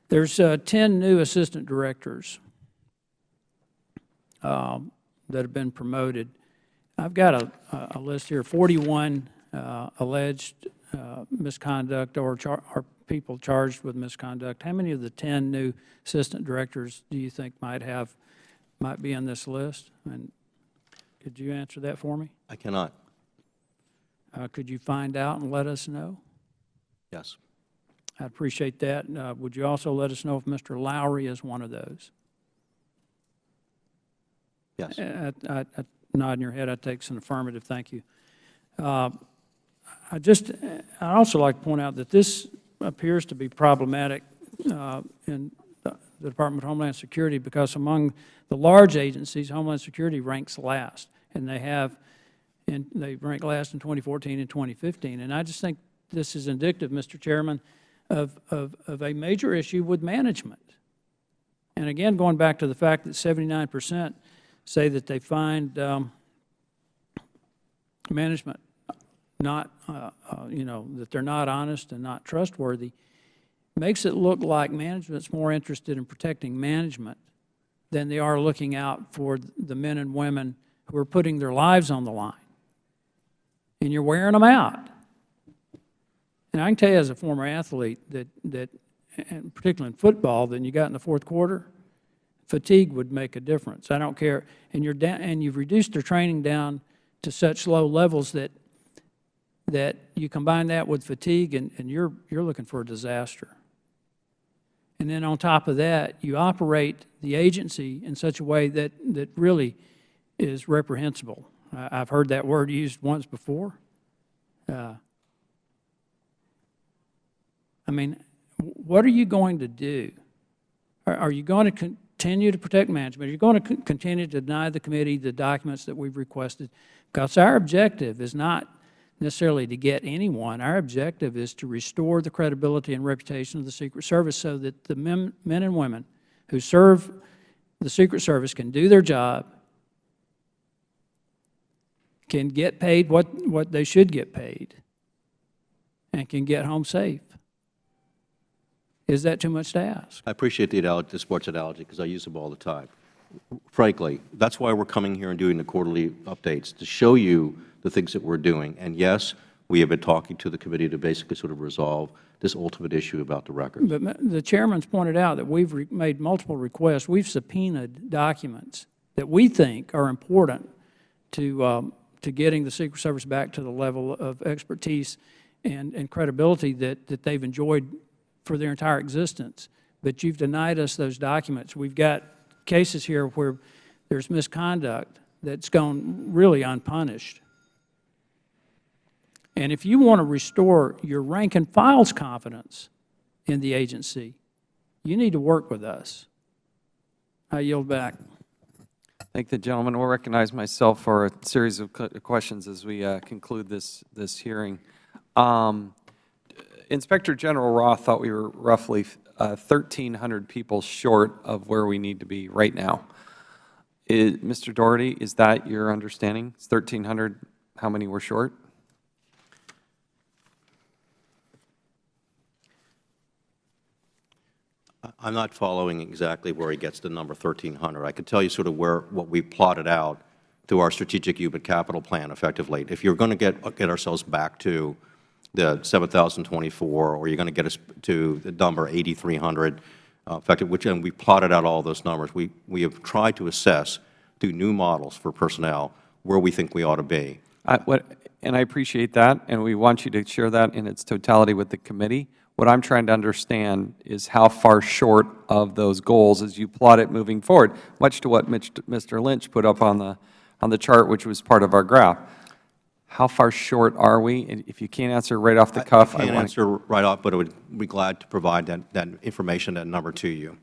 There's 10 new assistant directors that have been promoted. I've got a list here, 41 alleged misconduct or people charged with misconduct. How many of the 10 new assistant directors do you think might be on this list? And could you answer that for me? I cannot. Could you find out and let us know? Yes. I'd appreciate that. Would you also let us know if Mr. Lowry is one of those? Yes. Nodding your head, I take as an affirmative. Thank you. I'd also like to point out that this appears to be problematic in the Department of Homeland Security, because among the large agencies, Homeland Security ranks last, and they rank last in 2014 and 2015. And I just think this is indicative, Mr. Chairman, of a major issue with management. And again, going back to the fact that 79% say that they find management not, that they're not honest and not trustworthy, makes it look like management's more interested in protecting management than they are looking out for the men and women who are putting their lives on the line. And you're wearing them out. And I can tell you as a former athlete that and particularly in football, then you got in the fourth quarter, fatigue would make a difference. I don't care. And you've reduced their training down to such low levels that you combine that with fatigue, and you're looking for a disaster. And then on top of that, you operate the agency in such a way that really is reprehensible. I've heard that word used once before. I mean, what are you going to do? Are you going to continue to protect management? Are you going to continue to deny the committee the documents that we've requested? Because our objective is not necessarily to get anyone. Our objective is to restore the credibility and reputation of the Secret Service so that the men and women who serve the Secret Service can do their job, can get paid what they should get paid, and can get home safe. Is that too much to ask? I appreciate the sports analogy because I use them all the time. Frankly, that's why we're coming here and doing the quarterly updates, to show you the things that we're doing. And yes, we have been talking to the committee to basically sort of resolve this ultimate issue about the records. But the chairman's pointed out that we've made multiple requests. We've subpoenaed documents that we think are important to getting the Secret Service back to the level of expertise and credibility that they've enjoyed for their entire existence. But you've denied us those documents. We've got cases here where there's misconduct that's gone really unpunished. And if you want to restore your rank and file's confidence in the agency, you need to work with us. I yield back. Thank the gentleman. We'll recognize myself for a series of questions as we conclude this hearing. Inspector General Roth thought we were roughly 1,300 people short of where we need to be right now. Mr. Doherty, is that your understanding? It's 1,300, how many were short? I'm not following exactly where he gets the number 1,300. I can tell you sort of what we plotted out through our strategic human capital plan effectively. If you're going to get ourselves back to the 7,024, or you're going to get us to the number 8,300, effective, and we plotted out all those numbers. We have tried to assess through new models for personnel where we think we ought to be. And I appreciate that, and we want you to share that in its totality with the committee. What I'm trying to understand is how far short of those goals as you plot it moving forward, much to what Mr. Lynch put up on the chart, which was part of our graph. How far short are we? And if you can't answer right off the cuff, I can't answer right off, but I would be glad to provide that information, that number to you.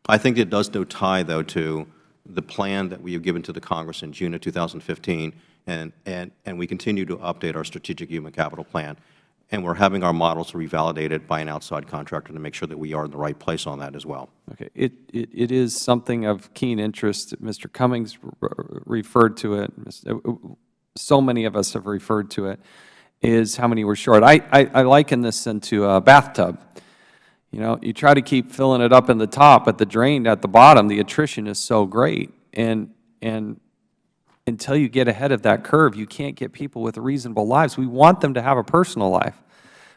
I think it does no tie, though, to the plan that we have given to the Congress in June of 2015, and we continue to update our strategic human capital plan. And we're having our models revalidated by an outside contractor to make sure that we are in the right place on that as well. Okay. It is something of keen interest. Mr. Cummings referred to it. So many of us have referred to it, is how many were short. I liken this into a bathtub. You know, you try to keep filling it up in the top, but the drain at the bottom, the attrition is so great. And until you get ahead of that curve, you can't get people with reasonable lives. We want them to have a personal life.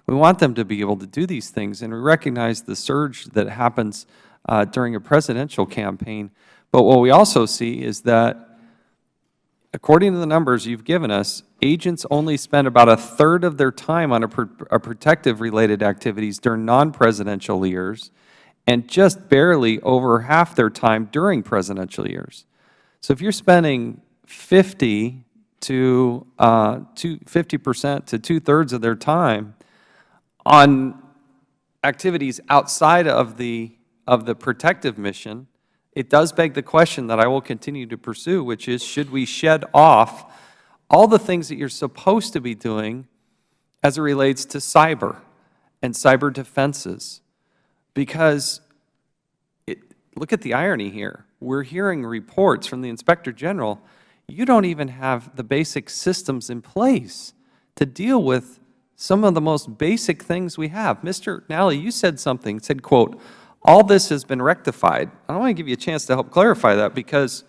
We want them to be able to do these things, and we recognize the surge that happens during a presidential campaign. But what we also see is that, according to the numbers you've given us, agents only spend about 1/3 of their time on a protective-related activities during non-presidential years, and just barely over half their time during presidential years. So if you're spending 50% to 2/3 of their time on activities outside of the protective mission, it does beg the question that I will continue to pursue, which is, should we shed off all the things that you're supposed to be doing as it relates to cyber and cyber defenses? Because look at the irony here. We're hearing reports from the Inspector General. You don't even have the basic systems in place to deal with some of the most basic things we have. Mr. Nally, you said something, said, quote, all this has been rectified. I want to give you a chance to help clarify that, because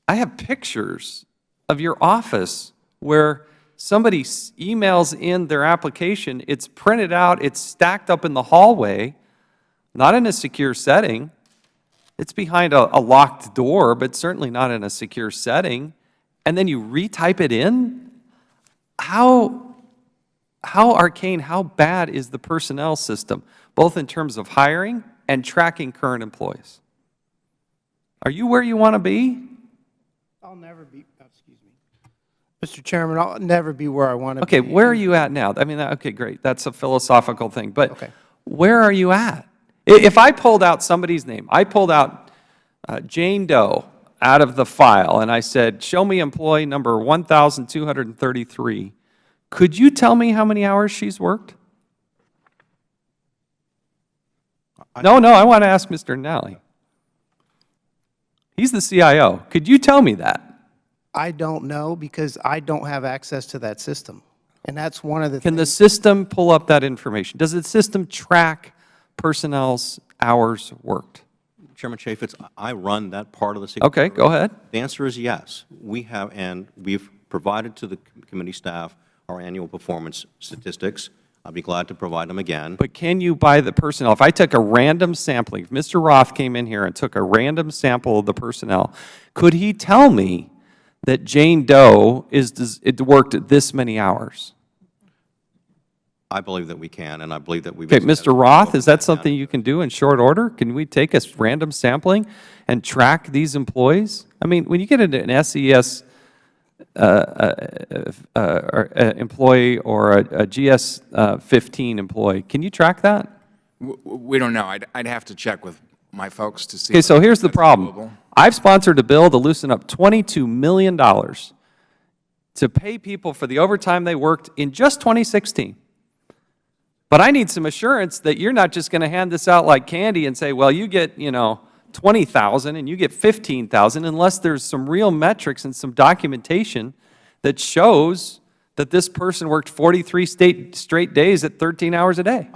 I have pictures of your office where somebody emails in their application, it's printed out, it's stacked up in the hallway, not in a secure setting. It's behind a locked door, but certainly not in a secure setting. And then you retype it in? How arcane, how bad is the personnel system, both in terms of hiring and tracking current employees? Are you where you want to be? I'll never be, excuse me. Mr. Chairman, I'll never be where I want to Okay, be. where are you at now? I mean, okay, great. That's a philosophical thing. But Okay. where are you at? If I pulled out somebody's name, I pulled out Jane Doe out of the file, and I said, show me employee number 1,233, could you tell me how many hours she's worked? No, I want to ask Mr. Nally. He's the CIO. Could you tell me that? I don't know because I don't have access to that system. And that's one of the Can the things. system pull up that information? Does the system track personnel's hours worked? Chairman Chaffetz, I run that part of the Secret Okay, Service. go ahead. The answer is yes. We have, and we've provided to the committee staff our annual performance statistics. I'll be glad to provide them again. But can you buy the personnel? If I took a random sampling, if Mr. Roth came in here and took a random sample of the personnel, could he tell me that Jane Doe it worked this many hours? I believe that we can, and I believe that we've... Okay, Mr. Roth, is that something you can do in short order? Can we take a random sampling and track these employees? I mean, when you get into an SES employee or a GS-15 employee, can you track that? We don't know. I'd have to check with my folks to see. Okay, so whether here's the that's problem. doable. I've sponsored a bill to loosen up $22 million to pay people for the overtime they worked in just 2016. But I need some assurance that you're not just going to hand this out like candy and say, well, you get, 20,000 and you get 15,000 unless there's some real metrics and some documentation that shows that this person worked 43 straight days at 13 hours a day.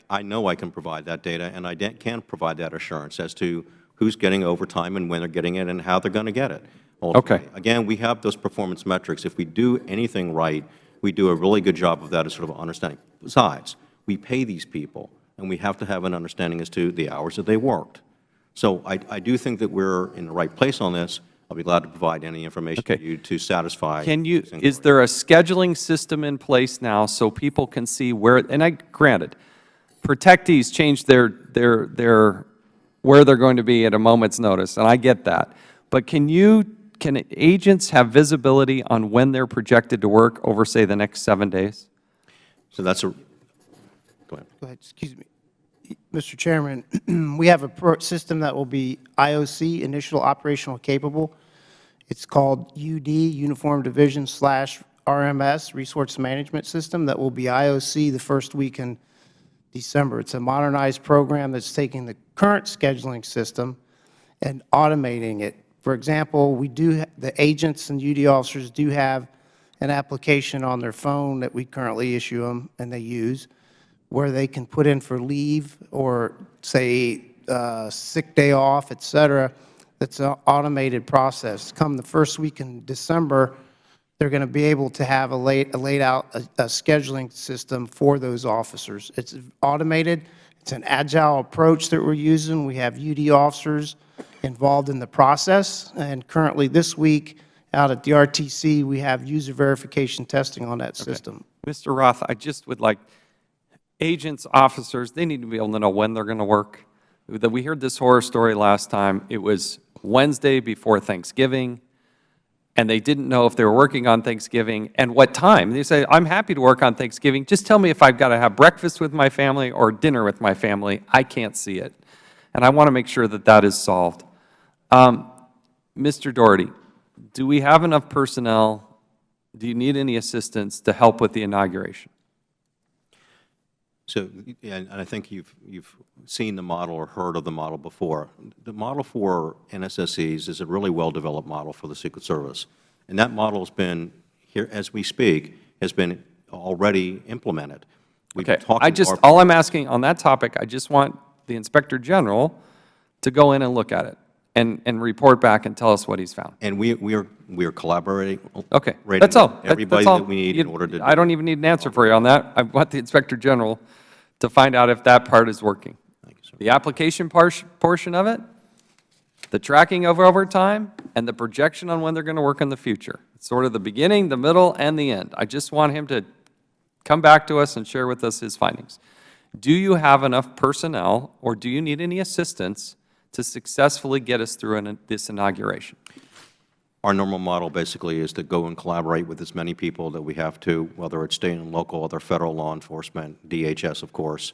I know I can provide that data, and I can provide that assurance as to who's getting overtime and when they're getting it and how they're going to get it. Ultimately. Okay. Again, we have those performance metrics. If we do anything right, we do a really good job of that as sort of understanding. Besides, we pay these people, and we have to have an understanding as to the hours that they worked. So I do think that we're in the right place on this. I'll be glad to provide any information to you to satisfy. Is there a scheduling system in place now so people can see where, and granted, protectees change where they're going to be at a moment's notice, and I get that. But can agents have visibility on when they're projected to work over, say, the next 7 days? So that's a, go ahead. Go ahead, excuse me. Mr. Chairman, we have a system that will be IOC, Initial Operational Capable. It's called UD, Uniform Division / RMS, Resource Management System, that will be IOC the first week in December. It's a modernized program that's taking the current scheduling system and automating it. For example, the agents and UD officers do have an application on their phone that we currently issue them and they use, where they can put in for leave or, say, sick day off, et cetera. That's an automated process. Come the first week in December, they're going to be able to have laid out a scheduling system for those officers. It's automated. It's an agile approach that we're using. We have UD officers involved in the process. And currently this week, out at the RTC, we have user verification testing on that system. Mr. Roth, I just would like agents, officers, they need to be able to know when they're going to work. We heard this horror story last time. It was Wednesday before Thanksgiving, and they didn't know if they were working on Thanksgiving and what time. They say, I'm happy to work on Thanksgiving. Just tell me if I've got to have breakfast with my family or dinner with my family. I can't see it. And I want to make sure that that is solved. Mr. Doherty, do we have enough personnel? Do you need any assistance to help with the inauguration? So, and I think you've seen the model or heard of the model before. The model for NSSEs is a really well-developed model for the Secret Service. And that model has been, here as we speak, has been already implemented. Okay, all I'm asking on that topic, I just want the Inspector General to go in and look at it and report back and tell us what he's found. And we are collaborating. Okay, that's all. Everybody that we need in order to. I don't even need an answer for you on that. I want the Inspector General to find out if that part is working. Thank you, sir. The application portion of it, the tracking of overtime, and the projection on when they're going to work in the future. It's sort of the beginning, the middle, and the end. I just want him to come back to us and share with us his findings. Do you have enough personnel, or do you need any assistance to successfully get us through this inauguration? Our normal model basically is to go and collaborate with as many people that we have to, whether it's state and local, other federal law enforcement, DHS, of course.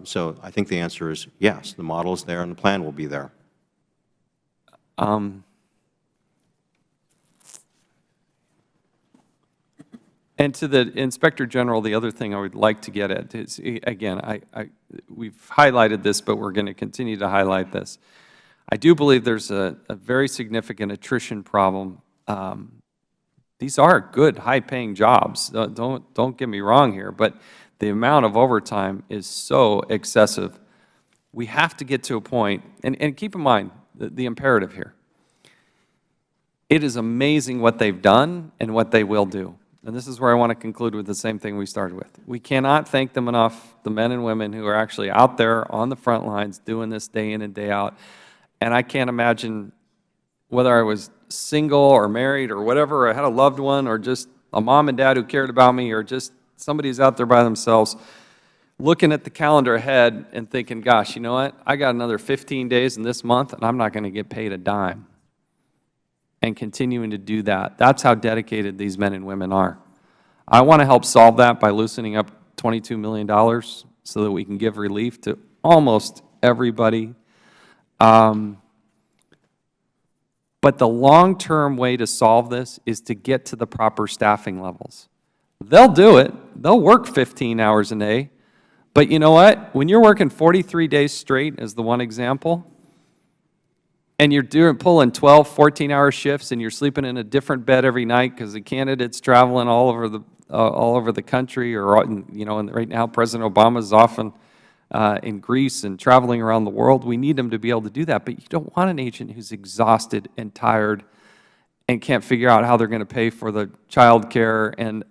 So I think the answer is yes, the model is there and the plan will be there. And to the Inspector General, the other thing I would like to get at is, again, we've highlighted this, but we're going to continue to highlight this. I do believe there's a very significant attrition problem. These are good, high-paying jobs. Don't get me wrong here, but the amount of overtime is so excessive. We have to get to a point, and keep in mind the imperative here. It is amazing what they've done and what they will do. And this is where I want to conclude with the same thing we started with. We cannot thank them enough, the men and women who are actually out there on the front lines doing this day in and day out. And I can't imagine whether I was single or married or whatever, I had a loved one or just a mom and dad who cared about me or just somebody who's out there by themselves, looking at the calendar ahead and thinking, gosh, you know what, I got another 15 days in this month and I'm not going to get paid a dime. And continuing to do that. That's how dedicated these men and women are. I want to help solve that by loosening up $22 million so that we can give relief to almost everybody. But the long-term way to solve this is to get to the proper staffing levels. They'll do it. They'll work 15 hours a day. But you know what? When you're working 43 days straight, as the one example, and you're pulling 12, 14-hour shifts, and you're sleeping in a different bed every night because the candidate's traveling all over the country, or and right now President Obama is often in Greece and traveling around the world. We need them to be able to do that, but you don't want an agent who's exhausted and tired and can't figure out how they're going to pay for the child care, and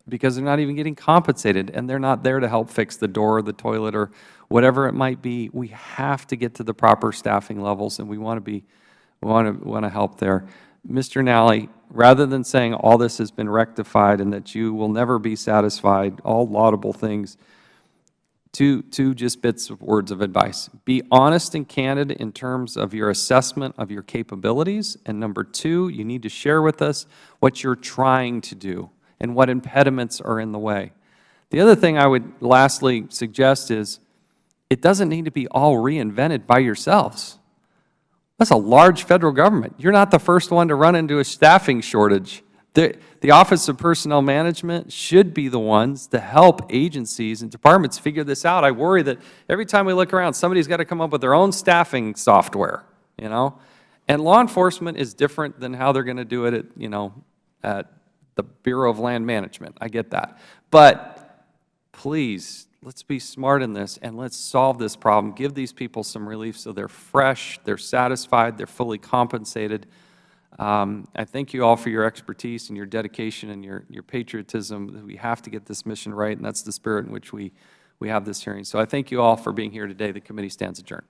because they're not even getting compensated, and they're not there to help fix the door or the toilet or whatever it might be. We have to get to the proper staffing levels, and we want to help there. Mr. Nally, rather than saying all this has been rectified and that you will never be satisfied, all laudable things, two just bits of words of advice. Be honest and candid in terms of your assessment of your capabilities, and number two, you need to share with us what you're trying to do and what impediments are in the way. The other thing I would lastly suggest is it doesn't need to be all reinvented by yourselves. That's a large federal government. You're not the first one to run into a staffing shortage. The Office of Personnel Management should be the ones to help agencies and departments figure this out. I worry that every time we look around, somebody's got to come up with their own staffing software, And law enforcement is different than how they're going to do it at the Bureau of Land Management. I get that. But please, let's be smart in this and let's solve this problem. Give these people some relief so they're fresh, they're satisfied, they're fully compensated. I thank you all for your expertise and your dedication and your patriotism. We have to get this mission right, and that's the spirit in which we have this hearing. So I thank you all for being here today. The committee stands adjourned.